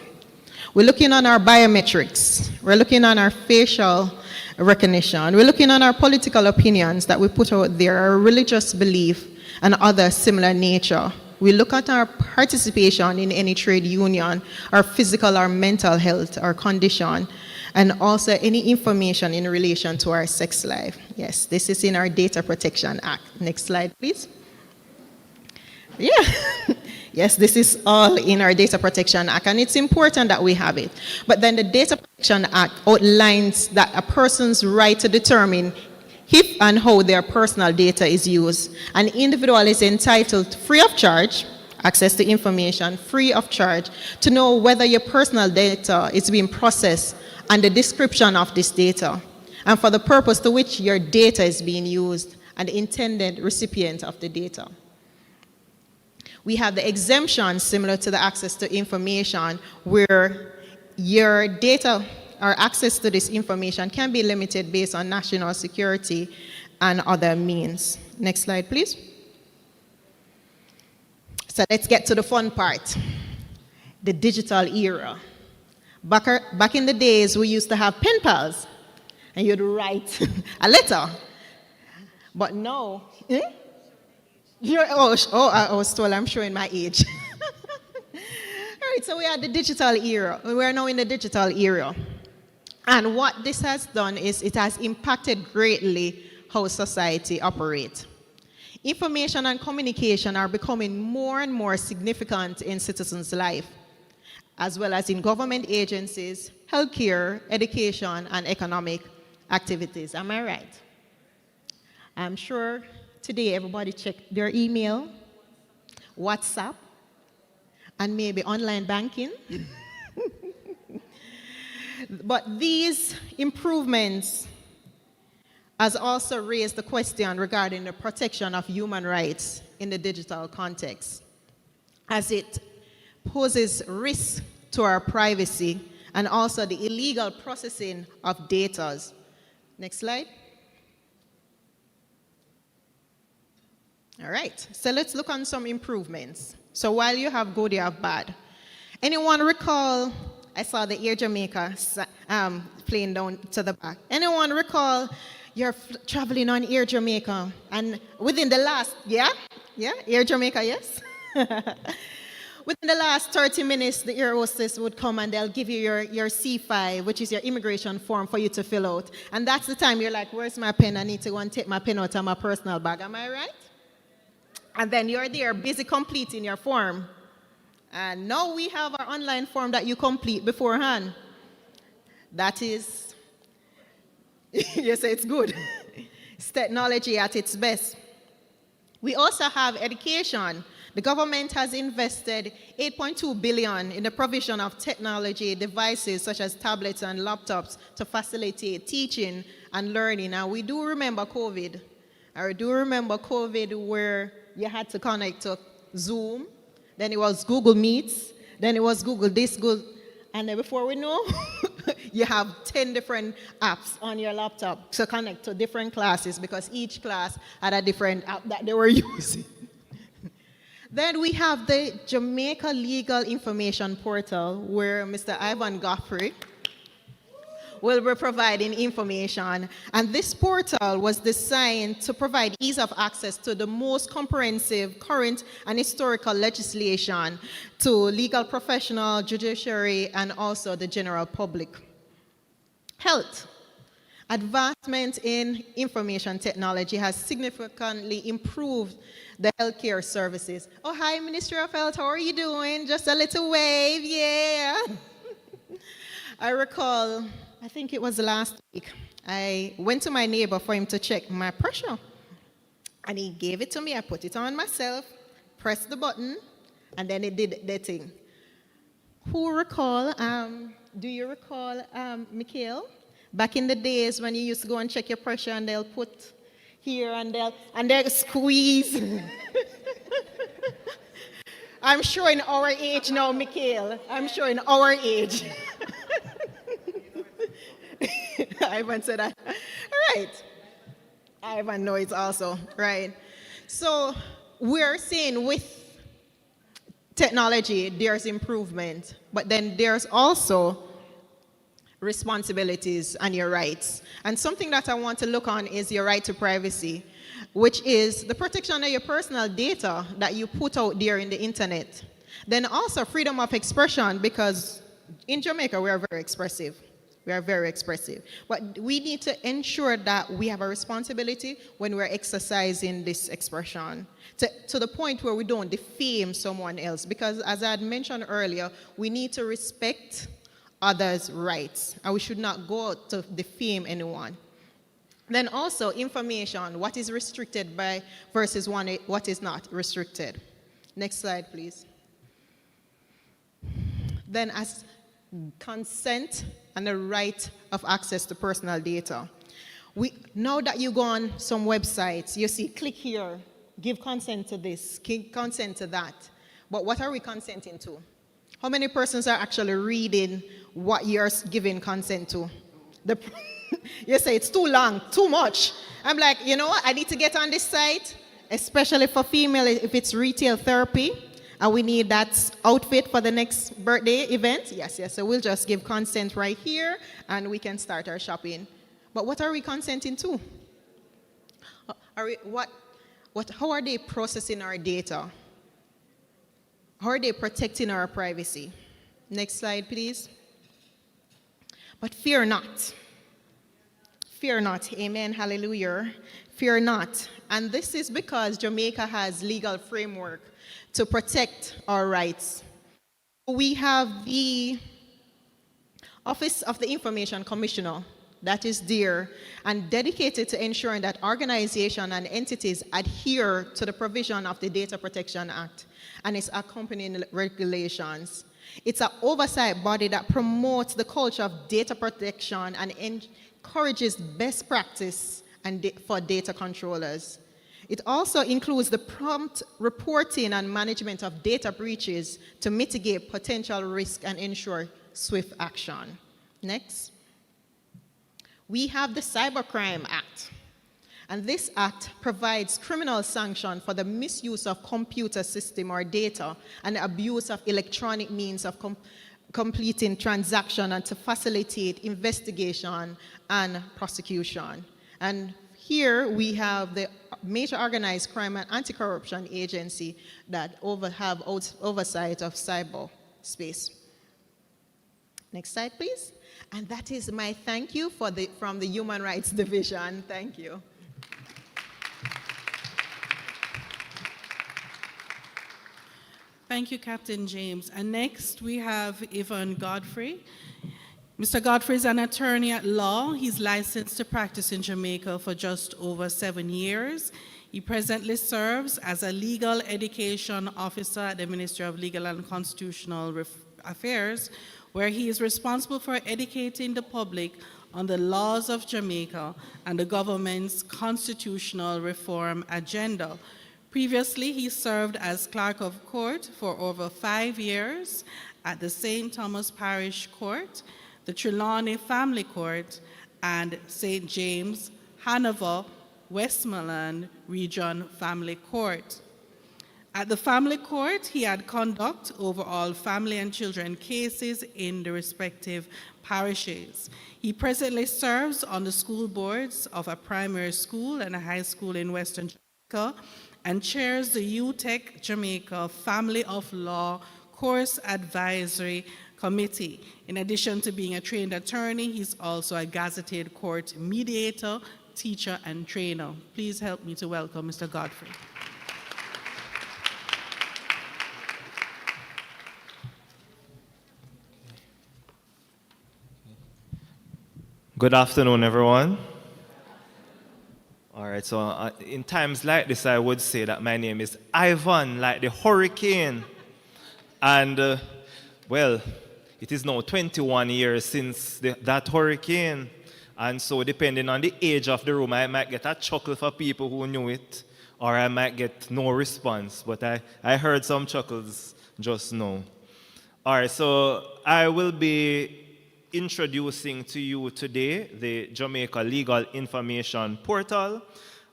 We're looking on our biometrics. We're looking on our facial recognition. We're looking on our political opinions that we put out there, our religious belief, and other similar nature. We look at our participation in any trade union, our physical or mental health or condition, and also any information in relation to our sex life. Yes, this is in our Data Protection Act. Next slide, please. Yeah. Yes, this is all in our Data Protection Act, and it's important that we have it. But then the Data Protection Act outlines that a person's right to determine if and how their personal data is used. An individual is entitled free of charge, access to information free of charge, to know whether your personal data is being processed and the description of this data, and for the purpose to which your data is being used and the intended recipient of the data. We have the exemption similar to the access to information, where your data or access to this information can be limited based on national security and other means. Next slide, please. So let's get to the fun part, the digital era. Back in the days, we used to have pen pals, and you'd write a letter. But now, I was told I'm showing my age. All right, so we are the digital era. We are now in the digital era. And what this has done is it has impacted greatly how society operates. Information and communication are becoming more and more significant in citizens' life, as well as in government agencies, healthcare, education, and economic activities. Am I right? I'm sure today everybody checked their email, WhatsApp, and maybe online banking. But these improvements has also raised the question regarding the protection of human rights in the digital context, as it poses risk to our privacy and also the illegal processing of data. Next slide. All right, so let's look on some improvements. So while you have good, you have bad. Anyone recall, I saw the Air Jamaica plane down to the back. Anyone recall you're traveling on Air Jamaica and within the last, Air Jamaica, yes? Within the last 30 minutes, the air hostess would come and they'll give you your C5, which is your immigration form for you to fill out. And that's the time you're like, where's my pen? I need to go and take my pen out of my personal bag. Am I right? And then you're there busy completing your form. And now we have our online form that you complete beforehand. That is, you say it's good. It's technology at its best. We also have education. The government has invested $8.2 billion in the provision of technology devices such as tablets and laptops to facilitate teaching and learning. And we do remember COVID. I do remember COVID where you had to connect to Zoom, then it was Google Meets, then it was Google this, Google, and then before we know, you have 10 different apps on your laptop to connect to different classes because each class had a different app that they were using. Then we have the Jamaica Legal Information Portal, where Mr. Ivan Godfrey will be providing information. And this portal was designed to provide ease of access to the most comprehensive current and historical legislation to legal professional, judiciary, and also the general public. Health. Advancement in information technology has significantly improved the healthcare services. Oh, hi, Ministry of Health, how are you doing? Just a little wave, yeah. I recall, I think it was last week, I went to my neighbor for him to check my pressure. And he gave it to me, I put it on myself, pressed the button, and then it did the thing. Who recall, do you recall, Mikhail? Back in the days when you used to go and check your pressure and they'll put here and they'll squeeze. I'm showing our age now, Mikhail. I'm showing our age. Ivan said that. All right. Ivan knows also, right? So we're seeing with technology, there's improvement, but then there's also responsibilities and your rights. And something that I want to look on is your right to privacy, which is the protection of your personal data that you put out there in the internet. Then also freedom of expression, because in Jamaica we are very expressive. We are very expressive. But we need to ensure that we have a responsibility when we're exercising this expression to the point where we don't defame someone else. Because as I had mentioned earlier, we need to respect others' rights, and we should not go out to defame anyone. Then also information, what is restricted by versus what is not restricted. Next slide, please. Then as consent and the right of access to personal data. Now that you go on some websites, you see, click here, give consent to this, give consent to that. But what are we consenting to? How many persons are actually reading what you're giving consent to? You say it's too long, too much. I'm like, you know what, I need to get on this site, especially for female if it's retail therapy, and we need that outfit for the next birthday event. Yes, so we'll just give consent right here, and we can start our shopping. But what are we consenting to? How are they processing our data? How are they protecting our privacy? Next slide, please. But fear not. Fear not. Amen. Hallelujah. Fear not. And this is because Jamaica has legal framework to protect our rights. We have the Office of the Information Commissioner that is there and dedicated to ensuring that organizations and entities adhere to the provision of the Data Protection Act and its accompanying regulations. It's an oversight body that promotes the culture of data protection and encourages best practice for data controllers. It also includes the prompt reporting and management of data breaches to mitigate potential risk and ensure swift action. Next. We have the Cybercrime Act. And this act provides criminal sanction for the misuse of computer system or data and abuse of electronic means of completing transaction and to facilitate investigation and prosecution. And here we have the Major Organized Crime and Anti-Corruption Agency that have oversight of cyberspace. Next slide, please. And that is my thank you from the Human Rights Division. Thank you. Thank you, Captain James. And next we have Yvonne Godfrey. Mr. Godfrey is an attorney at law. He's licensed to practice in Jamaica for just over 7 years. He presently serves as a legal education officer at the Ministry of Legal and Constitutional Affairs, where he is responsible for educating the public on the laws of Jamaica and the government's constitutional reform agenda. Previously, he served as clerk of court for over 5 years at the St. Thomas Parish Court, the Trelawney Family Court, and St. James, Hanover, Westmoreland Region Family Court. At the family court, he had conduct over all family and children cases in the respective parishes. He presently serves on the school boards of a primary school and a high school in Western Jamaica and chairs the UTEC Jamaica Family of Law Course Advisory Committee. In addition to being a trained attorney, he's also a gazetted court mediator, teacher, and trainer. Please help me to welcome Mr. Godfrey. Good afternoon, everyone. All right, so in times like this, I would say that my name is Ivan, like the hurricane. And, well, it is now 21 years since that hurricane. And so depending on the age of the room, I might get a chuckle for people who knew it, or I might get no response. But I heard some chuckles just now. All right, so I will be introducing to you today the Jamaica Legal Information Portal.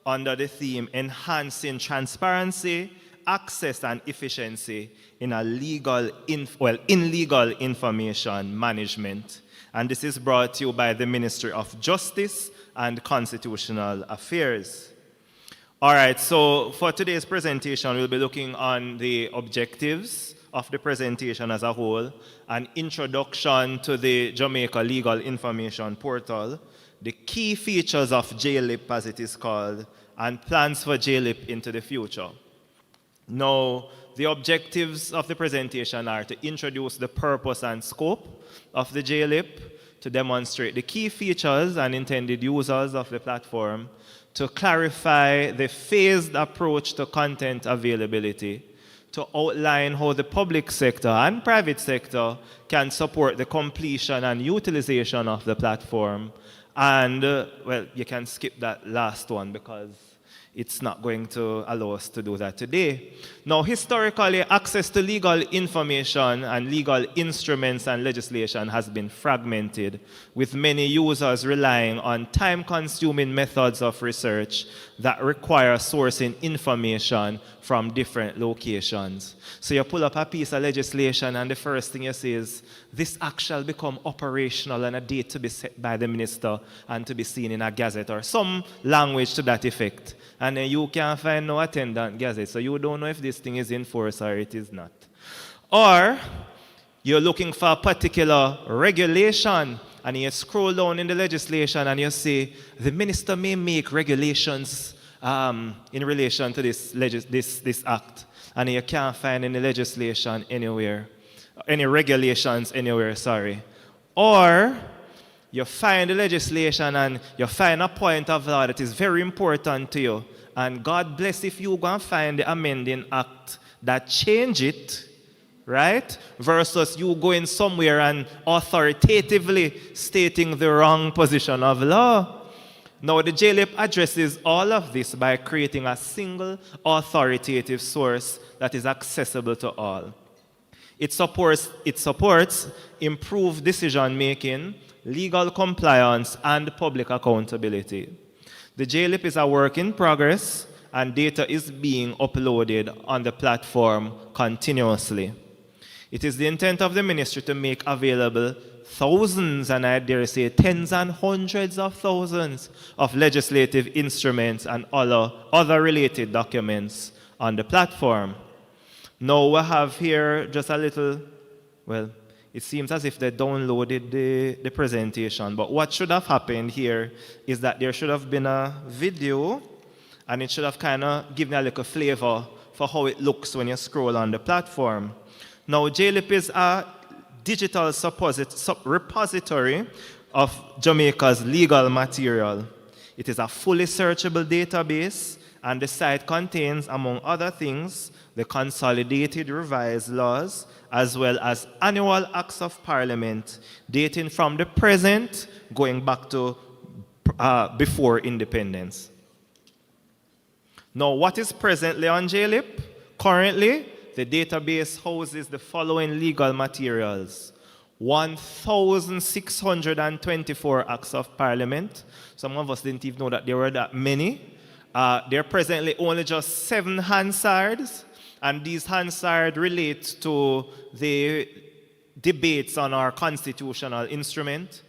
under the theme Enhancing Transparency, Access and Efficiency in legal information management. And this is brought to you by the Ministry of Justice and Constitutional Affairs. All right, so for today's presentation, we'll be looking on the objectives of the presentation as a whole, an introduction to the Jamaica Legal Information Portal, the key features of JLIP as it is called, and plans for JLIP into the future. Now, the objectives of the presentation are to introduce the purpose and scope of the JLIP, to demonstrate the key features and intended users of the platform, to clarify the phased approach to content availability, to outline how the public sector and private sector can support the completion and utilization of the platform. And, well, you can skip that last one because it's not going to allow us to do that today. Now, historically, access to legal information and legal instruments and legislation has been fragmented, with many users relying on time-consuming methods of research that require sourcing information from different locations. So you pull up a piece of legislation and the first thing you see is, this act shall become operational on a date to be set by the minister and to be seen in a gazette, or some language to that effect. And then you can't find no attendant gazette, so you don't know if this thing is in force or it is not. Or you're looking for a particular regulation, and you scroll down in the legislation and you see the minister may make regulations in relation to this act, and you can't find any legislation anywhere, any regulations anywhere, sorry. Or you find the legislation and you find a point of law that is very important to you, and God bless if you go and find the amending act that change it, right? Versus you going somewhere and authoritatively stating the wrong position of law. Now, the JLIP addresses all of this by creating a single authoritative source that is accessible to all. It supports improved decision-making, legal compliance, and public accountability. The JLIP is a work in progress, and data is being uploaded on the platform continuously. It is the intent of the ministry to make available thousands, and I dare say tens and hundreds of thousands of legislative instruments and other related documents on the platform. Now we have here just a little, well, it seems as if they downloaded the presentation, but what should have happened here is that there should have been a video, and it should have kind of given a little flavor for how it looks when you scroll on the platform. Now, JLIP is a digital repository of Jamaica's legal material. It is a fully searchable database, and the site contains, among other things, the consolidated revised laws, as well as annual acts of parliament dating from the present, going back to before independence. Now, what is presently on JLIP? Currently, the database houses the following legal materials: 1,624 acts of parliament. Some of us didn't even know that there were that many. There are presently only just 7 Hansards, and these Hansards relate to the debates on our constitutional instrument.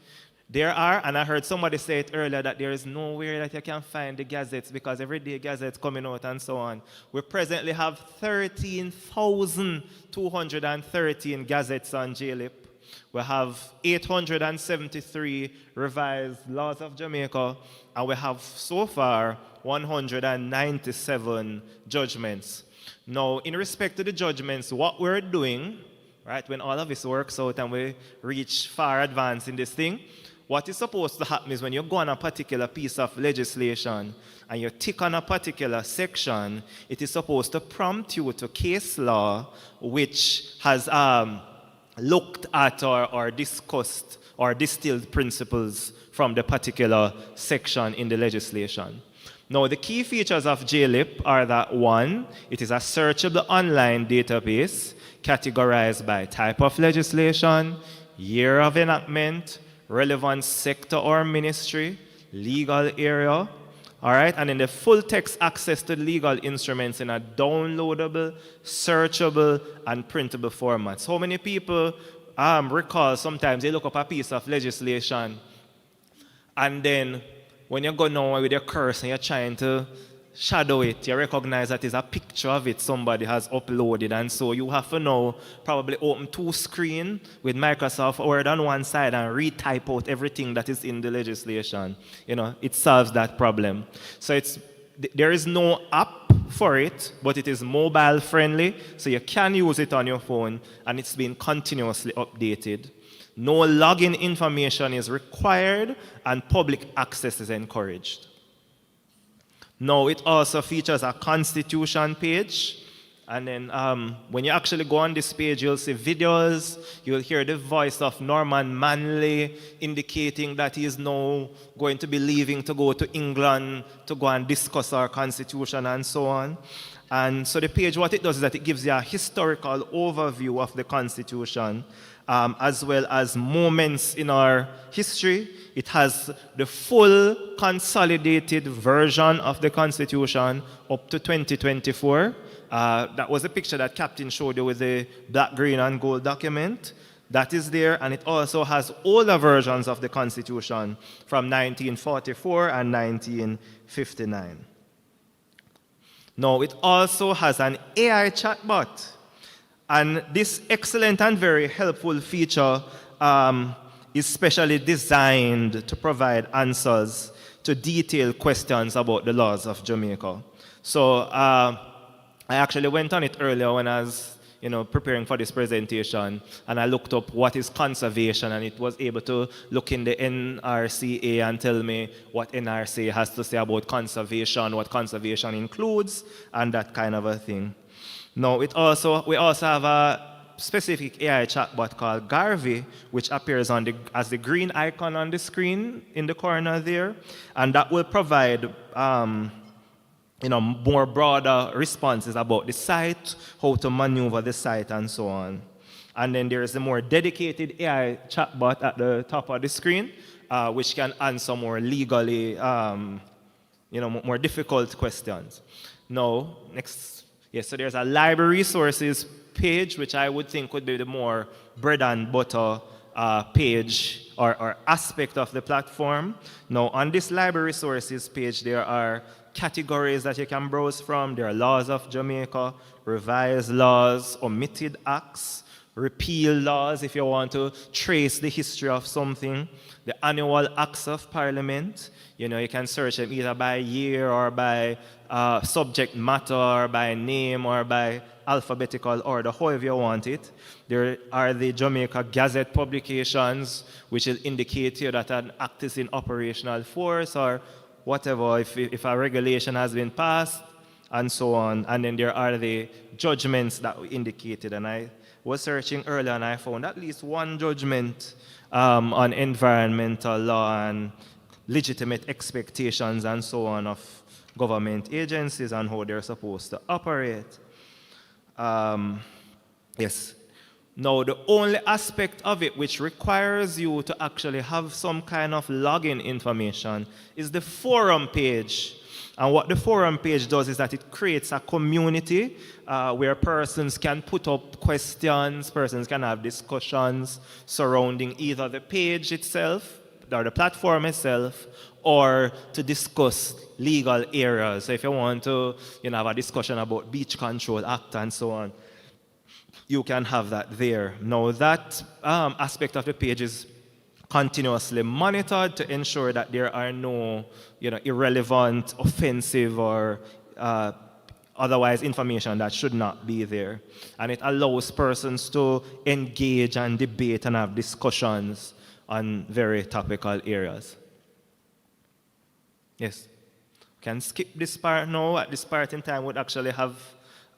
There are, and I heard somebody say it earlier, that there is nowhere that you can find the gazettes because every day gazettes coming out and so on. We presently have 13,213 gazettes on JLIP. We have 873 revised laws of Jamaica, and we have so far 197 judgments. Now, in respect to the judgments, what we're doing, right, when all of this works out and we reach far advance in this thing, what is supposed to happen is when you go on a particular piece of legislation and you tick on a particular section, it is supposed to prompt you to case law which has looked at or discussed or distilled principles from the particular section in the legislation. Now, the key features of JLIP are that 1, it is a searchable online database categorized by type of legislation, year of enactment, relevant sector or ministry, legal area, All right, and then the full text access to legal instruments in a downloadable, searchable, and printable format. So many people recall sometimes they look up a piece of legislation, and then when you go now with your cursor and you're trying to shadow it, you recognize that it's a picture of it somebody has uploaded, and so you have to now probably open two screens with Microsoft Word on one side and retype out everything that is in the legislation. You know, it solves that problem. So there is no app for it, but it is mobile friendly, so you can use it on your phone, and it's been continuously updated. No login information is required, and public access is encouraged. Now, it also features a constitution page. And then when you actually go on this page, you'll see videos. You'll hear the voice of Norman Manley indicating that he is now going to be leaving to go to England to go and discuss our constitution and so on. And so the page, what it does is that it gives you a historical overview of the constitution, as well as moments in our history. It has the full consolidated version of the Constitution up to 2024. That was a picture that Captain showed you with the black, green, and gold document. That is there, and it also has older versions of the Constitution from 1944 and 1959. Now, it also has an AI chatbot. And this excellent and very helpful feature is specially designed to provide answers to detailed questions about the laws of Jamaica. So I actually went on it earlier when I was preparing for this presentation, and I looked up what is conservation, and it was able to look in the NRCA and tell me what NRCA has to say about conservation, what conservation includes, and that kind of a thing. Now, we also have a specific AI chatbot called Garvey, which appears as the green icon on the screen in the corner there, and that will provide more broader responses about the site, how to maneuver the site, and so on. And then there is a more dedicated AI chatbot at the top of the screen, which can answer more legally, more difficult questions. Now, next. Yes, so there's a library resources page, which I would think would be the more bread and butter page or aspect of the platform. Now, on this library resources page, there are categories that you can browse from. There are laws of Jamaica, revised laws, omitted acts, repeal laws if you want to trace the history of something, the annual acts of parliament. You can search them either by year or by subject matter or by name or by alphabetical order, however you want it. There are the Jamaica Gazette publications, which will indicate here that an act is in operational force or whatever, if a regulation has been passed, and so on. And then there are the judgments that we indicated. And I was searching earlier and I found at least one judgment on environmental law and legitimate expectations and so on of government agencies and how they're supposed to operate. Yes. Now, the only aspect of it which requires you to actually have some kind of login information is the forum page. And what the forum page does is that it creates a community where persons can put up questions, persons can have discussions surrounding either the page itself or the platform itself, or to discuss legal areas. So if you want to have a discussion about Beach Control Act and so on, you can have that there. Now, that aspect of the page is continuously monitored to ensure that there are no irrelevant, offensive, or otherwise information that should not be there. And it allows persons to engage and debate and have discussions on very topical areas. Yes. Can skip this part now. At this part in time, we'd actually have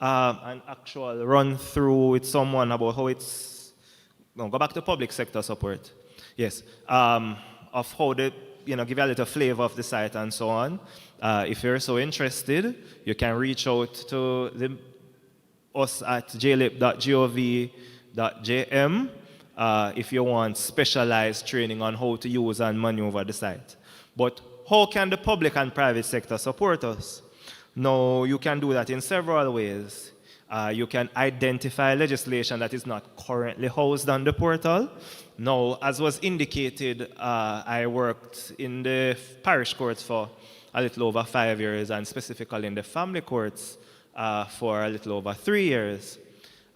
an actual run through with someone about how it's. No, go back to public sector support. Yes. Of how they, give you a little flavor of the site and so on. If you're so interested, you can reach out to us at jlip.gov.jm if you want specialized training on how to use and maneuver the site. But how can the public and private sector support us? Now, you can do that in several ways. You can identify legislation that is not currently housed on the portal. Now, as was indicated, I worked in the parish courts for a little over 5 years, and specifically in the family courts for a little over 3 years.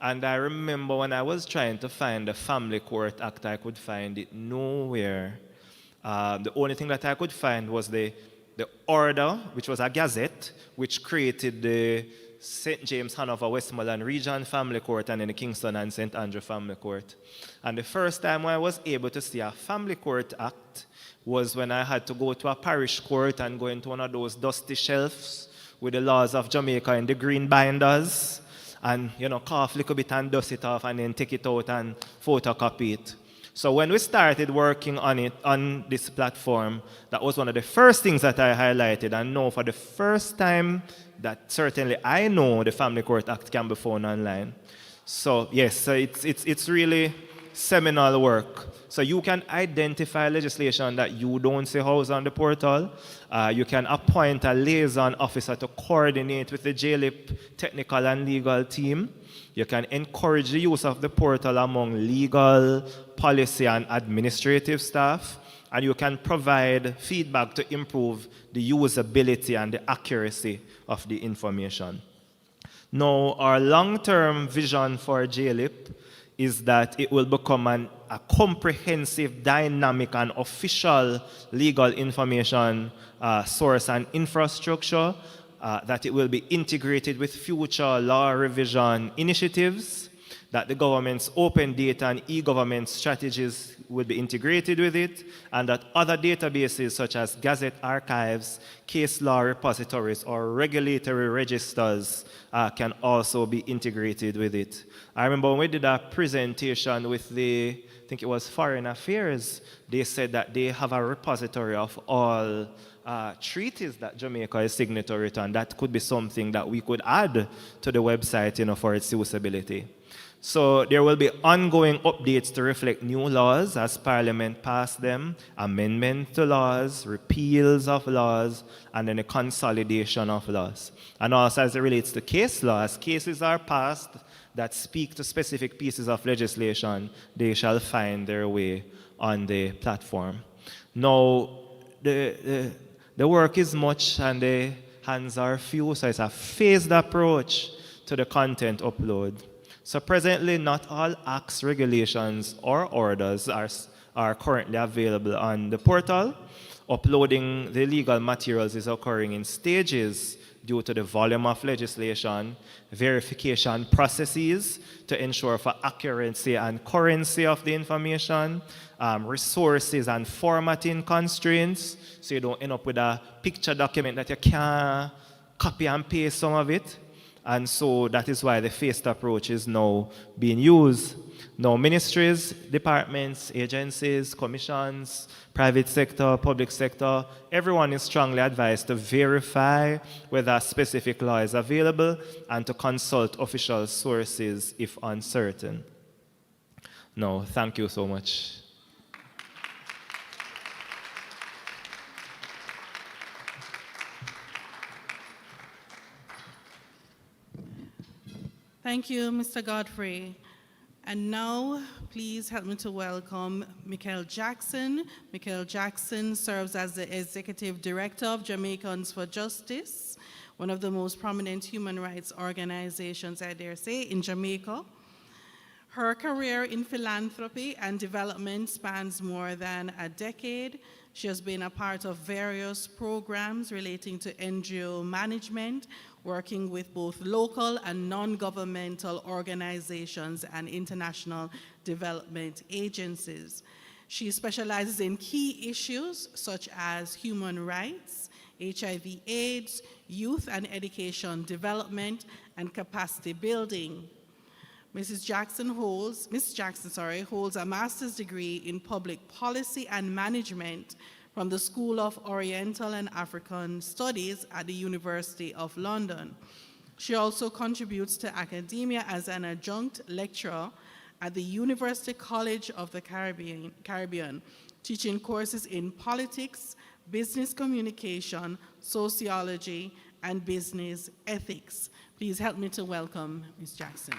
And I remember when I was trying to find the Family Court Act, I could find it nowhere. The only thing that I could find was the order, which was a gazette, which created the St. James, Hanover, Westmoreland Region Family Court and then the Kingston and St. Andrew Family Court. And the first time when I was able to see a Family Court Act was when I had to go to a parish court and go into one of those dusty shelves with the laws of Jamaica in the green binders and, cough a little bit and dust it off and then take it out and photocopy it. So when we started working on it, on this platform, that was one of the first things that I highlighted. And now for the first time that certainly I know the Family Court Act can be found online. So yes, it's really seminal work. So you can identify legislation that you don't see housed on the portal. You can appoint a liaison officer to coordinate with the JLIP technical and legal team. You can encourage the use of the portal among legal, policy, and administrative staff. And you can provide feedback to improve the usability and the accuracy of the information. Now, our long-term vision for JLIP is that it will become a comprehensive, dynamic, and official legal information source and infrastructure, that it will be integrated with future law revision initiatives, that the government's open data and e-government strategies will be integrated with it, and that other databases such as Gazette archives, case law repositories, or regulatory registers can also be integrated with it. I remember when we did a presentation with I think it was Foreign Affairs, they said that they have a repository of all treaties that Jamaica is signatory to, and that could be something that we could add to the website, for its usability. So there will be ongoing updates to reflect new laws as Parliament passed them, amendments to laws, repeals of laws, and then a consolidation of laws. And also as it relates to case law, as cases are passed that speak to specific pieces of legislation, they shall find their way on the platform. Now, the work is much and the hands are few, so it's a phased approach to the content upload. So presently, not all acts, regulations, or orders are currently available on the portal. Uploading the legal materials is occurring in stages due to the volume of legislation, verification processes to ensure for accuracy and currency of the information, resources and formatting constraints, so you don't end up with a picture document that you can't copy and paste some of it. And so that is why the phased approach is now being used. Now, ministries, departments, agencies, commissions, private sector, public sector, everyone is strongly advised to verify whether a specific law is available and to consult official sources if uncertain. No, thank you so much. Thank you, Mr. Godfrey. And now, please help me to welcome Michael Jackson. Michael Jackson serves as the Executive Director of Jamaicans for Justice, one of the most prominent human rights organizations, I dare say, in Jamaica. Her career in philanthropy and development spans more than a decade. She has been a part of various programs relating to NGO management, working with both local and non-governmental organizations and international development agencies. She specializes in key issues such as human rights, HIV/AIDS, youth and education development, and capacity building. Ms. Jackson holds a master's degree in public policy and management from the School of Oriental and African Studies at the University of London. She also contributes to academia as an adjunct lecturer at the University College of the Caribbean, teaching courses in politics, business communication, sociology, and business ethics. Please help me to welcome Ms. Jackson.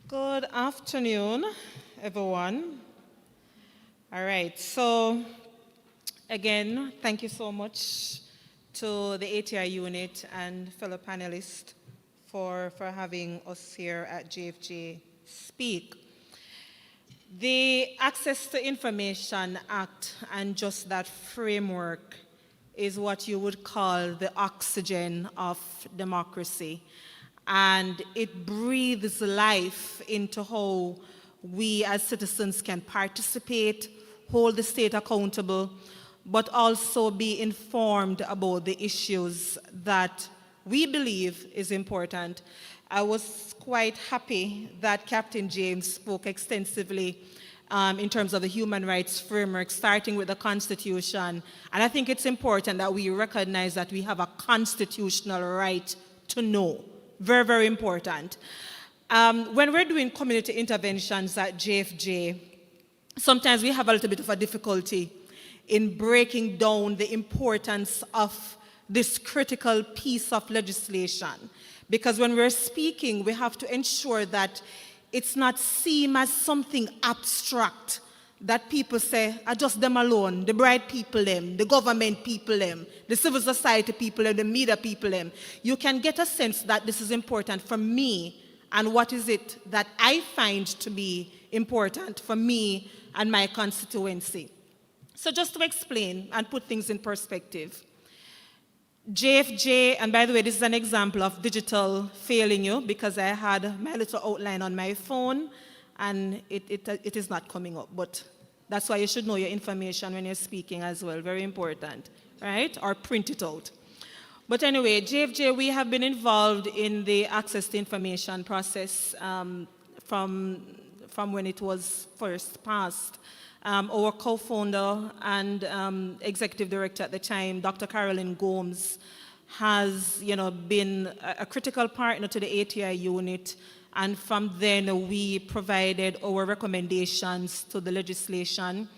Good afternoon, everyone. All right, so again, thank you so much to the ATI unit and fellow panelists for having us here at JFJ Speak. The Access to Information Act and just that framework is what you would call the oxygen of democracy. And it breathes life into how we as citizens can participate, hold the state accountable, but also be informed about the issues that we believe is important. I was quite happy that Captain James spoke extensively in terms of the human rights framework, starting with the Constitution. And I think it's important that we recognize that we have a constitutional right to know. Very, very important. When we're doing community interventions at JFJ, sometimes we have a little bit of a difficulty in breaking down the importance of this critical piece of legislation. Because when we're speaking, we have to ensure that it's not seen as something abstract that people say, are just them alone, the bright people them, the government people them, the civil society people them, the media people them. You can get a sense that this is important for me, and what is it that I find to be important for me and my constituency. So just to explain and put things in perspective, JFJ, and by the way, this is an example of digital failing you because I had my little outline on my phone and it is not coming up, but that's why you should know your information when you're speaking as well, very important, right? Or print it out. But anyway, JFJ, we have been involved in the access to information process from when it was first passed. Our co-founder and executive director at the time, Dr. Carolyn Gomes, has been a critical partner to the ATI unit, and from then we provided our recommendations to the legislation.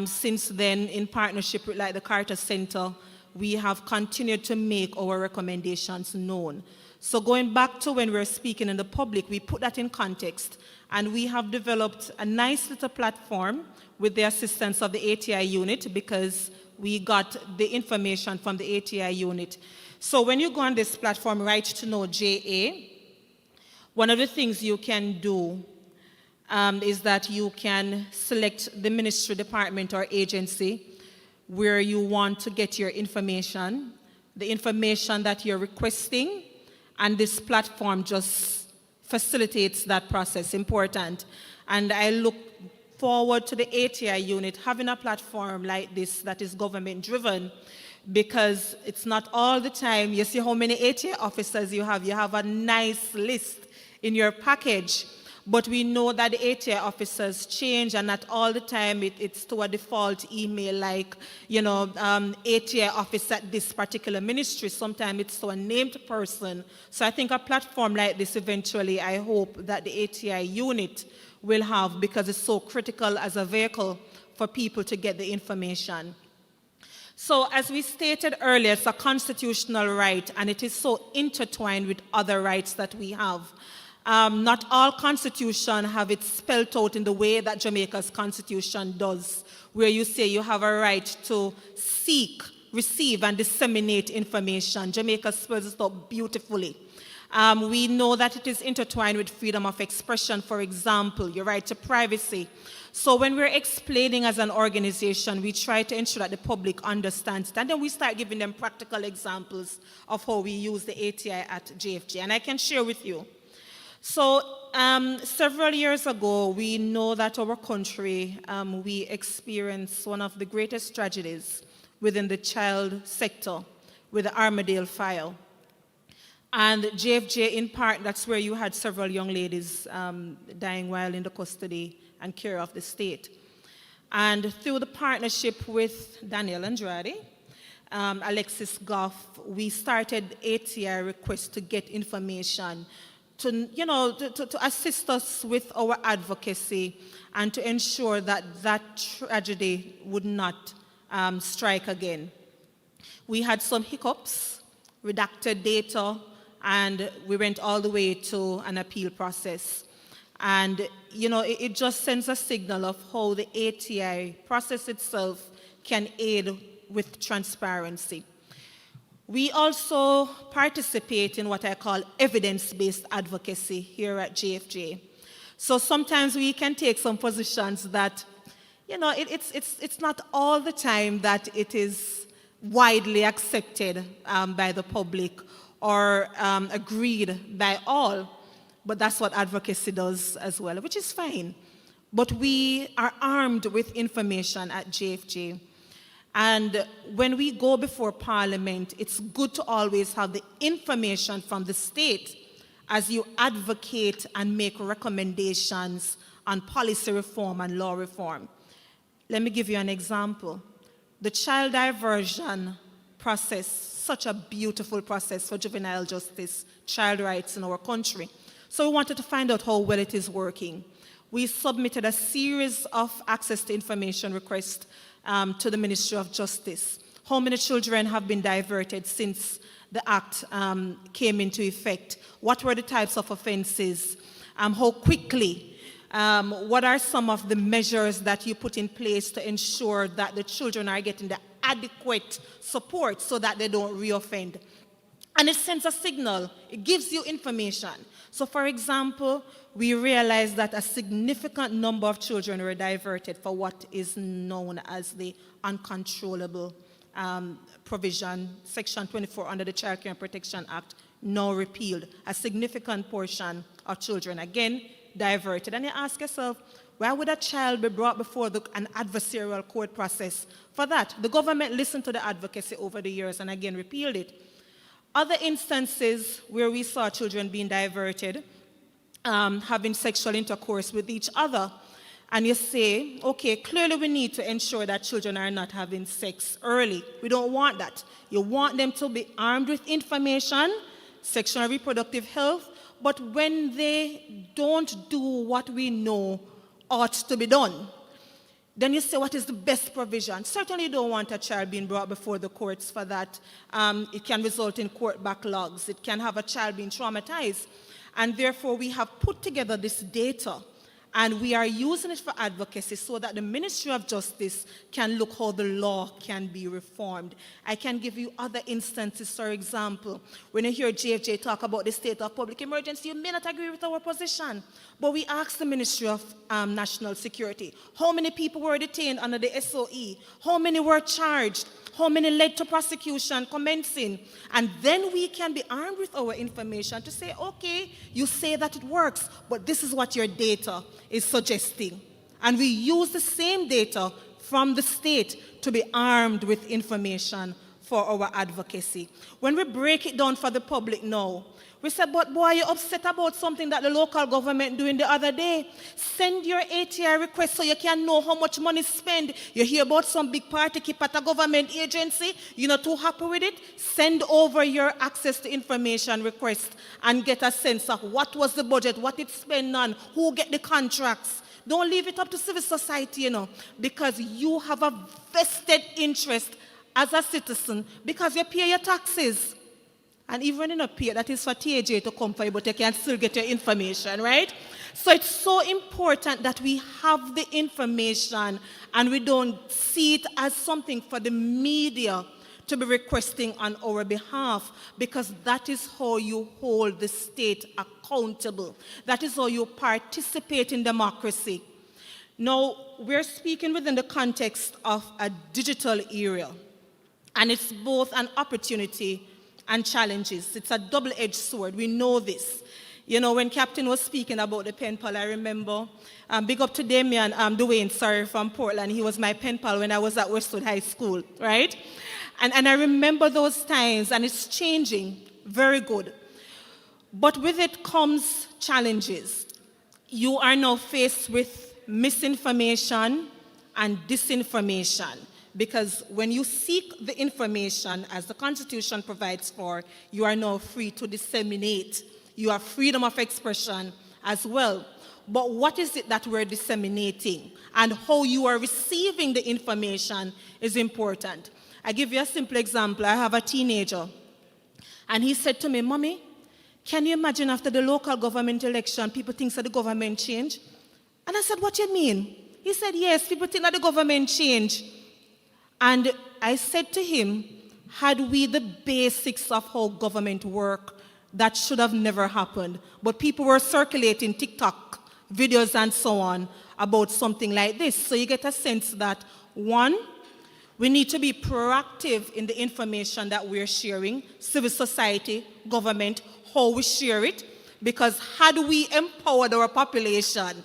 Since then, in partnership with the Carter Center, we have continued to make our recommendations known. So going back to when we're speaking in the public, we put that in context, and we have developed a nice little platform with the assistance of the ATI unit because we got the information from the ATI unit. So when you go on this platform, Right to Know JA, one of the things you can do is that you can select the ministry, department, or agency where you want to get your information, the information that you're requesting, and this platform just facilitates that process. Important. And I look forward to the ATI unit having a platform like this that is government driven, because it's not all the time. You see how many ATI officers you have. You have a nice list in your package, but we know that the ATI officers change, and not all the time it's to a default email like, ATI office at this particular ministry. Sometimes it's to a named person. So I think a platform like this eventually, I hope that the ATI unit will have, because it's so critical as a vehicle for people to get the information. So as we stated earlier, it's a constitutional right, and it is so intertwined with other rights that we have. Not all constitutions have it spelled out in the way that Jamaica's constitution does, where you say you have a right to seek, receive, and disseminate information. Jamaica spells it out beautifully. We know that it is intertwined with freedom of expression, for example, your right to privacy. So when we're explaining as an organization, we try to ensure that the public understands it, and then we start giving them practical examples of how we use the ATI at JFJ. And I can share with you. So several years ago, we know that our country, we experienced one of the greatest tragedies within the child sector with the Armadale fire. And JFJ, in part, that's where you had several young ladies dying while in the custody and care of the state. And through the partnership with Daniel Andrade, Alexis Goff, we started ATI requests to get information to assist us with our advocacy and to ensure that that tragedy would not strike again. We had some hiccups, redacted data, and we went all the way to an appeal process. And, it just sends a signal of how the ATI process itself can aid with transparency. We also participate in what I call evidence-based advocacy here at JFJ. So sometimes we can take some positions that, it's not all the time that it is widely accepted by the public or agreed by all, but that's what advocacy does as well, which is fine. But we are armed with information at JFJ. And when we go before Parliament, it's good to always have the information from the state as you advocate and make recommendations on policy reform and law reform. Let me give you an example. The child diversion process, such a beautiful process for juvenile justice, child rights in our country. So we wanted to find out how well it is working. We submitted a series of access to information requests to the Ministry of Justice. How many children have been diverted since the act came into effect? What were the types of offenses? How quickly? What are some of the measures that you put in place to ensure that the children are getting the adequate support so that they don't reoffend? And it sends a signal. It gives you information. So, for example, we realized that a significant number of children were diverted for what is known as the uncontrollable provision, Section 24 under the Child Care and Protection Act, now repealed. A significant portion of children, again, diverted. And you ask yourself, why would a child be brought before an adversarial court process for that? The government listened to the advocacy over the years and again repealed it. Other instances where we saw children being diverted, having sexual intercourse with each other, and you say, okay, clearly we need to ensure that children are not having sex early. We don't want that. You want them to be armed with information, sexual and reproductive health, but when they don't do what we know ought to be done, then you say, what is the best provision? Certainly you don't want a child being brought before the courts for that. It can result in court backlogs. It can have a child being traumatized. And therefore, we have put together this data, and we are using it for advocacy so that the Ministry of Justice can look how the law can be reformed. I can give you other instances, for example. When you hear JFJ talk about the state of public emergency, you may not agree with our position, but we asked the Ministry of National Security, how many people were detained under the SOE? How many were charged? How many led to prosecution commencing? And then we can be armed with our information to say, okay, you say that it works, but this is what your data is suggesting. And we use the same data from the state to be armed with information for our advocacy. When we break it down for the public now, we said, but boy, you're upset about something that the local government doing the other day. Send your ATI request so you can know how much money spent. You hear about some big party keep at a government agency, you're not too happy with it? Send over your access to information request and get a sense of what was the budget, what it spent on, who get the contracts. Don't leave it up to civil society, because you have a vested interest as a citizen because you pay your taxes. And even when you don't pay, that is for TAJ to come for you, but you can still get your information, right? So it's so important that we have the information and we don't see it as something for the media to be requesting on our behalf, because that is how you hold the state accountable. That is how you participate in democracy. Now, we're speaking within the context of a digital era, and it's both an opportunity and challenges. It's a double-edged sword. We know this. When Captain was speaking about the pen pal, I remember, big up to Dwayne, from Portland. He was my pen pal when I was at Westwood High School, right? And I remember those times, and it's changing, very good. But with it comes challenges. You are now faced with misinformation and disinformation. Because when you seek the information, as the Constitution provides for, you are now free to disseminate You have freedom of expression as well. But what is it that we're disseminating? And how you are receiving the information is important. I give you a simple example. I have a teenager, and he said to me, "Mommy, can you imagine after the local government election, people think that the government changed?" And I said, "What do you mean?" He said, "Yes, people think that the government changed." And I said to him, had we the basics of how government work, that should have never happened. But people were circulating TikTok videos and so on about something like this. So you get a sense that, one, we need to be proactive in the information that we're sharing, civil society, government, how we share it, because had we empowered our population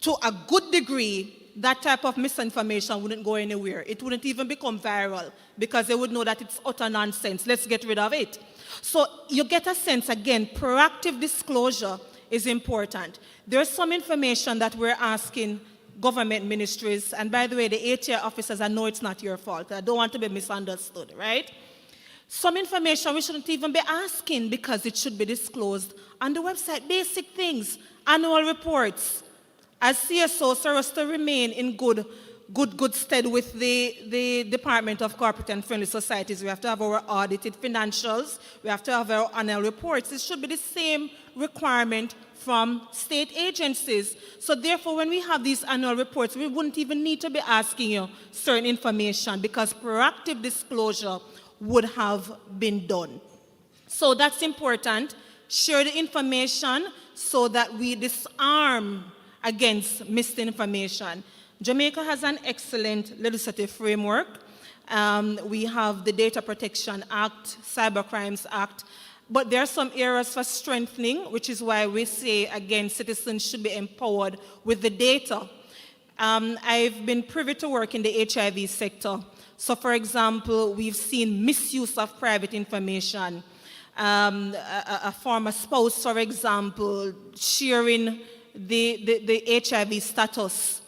to a good degree, that type of misinformation wouldn't go anywhere. It wouldn't even become viral because they would know that it's utter nonsense. Let's get rid of it. So you get a sense, again, proactive disclosure is important. There's some information that we're asking government ministries, and by the way, the ATI officers, I know it's not your fault. I don't want to be misunderstood, right? Some information we shouldn't even be asking because it should be disclosed on the website. Basic things, annual reports. As CSO, for us to remain in good stead with the Department of Corporate and Friendly Societies, we have to have our audited financials, we have to have our annual reports. It should be the same requirement from state agencies. So therefore, when we have these annual reports, we wouldn't even need to be asking you certain information because proactive disclosure would have been done. So that's important. Share the information so that we disarm against misinformation. Jamaica has an excellent legislative framework. We have the Data Protection Act, Cybercrimes Act, but there are some areas for strengthening, which is why we say, again, citizens should be empowered with the data. I've been privy to work in the HIV sector. So, for example, we've seen misuse of private information. A former spouse, for example, sharing the HIV status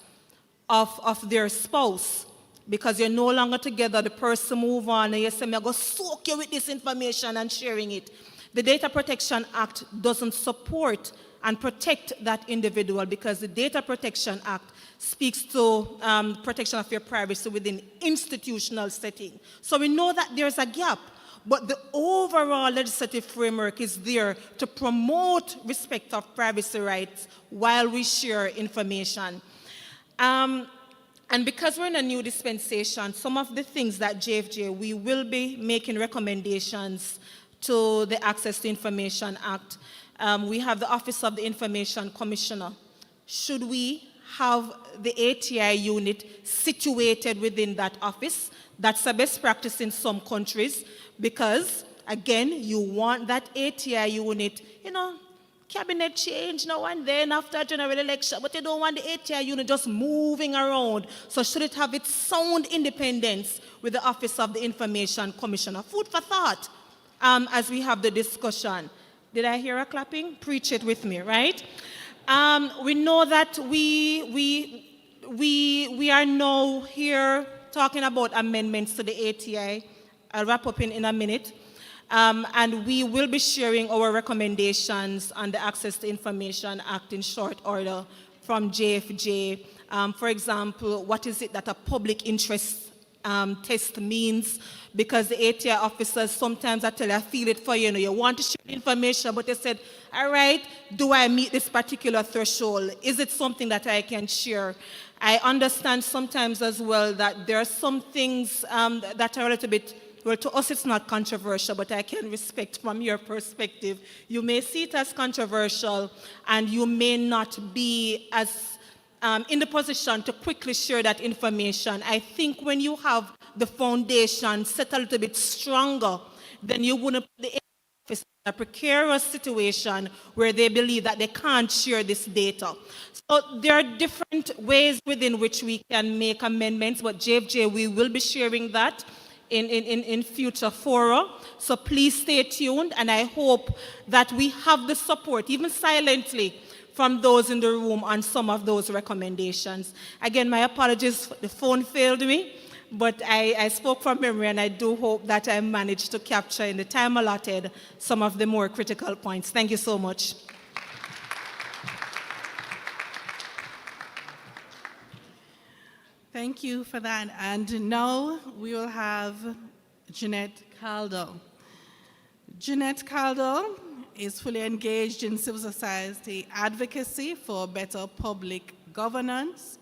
of their spouse because you're no longer together, the person move on and you say, I'm going to soak you with this information and sharing it. The Data Protection Act doesn't support and protect that individual because the Data Protection Act speaks to protection of your privacy within institutional setting. So we know that there's a gap. But the overall legislative framework is there to promote respect of privacy rights while we share information. And because we're in a new dispensation, some of the things that JFJ, we will be making recommendations to the Access to Information Act. We have the Office of the Information Commissioner. Should we have the ATI unit situated within that office? That's a best practice in some countries because, again, you want that ATI unit, cabinet change now and then after a general election, but you don't want the ATI unit just moving around. So should it have its sound independence with the Office of the Information Commissioner? Food for thought as we have the discussion. Did I hear a clapping? Preach it with me, right? We know that we are now here talking about amendments to the ATI. I'll wrap up in a minute. And we will be sharing our recommendations on the Access to Information Act in short order from JFJ. For example, what is it that a public interest test means? Because the ATI officers sometimes I tell you, I feel it for you, you want to share information, but they said, all right, do I meet this particular threshold? Is it something that I can share? I understand sometimes as well that there are some things that are a little bit, well, to us it's not controversial, but I can respect from your perspective. You may see it as controversial and you may not be as in the position to quickly share that information. I think when you have the foundation set a little bit stronger, then you wouldn't put the office in a precarious situation where they believe that they can't share this data. So there are different ways within which we can make amendments, but JFJ, we will be sharing that in future fora. So please stay tuned, and I hope that we have the support, even silently, from those in the room on some of those recommendations. Again, my apologies, the phone failed me. but I spoke from memory, and I do hope that I managed to capture in the time allotted some of the more critical points. Thank you so much. Thank you for that. And now we will have Jeanette Caldo. Jeanette Caldo is fully engaged in civil society advocacy for better public governance.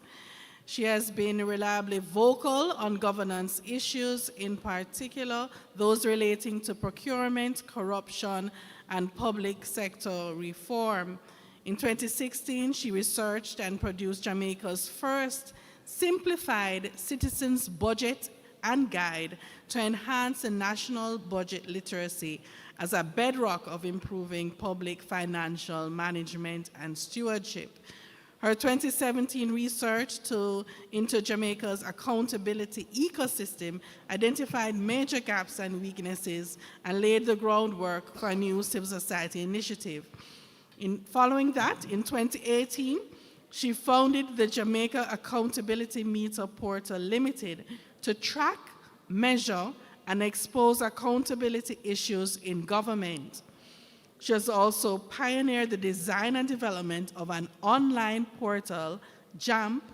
She has been reliably vocal on governance issues, in particular those relating to procurement, corruption, and public sector reform. In 2016, she researched and produced Jamaica's first simplified citizens' budget and guide to enhance the national budget literacy as a bedrock of improving public financial management and stewardship. Her 2017 research into Jamaica's accountability ecosystem identified major gaps and weaknesses and laid the groundwork for a new civil society initiative. Following that, in 2018, she founded the Jamaica Accountability Meter Portal Limited to track, measure, and expose accountability issues in government. She has also pioneered the design and development of an online portal, JAMP,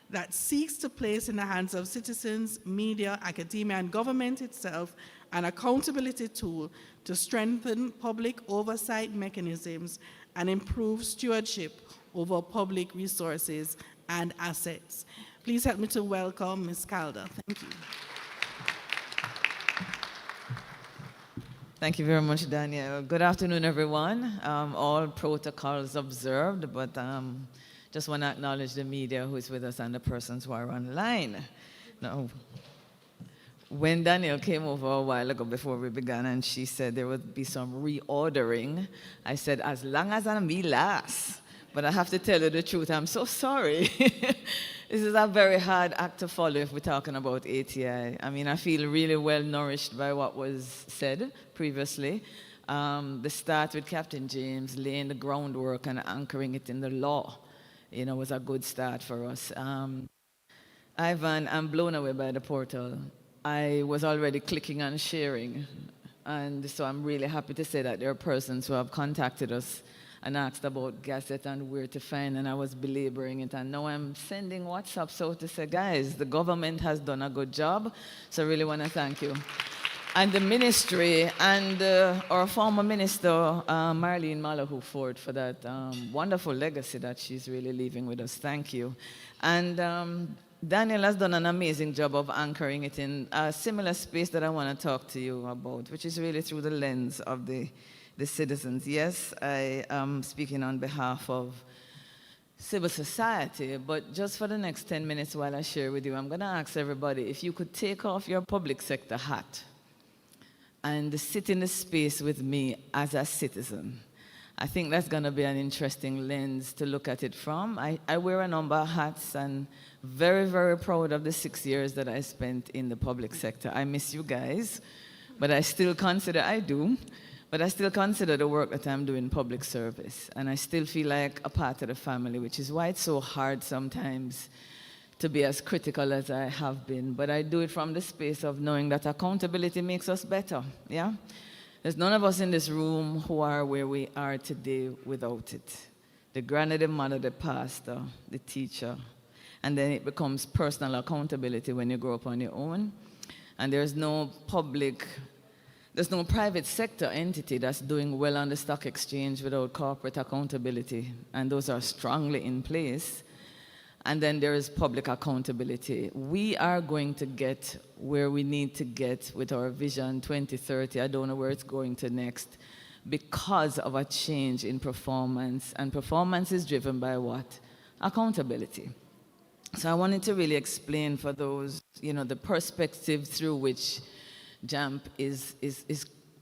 that seeks to place in the hands of citizens, media, academia, and government itself an accountability tool to strengthen public oversight mechanisms and improve stewardship over public resources and assets. Please help me to welcome Ms. Calder. Thank you. Thank you very much, Daniel. Good afternoon, everyone. All protocols observed, but just want to acknowledge the media who is with us and the persons who are online. Now, when Daniel came over a while ago before we began and she said there would be some reordering, I said, as long as I'm me last. But I have to tell you the truth, I'm so sorry. This is a very hard act to follow if we're talking about ATI. I mean, I feel really well nourished by what was said previously. The start with Captain James, laying the groundwork and anchoring it in the law, was a good start for us. Ivan, I'm blown away by the portal. I was already clicking and sharing. And so I'm really happy to say that there are persons who have contacted us and asked about Gazette and where to find, and I was belaboring it. And now I'm sending WhatsApps out to say, guys, the government has done a good job, so I really want to thank you. And the ministry and our former minister, Marlene Malahoo Ford, for that wonderful legacy that she's really leaving with us. Thank you. And Daniel has done an amazing job of anchoring it in a similar space that I want to talk to you about, which is really through the lens of the citizens. Yes, I am speaking on behalf of civil society, but just for the next 10 minutes while I share with you, I'm going to ask everybody if you could take off your public sector hat and sit in the space with me as a citizen. I think that's going to be an interesting lens to look at it from. I wear a number of hats and very, very proud of the 6 years that I spent in the public sector. I miss you guys, but I still consider the work that I'm doing public service. And I still feel like a part of the family, which is why it's so hard sometimes to be as critical as I have been. But I do it from the space of knowing that accountability makes us better, yeah? There's none of us in this room who are where we are today without it. The granddad, the mother, the pastor, the teacher. And then it becomes personal accountability when you grow up on your own. And there's no private sector entity that's doing well on the stock exchange without corporate accountability. And those are strongly in place. And then there is public accountability. We are going to get where we need to get with our Vision 2030. I don't know where it's going to next because of a change in performance. And performance is driven by what? Accountability. So I wanted to really explain for those, the perspective through which JAMP is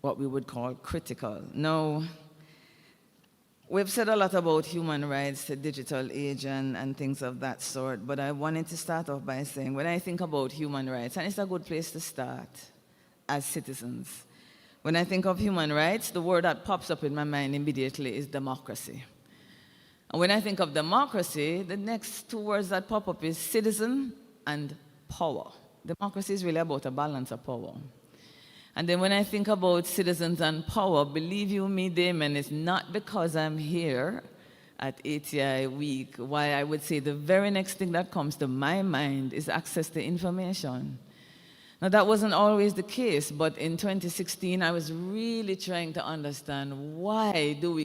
what we would call critical. Now, we've said a lot about human rights, the digital age, and things of that sort, but I wanted to start off by saying, when I think about human rights, and it's a good place to start as citizens, when I think of human rights, the word that pops up in my mind immediately is democracy. And when I think of democracy, the next two words that pop up is citizen and power. Democracy is really about a balance of power. And then when I think about citizens and power, believe you me, Damon, it's not because I'm here at ATI Week why I would say the very next thing that comes to my mind is access to information. Now, that wasn't always the case, but in 2016, I was really trying to understand why do we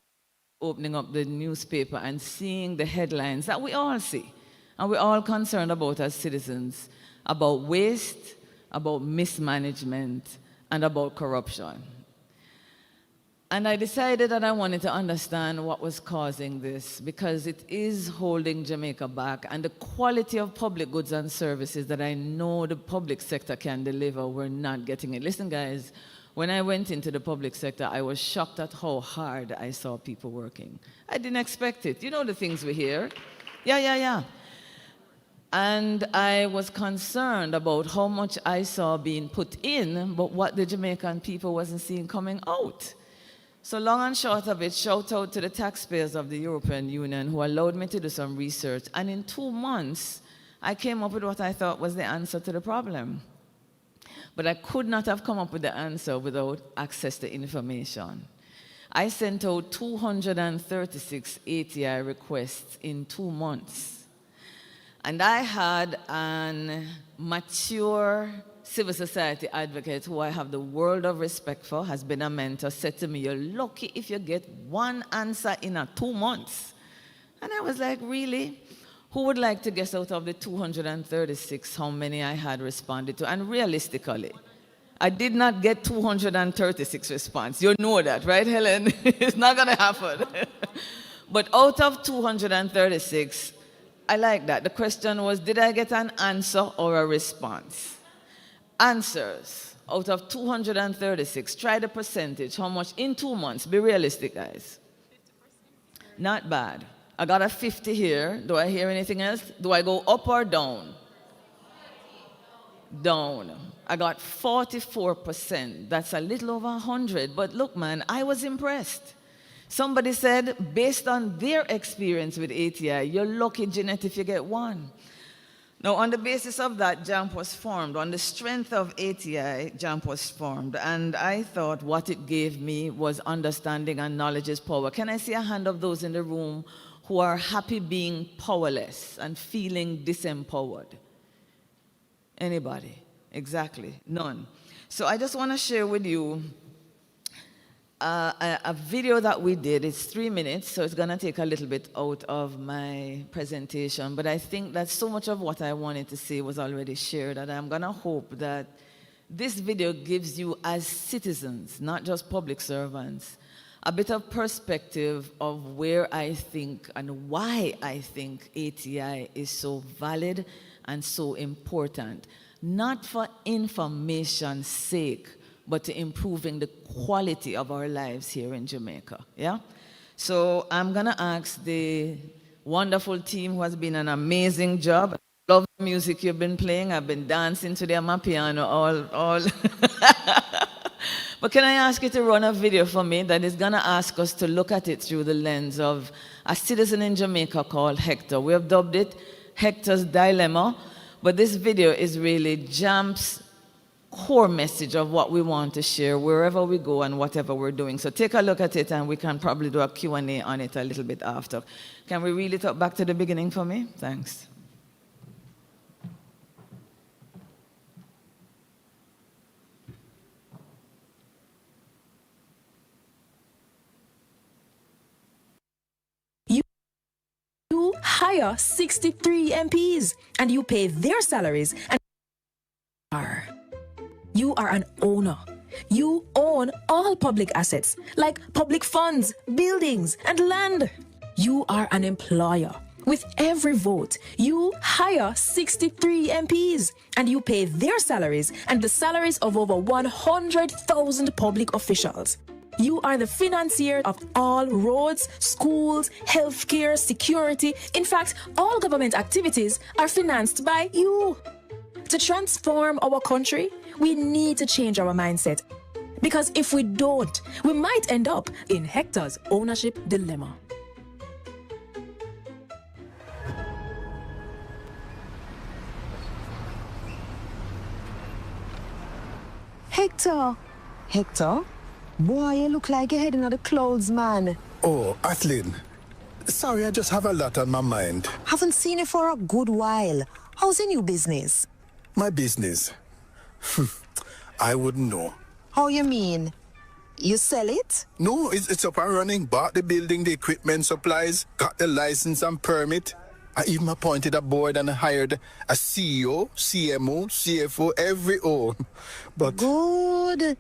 opening up the newspaper and seeing the headlines that we all see, and we're all concerned about as citizens, about waste, about mismanagement, and about corruption. And I decided that I wanted to understand what was causing this, because it is holding Jamaica back, and the quality of public goods and services that I know the public sector can deliver, we're not getting it. Listen, guys, when I went into the public sector, I was shocked at how hard I saw people working. I didn't expect it. You know the things we hear. Yeah. And I was concerned about how much I saw being put in, but what the Jamaican people wasn't seeing coming out. So long and short of it, shout out to the taxpayers of the European Union who allowed me to do some research. And in 2 months, I came up with what I thought was the answer to the problem. But I could not have come up with the answer without access to information. I sent out 236 ATI requests in 2 months. And I had a mature civil society advocate who I have the world of respect for, has been a mentor, said to me, "You're lucky if you get one answer in 2 months." And I was like, really? Who would like to guess out of the 236 how many I had responded to? And realistically, I did not get 236 responses. You know that, right, Helen? It's not going to happen. But out of 236, I like that. The question was, did I get an answer or a response? Answers out of 236. Try the percentage. How much in 2 months? Be realistic, guys. 50%. Not bad. I got a 50 here. Do I hear anything else? Do I go up or down? Down. I got 44%. That's a little over 100. But look, man, I was impressed. Somebody said, based on their experience with ATI, you're lucky, Jeanette, if you get one. Now, on the basis of that, JAMP was formed. On the strength of ATI, JAMP was formed. And I thought what it gave me was understanding and knowledge is power. Can I see a hand of those in the room who are happy being powerless and feeling disempowered? Anybody? Exactly. None. So I just want to share with you a video that we did. It's 3 minutes, so it's going to take a little bit out of my presentation. But I think that so much of what I wanted to say was already shared, and I'm going to hope that this video gives you, as citizens, not just public servants, a bit of perspective of where I think and why I think ATI is so valid and so important. Not for information's sake, but to improving the quality of our lives here in Jamaica, yeah? So I'm gonna ask the wonderful team who has been an amazing job. I love the music you've been playing. I've been dancing to the piano all. But can I ask you to run a video for me that is gonna ask us to look at it through the lens of a citizen in Jamaica called Hector. We have dubbed it Hector's Dilemma, but this video is really JAMP's core message of what we want to share wherever we go and whatever we're doing. So take a look at it, and we can probably do a Q&A on it a little bit after. Can we reel it up back to the beginning for me? Thanks. You hire 63 MPs and you pay their salaries, and you are an owner. You own all public assets like public funds, buildings, and land. You are an employer. With every vote, you hire 63 MPs and you pay their salaries and the salaries of over 100,000 public officials. You are the financier of all roads, schools, healthcare, security. In fact, all government activities are financed by you. To transform our country, we need to change our mindset. Because if we don't, we might end up in Hector's ownership dilemma. Hector. Hector? Boy, you look like you're heading out the clouds, man. Oh, Atlin. Sorry, I just have a lot on my mind. Haven't seen you for a good while. How's your new business? My business? I wouldn't know. How you mean? You sell it? No, it's up and running. Bought the building, the equipment, supplies, got the license and permit. I even appointed a board and hired a CEO, CMO, CFO, every O. But... Good.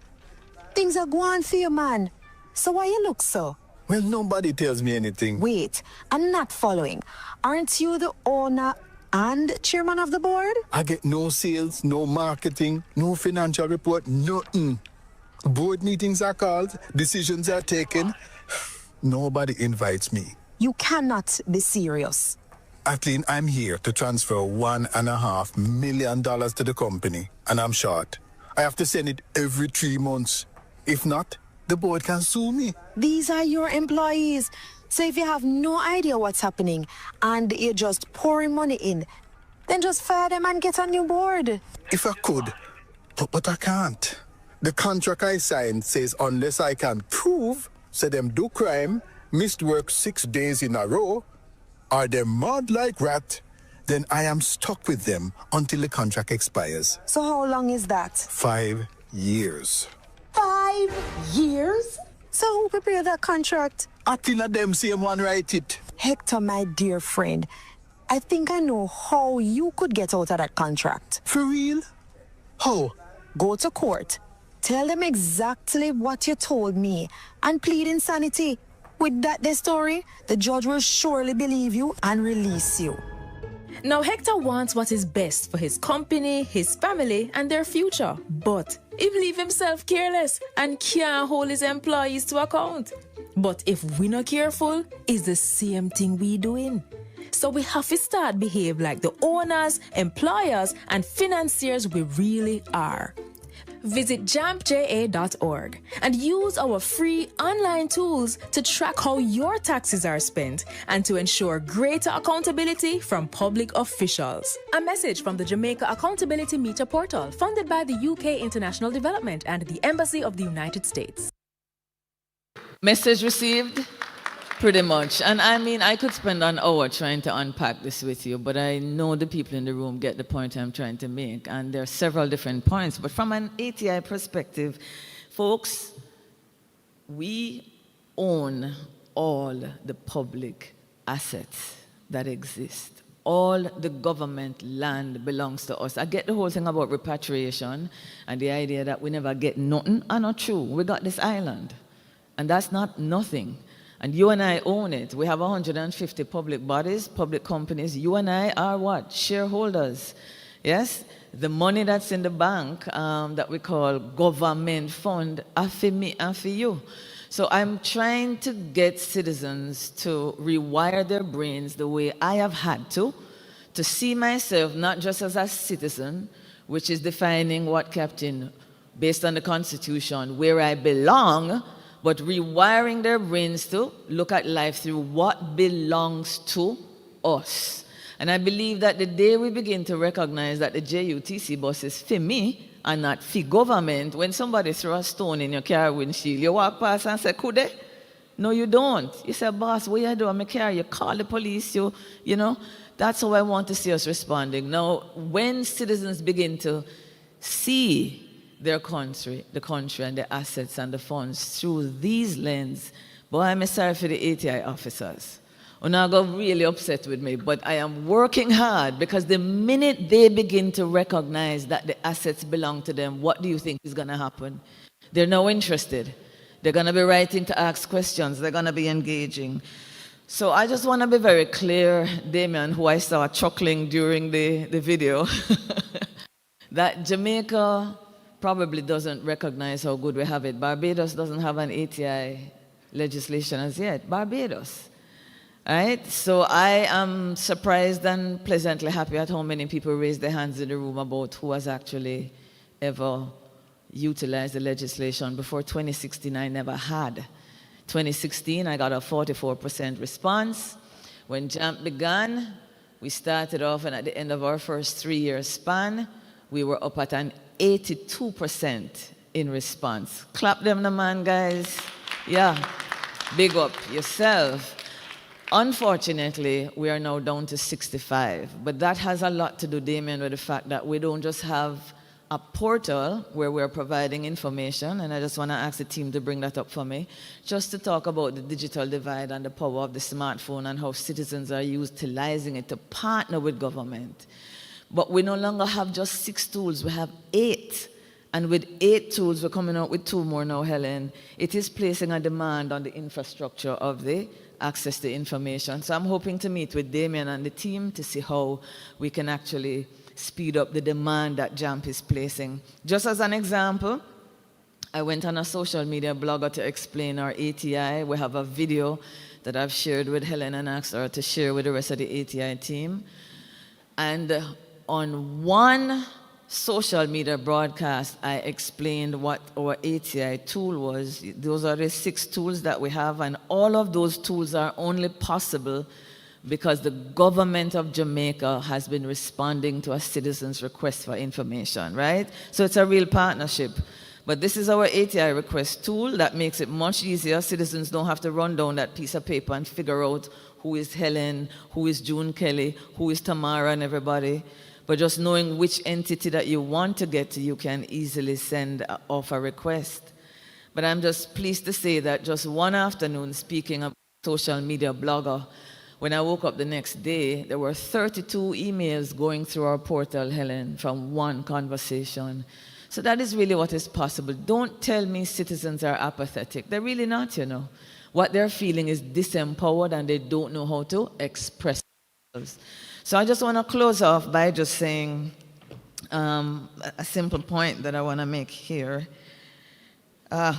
Things are going for you, man. So why you look so? Well, nobody tells me anything. Wait, I'm not following. Aren't you the owner and chairman of the board? I get no sales, no marketing, no financial report, nothing. Board meetings are called, decisions are taken. Nobody invites me. You cannot be serious. Atlin, I'm here to transfer $1.5 million to the company, and I'm short. I have to send it every 3 months. If not, the board can sue me. These are your employees. So if you have no idea what's happening and you're just pouring money in, then just fire them and get a new board. If I could, but I can't. The contract I signed says unless I can prove, say them do crime, missed work 6 days in a row, or they're mad like rat, then I am stuck with them until the contract expires. So how long is that? 5 years. 5 years? So who prepared that contract? Atlin them same one write it. Hector, my dear friend, I think I know how you could get out of that contract. For real? How? Go to court. Tell them exactly what you told me and plead insanity. With that story, the judge will surely believe you and release you. Now, Hector wants what is best for his company, his family, and their future. But he leave himself careless and can't hold his employees to account. But if we're not careful, it's the same thing we doing. So we have to start behave like the owners, employers, and financiers we really are. Visit jampja.org and use our free online tools to track how your taxes are spent and to ensure greater accountability from public officials. A message from the Jamaica Accountability Meter Portal, funded by the UK International Development and the Embassy of the United States. Message received? Pretty much. And I mean, I could spend an hour trying to unpack this with you, but I know the people in the room get the point I'm trying to make. And there are several different points. But from an ATI perspective, folks, we own all the public assets that exist. All the government land belongs to us. I get the whole thing about repatriation and the idea that we never get nothing. Are not true. We got this island. And that's not nothing. And you and I own it. We have 150 public bodies, public companies. You and I are what? Shareholders. Yes? The money that's in the bank that we call government fund are for me and for you. So I'm trying to get citizens to rewire their brains the way I have had to see myself not just as a citizen, which is defining what, Captain, based on the Constitution, where I belong, but rewiring their brains to look at life through what belongs to us. And I believe that the day we begin to recognize that the JUTC bus is for me and not for government, when somebody throws a stone in your car windshield, you walk past and say, could they? No, you don't. You say, boss, what you do? I'm a car. You call the police, you know. That's how I want to see us responding. Now, when citizens begin to see their country, the country and the assets and the funds through these lenses, boy, I'm sorry for the ATI officers. And I got really upset with me, but I am working hard because the minute they begin to recognize that the assets belong to them, what do you think is going to happen? They're now interested. They're going to be writing to ask questions. They're going to be engaging. So I just want to be very clear, Damien, who I saw chuckling during the video, that Jamaica probably doesn't recognize how good we have it. Barbados doesn't have an ATI legislation as yet. Barbados. Right? So I am surprised and pleasantly happy at how many people raised their hands in the room about who has actually ever utilized the legislation. Before 2016, I never had. 2016, I got a 44% response. When JAMP began, we started off, and at the end of our first 3-year span, we were up at an 82% in response. Clap them, the man, guys. Yeah, big up yourself. Unfortunately, we are now down to 65, but that has a lot to do, Damien, with the fact that we don't just have a portal where we're providing information, and I just want to ask the team to bring that up for me, just to talk about the digital divide and the power of the smartphone and how citizens are utilizing it to partner with government. But we no longer have just 6 tools, we have 8. And with 8 tools, we're coming out with 2 more now, Helen. It is placing a demand on the infrastructure of the access to information. So I'm hoping to meet with Damien and the team to see how we can actually speed up the demand that JAMP is placing. Just as an example, I went on a social media blogger to explain our ATI. We have a video that I've shared with Helen and asked her to share with the rest of the ATI team. And on one social media broadcast, I explained what our ATI tool was. Those are the 6 tools that we have, and all of those tools are only possible because the government of Jamaica has been responding to a citizen's request for information, right? So it's a real partnership. But this is our ATI request tool that makes it much easier. Citizens don't have to run down that piece of paper and figure out who is Helen, who is June Kelly, who is Tamara and everybody. But just knowing which entity that you want to get to, you can easily send off a request. But I'm just pleased to say that just one afternoon, speaking of social media blogger, when I woke up the next day, there were 32 emails going through our portal, Helen, from one conversation. So that is really what is possible. Don't tell me citizens are apathetic. They're really not, you know. What they're feeling is disempowered and they don't know how to express themselves. So I just want to close off by just saying a simple point that I want to make here,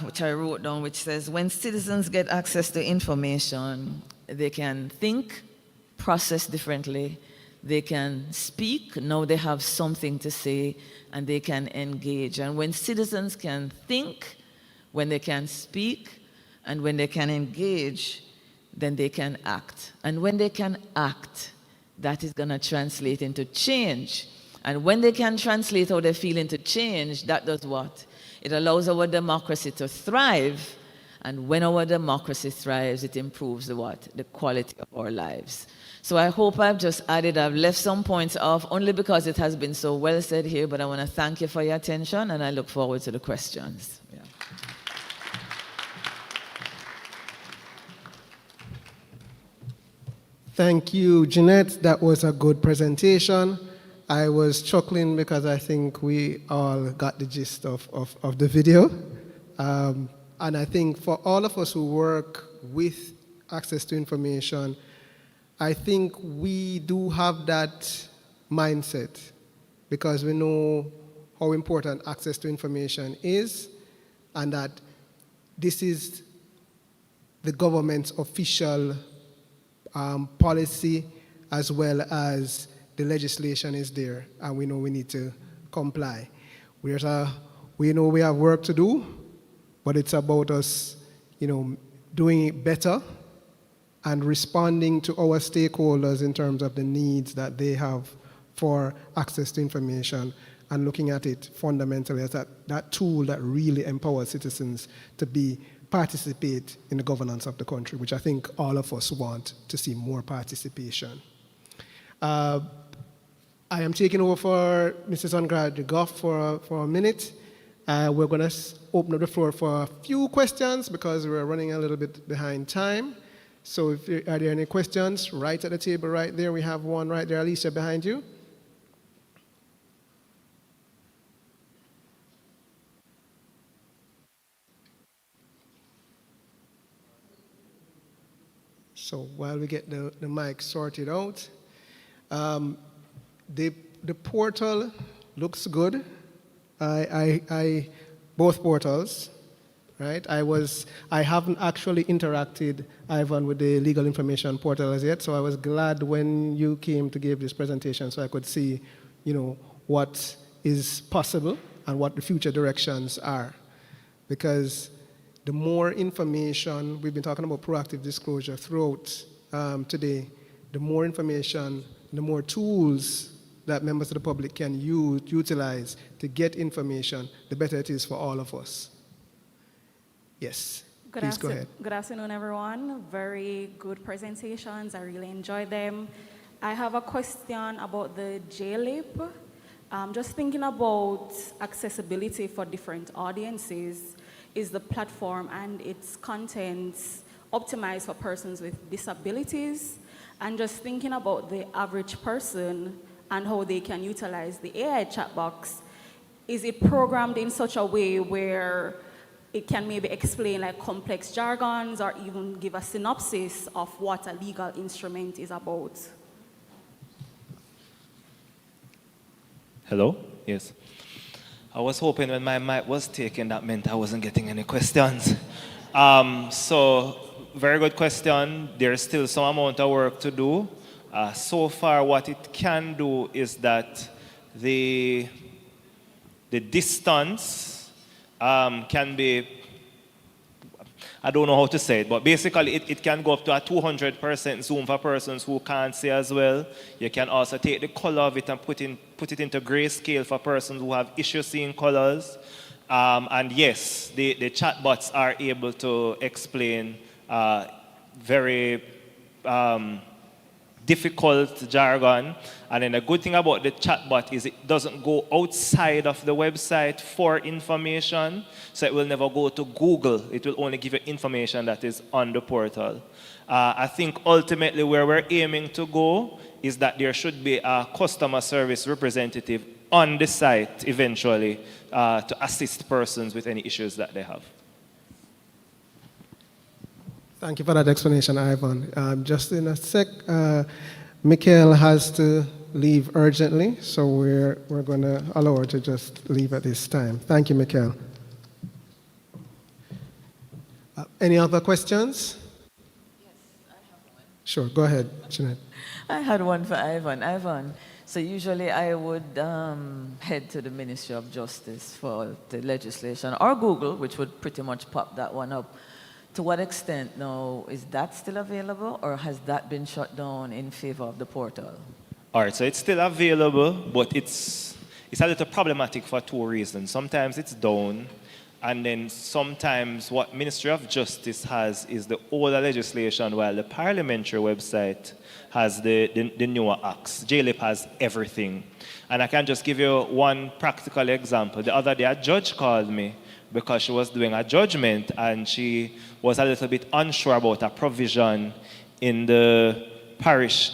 which I wrote down, which says, when citizens get access to information, they can think, process differently, they can speak, now they have something to say, and they can engage. And when citizens can think, when they can speak, and when they can engage, then they can act. And when they can act, that is going to translate into change. And when they can translate how they feel into change, that does what? It allows our democracy to thrive. And when our democracy thrives, it improves the what? The quality of our lives. So I hope I've left some points off only because it has been so well said here, but I want to thank you for your attention and I look forward to the questions. Yeah. Thank you, Jeanette. That was a good presentation. I was chuckling because I think we all got the gist of the video. And I think for all of us who work with access to information, I think we do have that mindset because we know how important access to information is and that this is the government's official policy as well as the legislation is there, and we know we need to comply. We know we have work to do, but it's about us, doing it better and responding to our stakeholders in terms of the needs that they have for access to information and looking at it fundamentally as that tool that really empowers citizens to participate in the governance of the country, which I think all of us want to see more participation. I am taking over for Mrs. Andrade Goff for a minute. We're going to open up the floor for a few questions because we're running a little bit behind time. So are there any questions? Right at the table right there. We have one right there. Alicia, behind you. So while we get the mic sorted out, the portal looks good. Both portals, right? I haven't actually interacted, Ivan, with the legal information portal as yet, so I was glad when you came to give this presentation so I could see, what is possible and what the future directions are. Because the more information, we've been talking about proactive disclosure throughout today, the more information, the more tools that members of the public can utilize to get information, the better it is for all of us. Yes, please go ahead. Good afternoon, everyone. Very good presentations. I really enjoyed them. I have a question about the JLIP. Just thinking about accessibility for different audiences. Is the platform and its contents optimized for persons with disabilities? And just thinking about the average person and how they can utilize the AI chat box, is it programmed in such a way where it can maybe explain like complex jargons or even give a synopsis of what a legal instrument is about? Hello? Yes. I was hoping when my mic was taken, that meant I wasn't getting any questions. So, very good question. There's still some amount of work to do. So far, what it can do is that the distance can be, I don't know how to say it, but basically it can go up to a 200% zoom for persons who can't see as well. You can also take the color of it and put it into grayscale for persons who have issues seeing colors. And yes, the chatbots are able to explain very difficult jargon. And then the good thing about the chatbot is it doesn't go outside of the website for information. So it will never go to Google. It will only give you information that is on the portal. I think ultimately where we're aiming to go is that there should be a customer service representative on the site eventually to assist persons with any issues that they have. Thank you for that explanation, Ivan. Just in a sec, Mikhail has to leave urgently, so we're going to allow her to just leave at this time. Thank you, Mikhail. Any other questions? Yes, I have one. Sure, go ahead, Jeanette. I had one for Ivan. Ivan, so usually I would head to the Ministry of Justice for the legislation, or Google, which would pretty much pop that one up. To what extent now, is that still available, or has that been shut down in favor of the portal? All right, so it's still available, but it's a little problematic for two reasons. Sometimes it's down, and then sometimes what Ministry of Justice has is the older legislation, while the parliamentary website has the newer acts. JLIP has everything. And I can just give you one practical example. The other day, a judge called me because she was doing a judgment, and she was a little bit unsure about a provision in the parish,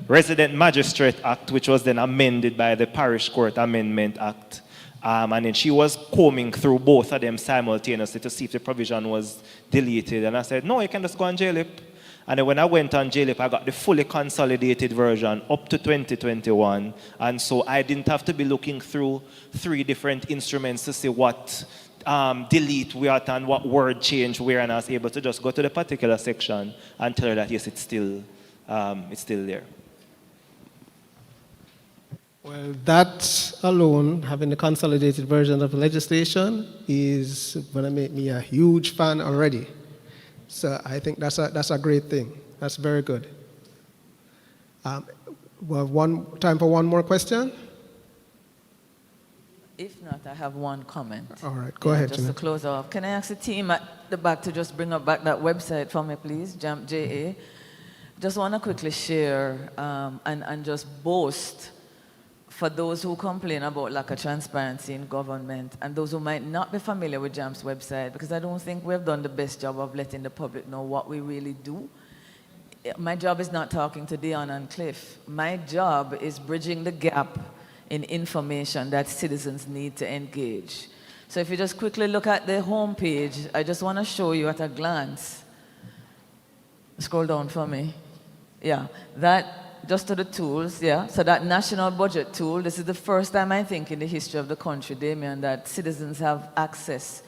Resident Magistrate Act, which was then amended by the Parish Court Amendment Act. And then she was combing through both of them simultaneously to see if the provision was deleted. And I said, no, you can just go on JLIP. And then when I went on JLIP, I got the fully consolidated version up to 2021. And so I didn't have to be looking through 3 different instruments to see what delete what and what word change where, and I was able to just go to the particular section and tell her that yes, it's still there. Well, that alone, having the consolidated version of the legislation, is going to make me a huge fan already. So I think that's a great thing. That's very good. We have time for one more question. If not, I have one comment. All right, go ahead, just Jeanette. to close off. Can I ask the team at the back to just bring up back that website for me, please, JAMP.JA. Just want to quickly share and just boast for those who complain about lack of transparency in government and those who might not be familiar with JAMP's website, because I don't think we've done the best job of letting the public know what we really do. My job is not talking to Dion and Cliff. My job is bridging the gap in information that citizens need to engage. So if you just quickly look at the homepage, I just want to show you at a glance. Scroll down for me. Yeah, that, just to the tools, yeah. So that national budget tool, this is the first time I think in the history of the country, Damien, that citizens have access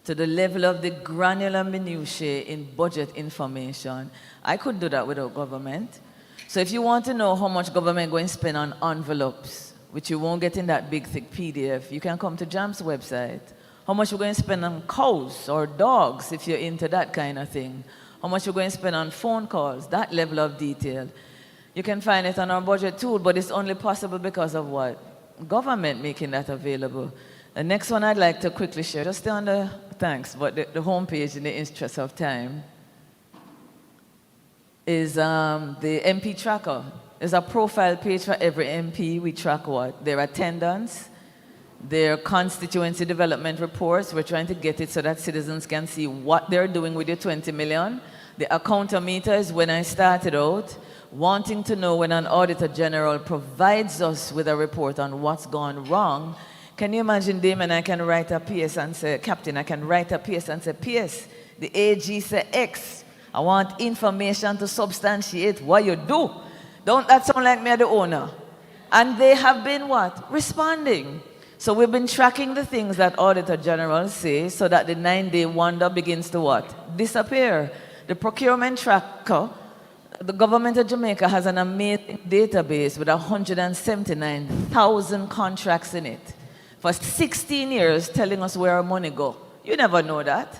to the level of the granular minutiae in budget information. I couldn't do that without government. So if you want to know how much government going to spend on envelopes, which you won't get in that big, thick PDF, you can come to JAMP's website. How much you're going to spend on cows or dogs, if you're into that kind of thing. How much you're going to spend on phone calls, that level of detail. You can find it on our budget tool, but it's only possible because of what? Government making that available. The next one I'd like to quickly share, just stay on the, thanks, but the homepage in the interest of time, is the MP tracker. There's a profile page for every MP. We track what? Their attendance, their constituency development reports. We're trying to get it so that citizens can see what they're doing with your 20 million. The accountometer is when I started out, wanting to know when an Auditor General provides us with a report on what's gone wrong. Can you imagine, Damon, I can write a PS and say, Captain, I can write a PS and say, PS, the AG say X. I want information to substantiate what you do. Don't that sound like me, the owner? And they have been what? Responding. So we've been tracking the things that Auditor General say so that the 9-day wonder begins to what? Disappear. The procurement tracker, the government of Jamaica has an amazing database with 179,000 contracts in it for 16 years telling us where our money go. You never know that.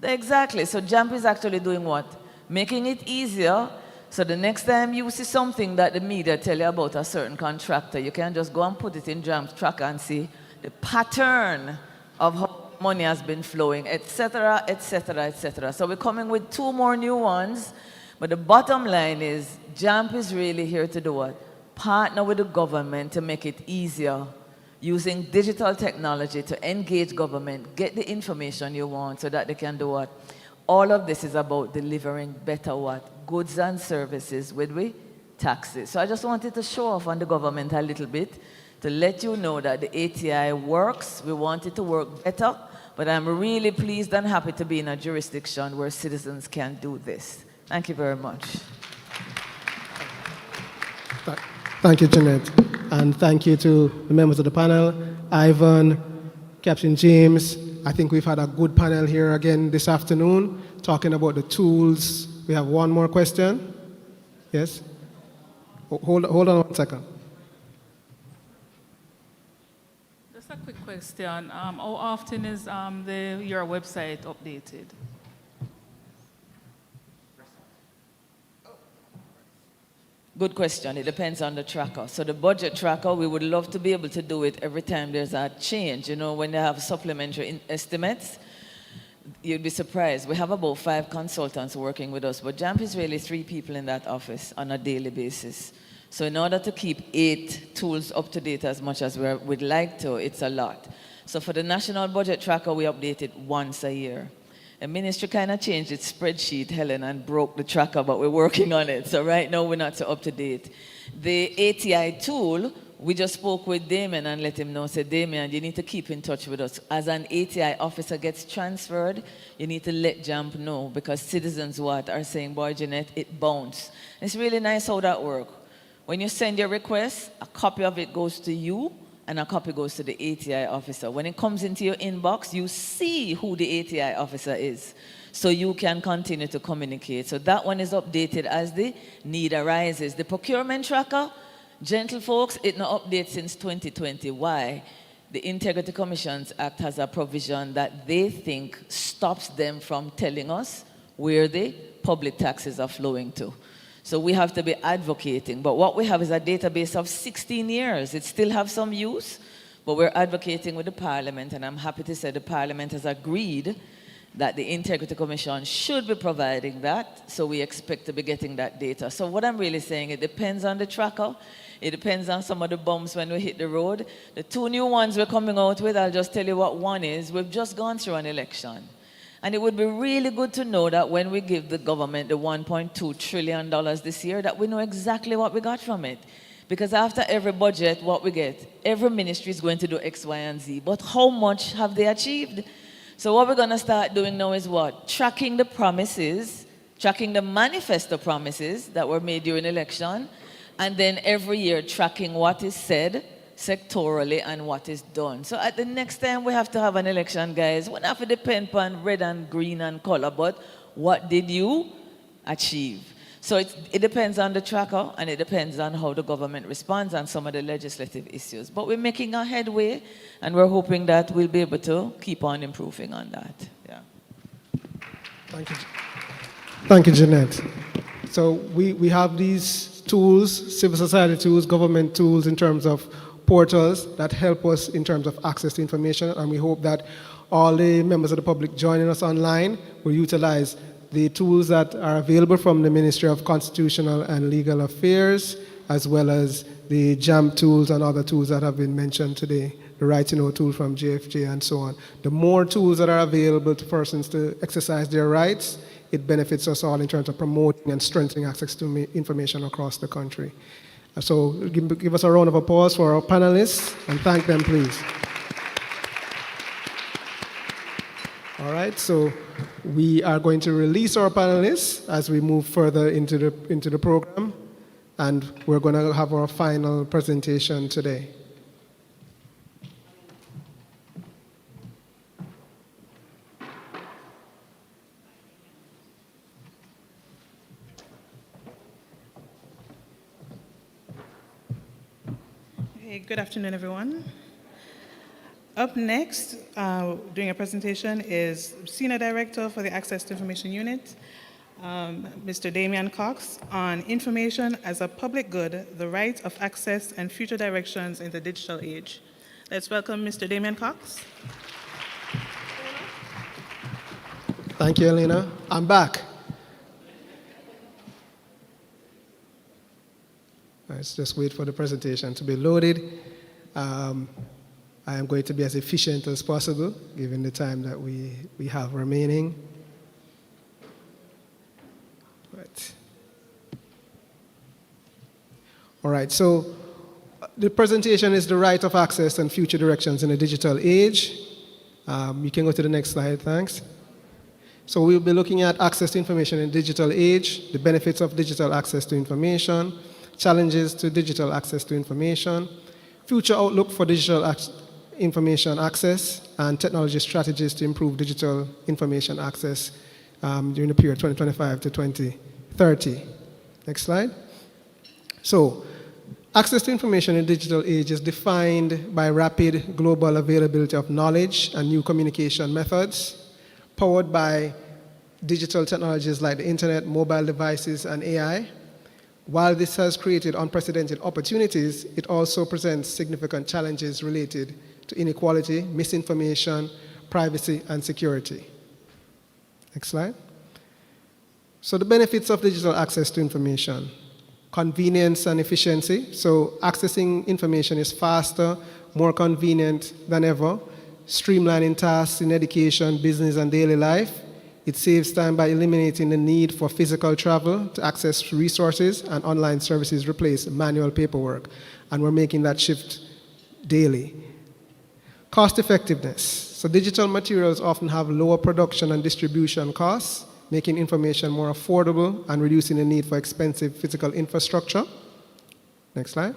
Exactly. So JAMP is actually doing what? Making it easier. So the next time you see something that the media tell you about a certain contractor, you can just go and put it in JAMP's tracker and see the pattern of how money has been flowing, etc., etc., etc. So we're coming with 2 more new ones. But the bottom line is JAMP is really here to do what? Partner with the government to make it easier, using digital technology to engage government, get the information you want so that they can do what? All of this is about delivering better what? Goods and services with taxes. So I just wanted to show off on the government a little bit to let you know that the ATI works. We want it to work better, but I'm really pleased and happy to be in a jurisdiction where citizens can do this. Thank you very much. Thank you, Jeanette. And thank you to the members of the panel, Ivan, Captain James. I think we've had a good panel here again this afternoon, talking about the tools. We have one more question. Yes? Hold on 1 second. Just a quick question. How often is your website updated? Good question. It depends on the tracker. So the budget tracker, we would love to be able to do it every time there's a change. You know, when they have supplementary estimates, you'd be surprised. We have about 5 consultants working with us, but JAMP is really 3 people in that office on a daily basis. So in order to keep 8 tools up to date as much as we'd like to, it's a lot. So for the national budget tracker, we update it once a year. The ministry kind of changed its spreadsheet, Helen, and broke the tracker, but we're working on it. So right now, we're not so up to date. The ATI tool, we just spoke with Damien and let him know, said, Damien, you need to keep in touch with us. As an ATI officer gets transferred, you need to let JAMP know, because citizens are saying, boy, Jeanette, it bounced. It's really nice how that works. When you send your request, a copy of it goes to you, and a copy goes to the ATI officer. When it comes into your inbox, you see who the ATI officer is, so you can continue to communicate. So that one is updated as the need arises. The procurement tracker, gentle folks, it not updated since 2020. Why? The Integrity Commissions Act has a provision that they think stops them from telling us where the public taxes are flowing to. So we have to be advocating. But what we have is a database of 16 years. It still has some use, but we're advocating with the Parliament, and I'm happy to say the Parliament has agreed that the Integrity Commission should be providing that, so we expect to be getting that data. So what I'm really saying, it depends on the tracker. It depends on some of the bumps when we hit the road. The 2 new ones we're coming out with, I'll just tell you what one is. We've just gone through an election. And it would be really good to know that when we give the government the $1.2 trillion this year, that we know exactly what we got from it. Because after every budget, what we get, every ministry is going to do X, Y, and Z. But how much have they achieved? So what we're going to start doing now is what? Tracking the promises, tracking the manifesto promises that were made during election, and then every year tracking what is said sectorally and what is done. So at the next time we have to have an election, guys, we don't have to depend on red and green and color, but what did you achieve? So it depends on the tracker, and it depends on how the government responds on some of the legislative issues. But we're making a headway, and we're hoping that we'll be able to keep on improving on that. Yeah. Thank you. Thank you, Jeanette. So we have these tools, civil society tools, government tools in terms of portals that help us in terms of access to information, and we hope that all the members of the public joining us online will utilize the tools that are available from the Ministry of Constitutional and Legal Affairs, as well as the JAM tools and other tools that have been mentioned today, the Right to Know tool from JFJ and so on. The more tools that are available to persons to exercise their rights, it benefits us all in terms of promoting and strengthening access to information across the country. So give us a round of applause for our panelists and thank them, please. All right, so we are going to release our panelists as we move further into the program, and we're going to have our final presentation today. Hey, good afternoon, everyone. Up next, doing a presentation is Senior Director for the Access to Information Unit, Mr. Damian Cox, on information as a public good, the right of access and future directions in the digital age. Let's welcome Mr. Damian Cox. Thank you, Elena. I'm back. Let's just wait for the presentation to be loaded. I am going to be as efficient as possible, given the time that we have remaining. Right. All right, so the presentation is the right of access and future directions in the digital age. You can go to the next slide, thanks. So we'll be looking at access to information in the digital age, the benefits of digital access to information, challenges to digital access to information, future outlook for digital information access, and technology strategies to improve digital information access during the period 2025 to 2030. Next slide. So, access to information in the digital age is defined by rapid global availability of knowledge and new communication methods, powered by digital technologies like the internet, mobile devices, and AI. While this has created unprecedented opportunities, it also presents significant challenges related to inequality, misinformation, privacy, and security. Next slide. So the benefits of digital access to information. Convenience and efficiency. So accessing information is faster, more convenient than ever, streamlining tasks in education, business, and daily life. It saves time by eliminating the need for physical travel to access resources, and online services replace manual paperwork. And we're making that shift daily. Cost effectiveness. So digital materials often have lower production and distribution costs, making information more affordable and reducing the need for expensive physical infrastructure. Next slide.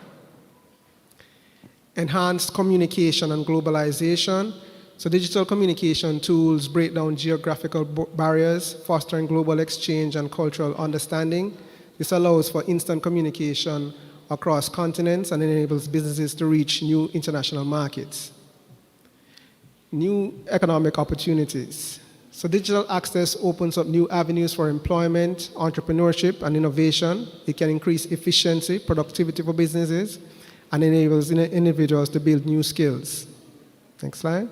Enhanced communication and globalization. So digital communication tools break down geographical barriers, fostering global exchange and cultural understanding. This allows for instant communication across continents and enables businesses to reach new international markets. New economic opportunities. So digital access opens up new avenues for employment, entrepreneurship, and innovation. It can increase efficiency, productivity for businesses, and enables individuals to build new skills. Next slide.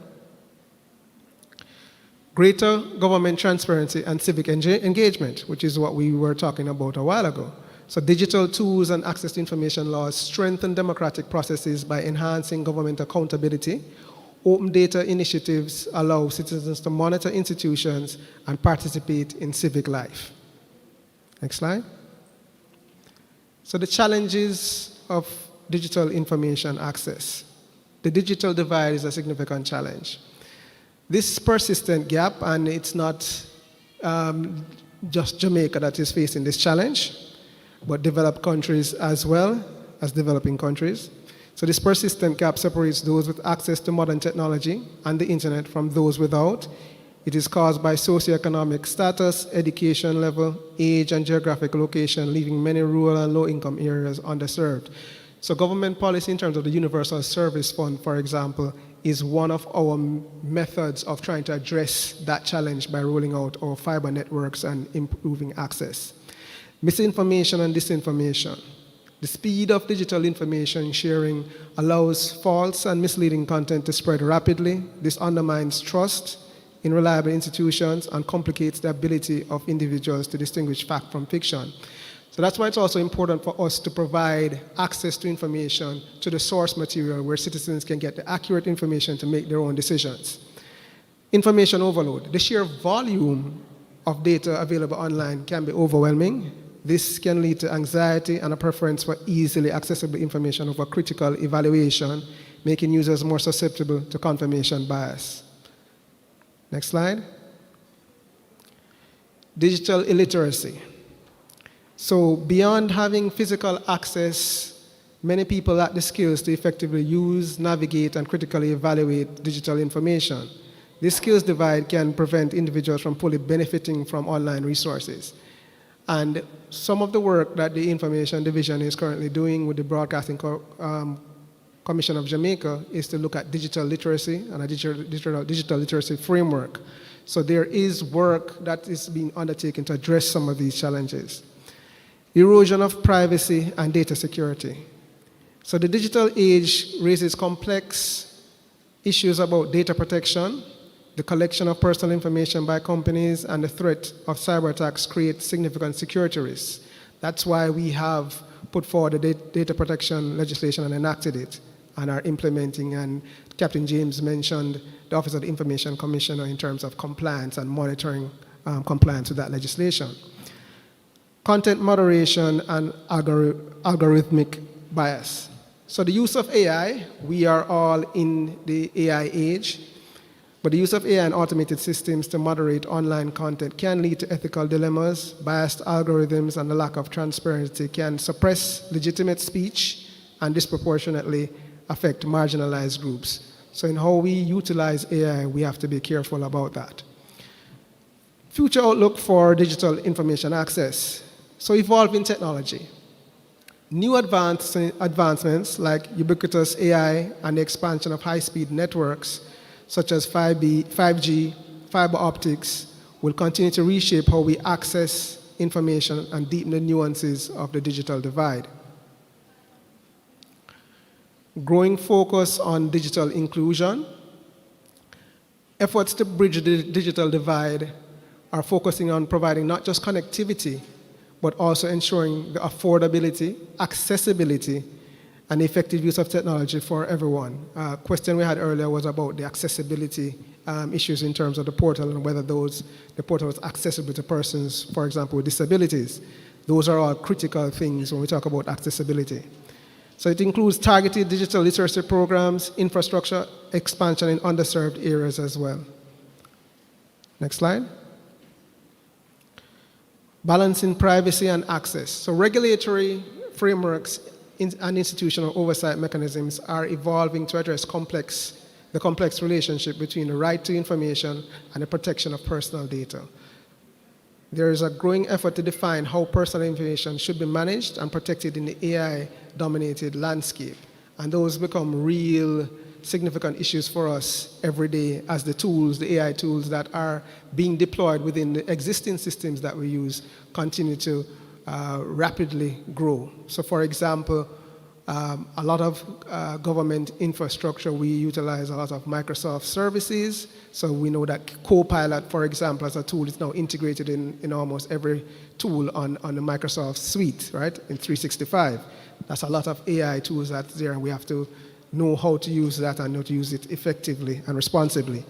Greater government transparency and civic engagement, which is what we were talking about a while ago. So digital tools and access to information laws strengthen democratic processes by enhancing government accountability. Open data initiatives allow citizens to monitor institutions and participate in civic life. Next slide. So the challenges of digital information access. The digital divide is a significant challenge. This persistent gap, and it's not just Jamaica that is facing this challenge, but developed countries as well as developing countries. So this persistent gap separates those with access to modern technology and the internet from those without. It is caused by socioeconomic status, education level, age, and geographic location, leaving many rural and low-income areas underserved. So government policy in terms of the Universal Service Fund, for example, is one of our methods of trying to address that challenge by rolling out our fiber networks and improving access. Misinformation and disinformation. The speed of digital information sharing allows false and misleading content to spread rapidly. This undermines trust in reliable institutions and complicates the ability of individuals to distinguish fact from fiction. So that's why it's also important for us to provide access to information, to the source material where citizens can get the accurate information to make their own decisions. Information overload. The sheer volume of data available online can be overwhelming. This can lead to anxiety and a preference for easily accessible information over critical evaluation, making users more susceptible to confirmation bias. Next slide. Digital illiteracy. So beyond having physical access, many people lack the skills to effectively use, navigate, and critically evaluate digital information. This skills divide can prevent individuals from fully benefiting from online resources. And some of the work that the Information Division is currently doing with the Broadcasting Commission of Jamaica is to look at digital literacy and a digital literacy framework. So there is work that is being undertaken to address some of these challenges. Erosion of privacy and data security. So the digital age raises complex issues about data protection. The collection of personal information by companies and the threat of cyber attacks create significant security risks. That's why we have put forward the data protection legislation and enacted it and are implementing. And Captain James mentioned the Office of the Information Commissioner in terms of compliance and monitoring compliance with that legislation. Content moderation and algorithmic bias. So the use of AI, we are all in the AI age. But the use of AI and automated systems to moderate online content can lead to ethical dilemmas. Biased algorithms and the lack of transparency can suppress legitimate speech and disproportionately affect marginalized groups. So in how we utilize AI, we have to be careful about that. Future outlook for digital information access. So evolving technology. New advancements like ubiquitous AI and the expansion of high-speed networks such as 5G, fiber optics, will continue to reshape how we access information and deepen the nuances of the digital divide. Growing focus on digital inclusion. Efforts to bridge the digital divide are focusing on providing not just connectivity, but also ensuring the affordability, accessibility, and effective use of technology for everyone. A question we had earlier was about the accessibility issues in terms of the portal and whether the portal is accessible to persons, for example, with disabilities. Those are all critical things when we talk about accessibility. So it includes targeted digital literacy programs, infrastructure expansion in underserved areas as well. Next slide. Balancing privacy and access. So regulatory frameworks and institutional oversight mechanisms are evolving to address the complex relationship between the right to information and the protection of personal data. There is a growing effort to define how personal information should be managed and protected in the AI-dominated landscape. And those become real significant issues for us every day as the AI tools that are being deployed within the existing systems that we use continue to rapidly grow. So for example, a lot of government infrastructure, we utilize a lot of Microsoft services. So we know that Copilot, for example, as a tool is now integrated in almost every tool on the Microsoft suite, right, in 365. That's a lot of AI tools that's there, and we have to know how to use that and how to use it effectively and responsibly.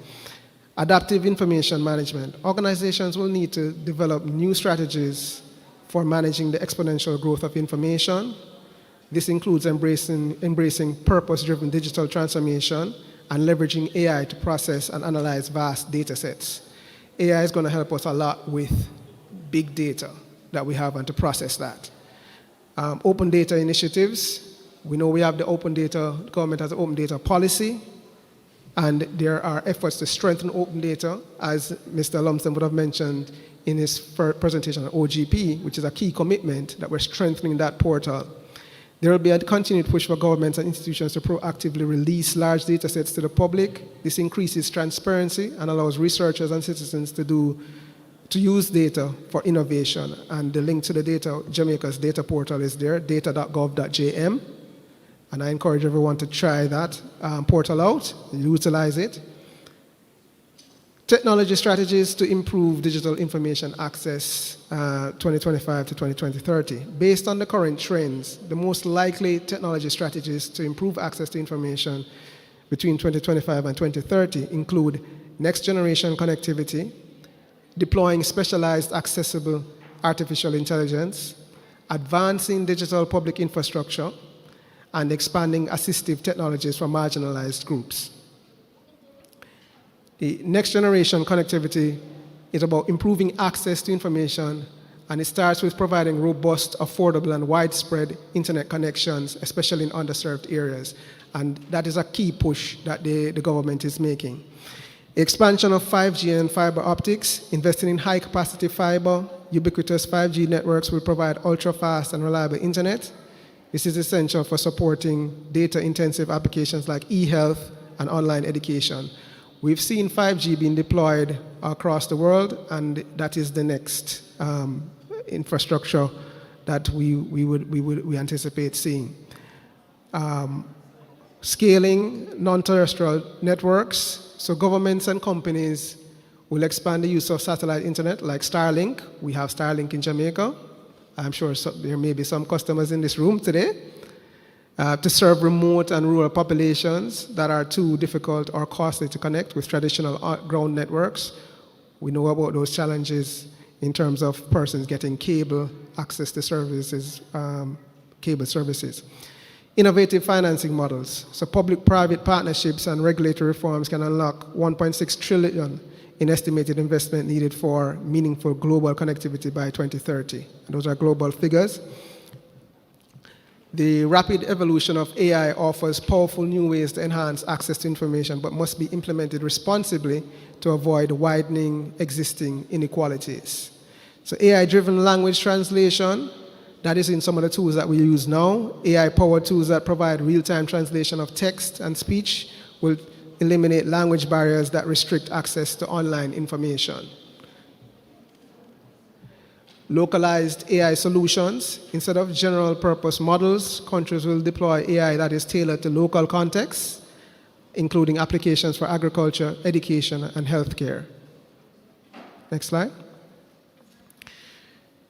Adaptive information management. Organizations will need to develop new strategies for managing the exponential growth of information. This includes embracing purpose-driven digital transformation and leveraging AI to process and analyze vast data sets. AI is going to help us a lot with big data that we have and to process that. Open data initiatives. We know we have the open data, government has an open data policy, and there are efforts to strengthen open data, as Mr. Lumsden would have mentioned in his presentation on OGP, which is a key commitment that we're strengthening that portal. There will be a continued push for governments and institutions to proactively release large data sets to the public. This increases transparency and allows researchers and citizens to to use data for innovation. And the link to the data, Jamaica's data portal is there, data.gov.jm. And I encourage everyone to try that portal out, utilize it. Technology strategies to improve digital information access 2025 to 2030. Based on the current trends, the most likely technology strategies to improve access to information between 2025 and 2030 include next generation connectivity, deploying specialized accessible artificial intelligence, advancing digital public infrastructure, and expanding assistive technologies for marginalized groups. The next generation connectivity is about improving access to information, and it starts with providing robust, affordable, and widespread internet connections, especially in underserved areas. And that is a key push that the government is making. Expansion of 5G and fiber optics, investing in high-capacity fiber, ubiquitous 5G networks will provide ultra-fast and reliable internet. This is essential for supporting data-intensive applications like e-health and online education. We've seen 5G being deployed across the world, and that is the next infrastructure that we anticipate seeing. Scaling non-terrestrial networks, so governments and companies will expand the use of satellite internet like Starlink. We have Starlink in Jamaica. I'm sure there may be some customers in this room today. To serve remote and rural populations that are too difficult or costly to connect with traditional ground networks. We know about those challenges in terms of persons getting cable access to services, cable services. Innovative financing models. So public-private partnerships and regulatory reforms can unlock 1.6 trillion in estimated investment needed for meaningful global connectivity by 2030. And those are global figures. The rapid evolution of AI offers powerful new ways to enhance access to information, but must be implemented responsibly to avoid widening existing inequalities. So AI-driven language translation, that is in some of the tools that we use now. AI-powered tools that provide real-time translation of text and speech will eliminate language barriers that restrict access to online information. Localized AI solutions. Instead of general purpose models, countries will deploy AI that is tailored to local contexts, including applications for agriculture, education, and healthcare. Next slide.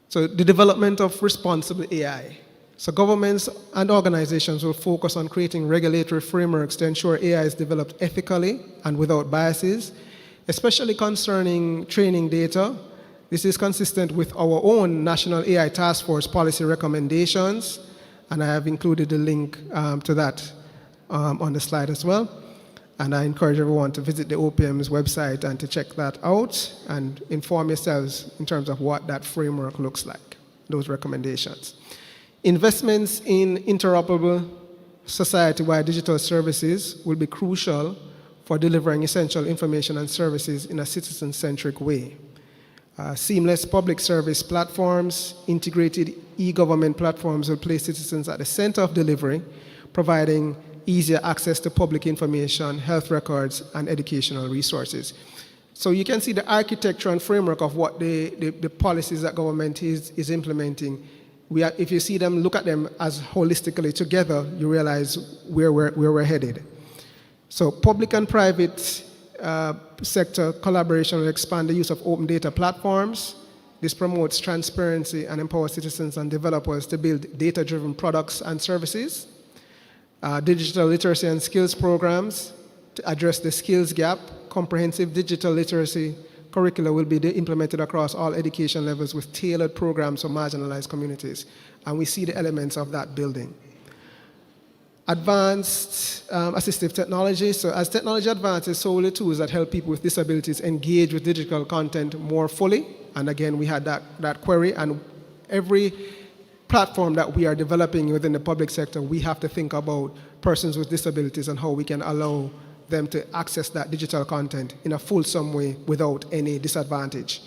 So the development of responsible AI. So governments and organizations will focus on creating regulatory frameworks to ensure AI is developed ethically and without biases, especially concerning training data. This is consistent with our own National AI Task Force policy recommendations, and I have included the link to that on the slide as well. And I encourage everyone to visit the OPM's website and to check that out and inform yourselves in terms of what that framework looks like, those recommendations. Investments in interoperable society-wide digital services will be crucial for delivering essential information and services in a citizen-centric way. Seamless public service platforms, integrated e-government platforms will place citizens at the center of delivery, providing easier access to public information, health records, and educational resources. So you can see the architecture and framework of what the policies that government is implementing. If you see them, look at them as holistically together, you realize where we're headed. So public and private sector collaboration will expand the use of open data platforms. This promotes transparency and empowers citizens and developers to build data-driven products and services. Digital literacy and skills programs to address the skills gap. Comprehensive digital literacy curricula will be implemented across all education levels with tailored programs for marginalized communities. And we see the elements of that building. Advanced assistive technology. So as technology advances, so will the tools that help people with disabilities engage with digital content more fully. And again, we had that query, and every platform that we are developing within the public sector, we have to think about persons with disabilities and how we can allow them to access that digital content in a fulsome way without any disadvantage.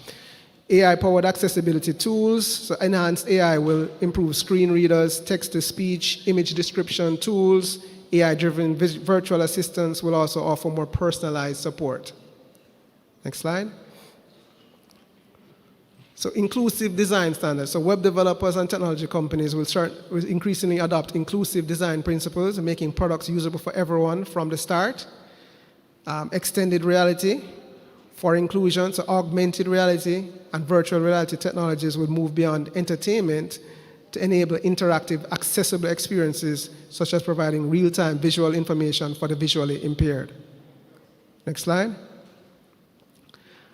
AI-powered accessibility tools. So enhanced AI will improve screen readers, text-to-speech, image description tools. AI-driven virtual assistants will also offer more personalized support. Next slide. So inclusive design standards. So web developers and technology companies will increasingly adopt inclusive design principles, making products usable for everyone from the start. Extended reality for inclusion, so augmented reality and virtual reality technologies will move beyond entertainment to enable interactive, accessible experiences, such as providing real-time visual information for the visually impaired. Next slide.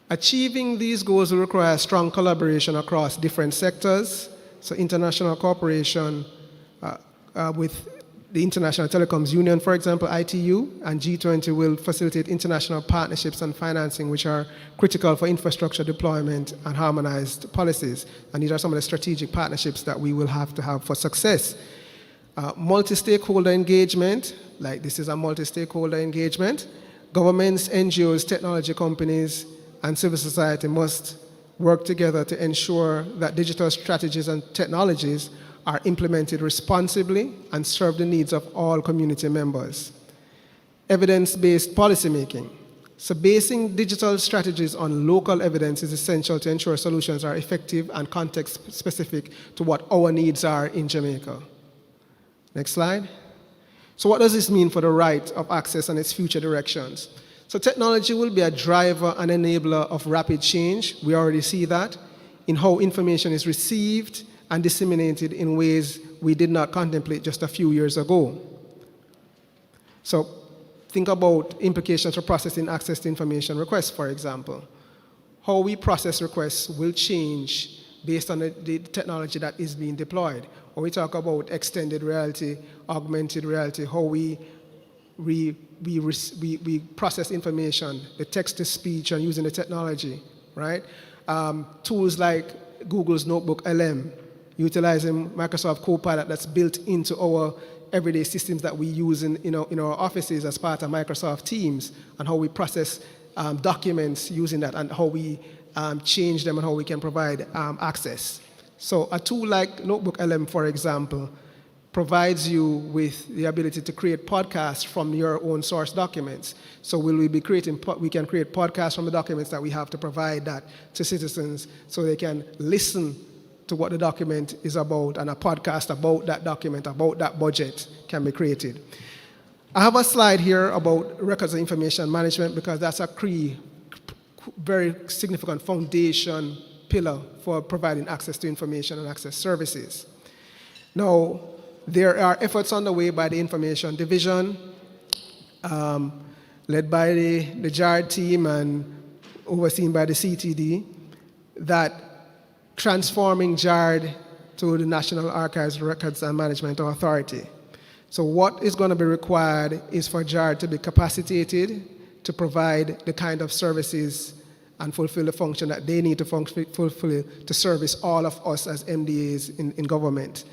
Achieving these goals will require strong collaboration across different sectors, so international cooperation with the International Telecoms Union, for example, ITU, and G20 will facilitate international partnerships and financing which are critical for infrastructure deployment and harmonized policies. And these are some of the strategic partnerships that we will have to have for success. Multi-stakeholder engagement, like this is a multi-stakeholder engagement. Governments, NGOs, technology companies, and civil society must work together to ensure that digital strategies and technologies are implemented responsibly and serve the needs of all community members. Evidence-based policymaking. So basing digital strategies on local evidence is essential to ensure solutions are effective and context-specific to what our needs are in Jamaica. Next slide. So what does this mean for the right of access and its future directions? So technology will be a driver and enabler of rapid change. We already see that in how information is received and disseminated in ways we did not contemplate just a few years ago. So think about implications for processing access to information requests, for example. How we process requests will change based on the technology that is being deployed. When we talk about extended reality, augmented reality, how we process information, the text-to-speech and using the technology, right? Tools like Google's Notebook LM, utilizing Microsoft Copilot that's built into our everyday systems that we use in our offices as part of Microsoft Teams, and how we process documents using that, and how we change them and how we can provide access. So a tool like Notebook LM, for example, provides you with the ability to create podcasts from your own source documents. So we can create podcasts from the documents that we have to provide that to citizens so they can listen to what the document is about, and a podcast about that document, about that budget can be created. I have a slide here about records and information management because that's a very significant foundation pillar for providing access to information and access services. Now, there are efforts underway by the Information Division, led by the JARD team and overseen by the CTD, that transforming JARD to the National Archives, Records and Management Authority. So what is going to be required is for JARD to be capacitated to provide the kind of services and fulfill the function that they need to fulfill to service all of us as MDAs in government.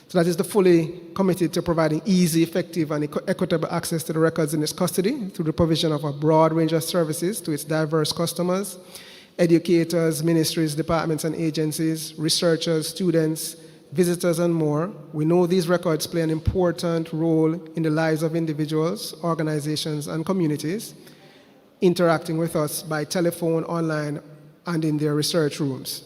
So that is the fully committed to providing easy, effective, and equitable access to the records in its custody through the provision of a broad range of services to its diverse customers, educators, ministries, departments, and agencies, researchers, students, visitors, and more. We know these records play an important role in the lives of individuals, organizations, and communities, interacting with us by telephone, online, and in their research rooms.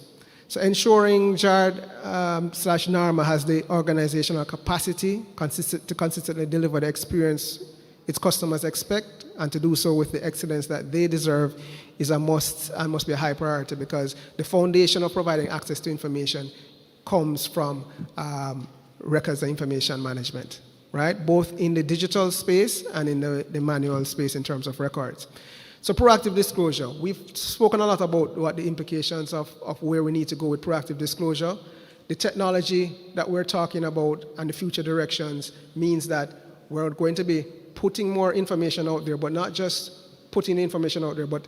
So ensuring JARD/NARMA has the organizational capacity to consistently deliver the experience its customers expect, and to do so with the excellence that they deserve, is a must and must be a high priority, because the foundation of providing access to information comes from records and information management, right? Both in the digital space and in the manual space in terms of records. So proactive disclosure. We've spoken a lot about what the implications of where we need to go with proactive disclosure. The technology that we're talking about and the future directions means that we're going to be putting more information out there, but not just putting information out there, but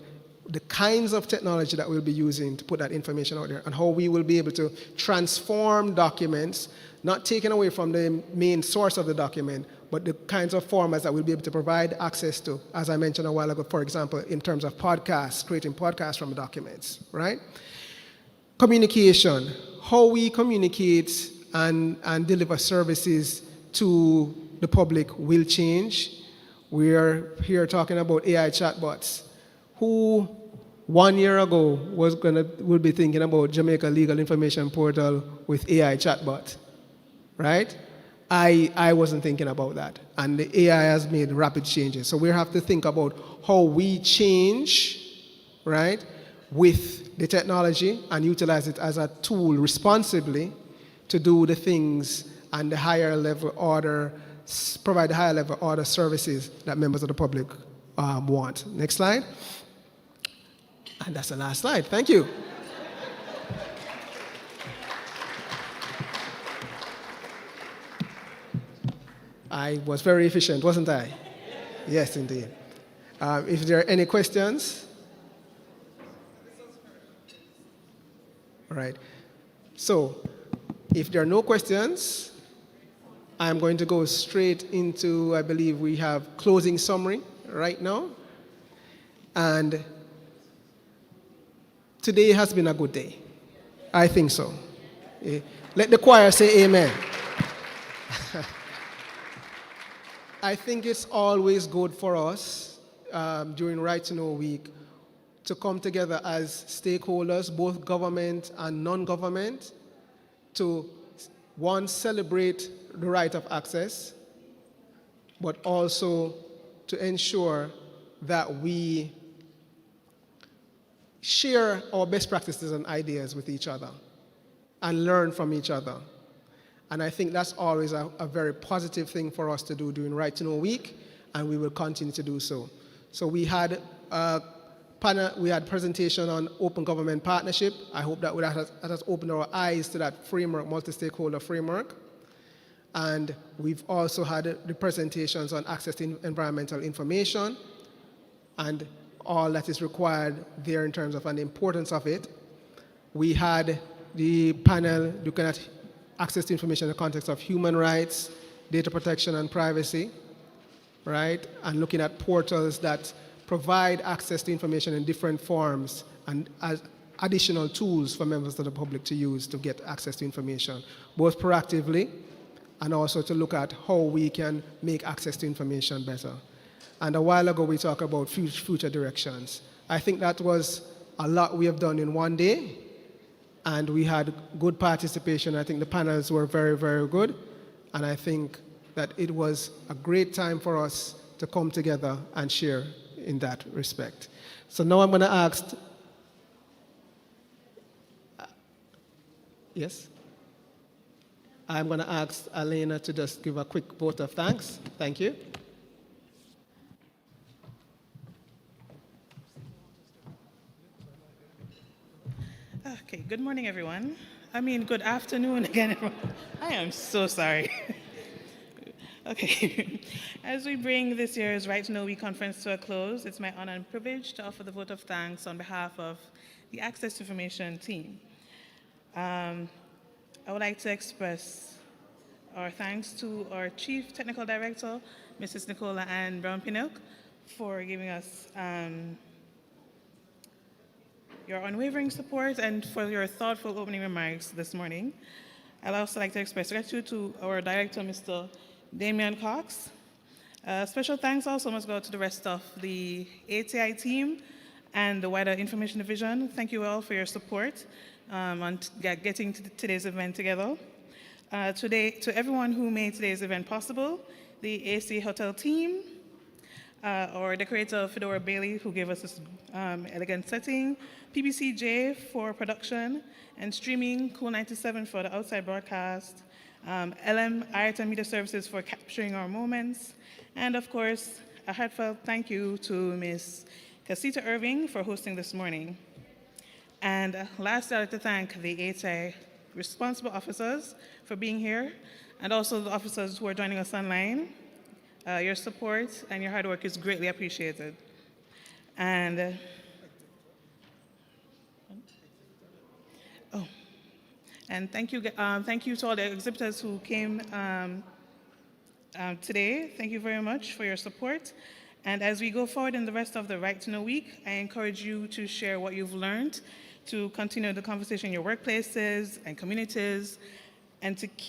the kinds of technology that we'll be using to put that information out there, and how we will be able to transform documents, not taking away from the main source of the document, but the kinds of formats that we'll be able to provide access to, as I mentioned a while ago, for example, in terms of podcasts, creating podcasts from documents, right? Communication, how we communicate and deliver services to the public will change. We are here talking about AI chatbots. Who 1 year ago would be thinking about Jamaica Legal Information Portal with AI chatbot, right? I wasn't thinking about that. And the AI has made rapid changes. So we have to think about how we change, right, with the technology and utilize it as a tool responsibly to do the things and the higher level order, provide the higher level order services that members of the public want. Next slide. And that's the last slide. Thank you. I was very efficient, wasn't I? Yes, indeed. If there are any questions? All right. So, if there are no questions, I'm going to go straight into, I believe we have closing summary right now. And today has been a good day. I think so. Let the choir say amen. I think it's always good for us during Right to Know Week to come together as stakeholders, both government and non-government, to, one, celebrate the right of access, but also to ensure that we share our best practices and ideas with each other and learn from each other. And I think that's always a very positive thing for us to do during Right to Know Week, and we will continue to do so. So we had a panel, we had presentation on open government partnership. I hope that has opened our eyes to that framework, multi-stakeholder framework. And we've also had the presentations on access to environmental information and all that is required there in terms of the importance of it. We had the panel looking at access to information in the context of human rights, data protection and privacy, right? And looking at portals that provide access to information in different forms and as additional tools for members of the public to use to get access to information, both proactively and also to look at how we can make access to information better. And a while ago, we talked about future directions. I think that was a lot we have done in one day, and we had good participation. I think the panels were very, very good, and I think that it was a great time for us to come together and share in that respect. So now I'm going to ask, yes? I'm going to ask Elena to just give a quick vote of thanks. Thank you. Okay, good morning, everyone. I mean, good afternoon again, everyone. I am so sorry. Okay, as we bring this year's Right to Know Week conference to a close, it's my honor and privilege to offer the vote of thanks on behalf of the Access to Information team. I would like to express our thanks to our Chief Technical Director, Mrs. Nicola Ann Brown-Pinnock, for giving us your unwavering support and for your thoughtful opening remarks this morning. I'd also like to express gratitude to our director, Mr. Damian Cox. Special thanks also must go to the rest of the ATI team and the wider Information Division. Thank you all for your support on getting today's event together. To everyone who made today's event possible, the AC Hotel team, our decorator, Fedora Bailey, who gave us this elegant setting, PBCJ for production, and streaming, Cool 97 for the outside broadcast, LM Art and Media Services for capturing our moments, and of course, a heartfelt thank you to Ms. Casita Irving for hosting this morning. And lastly, I'd like to thank the ATI responsible officers for being here, and also the officers who are joining us online. Your support and your hard work is greatly appreciated. And and thank you to all the exhibitors who came today. Thank you very much for your support. And as we go forward in the rest of the Right to Know Week, I encourage you to share what you've learned, to continue the conversation in your workplaces and communities, and to keep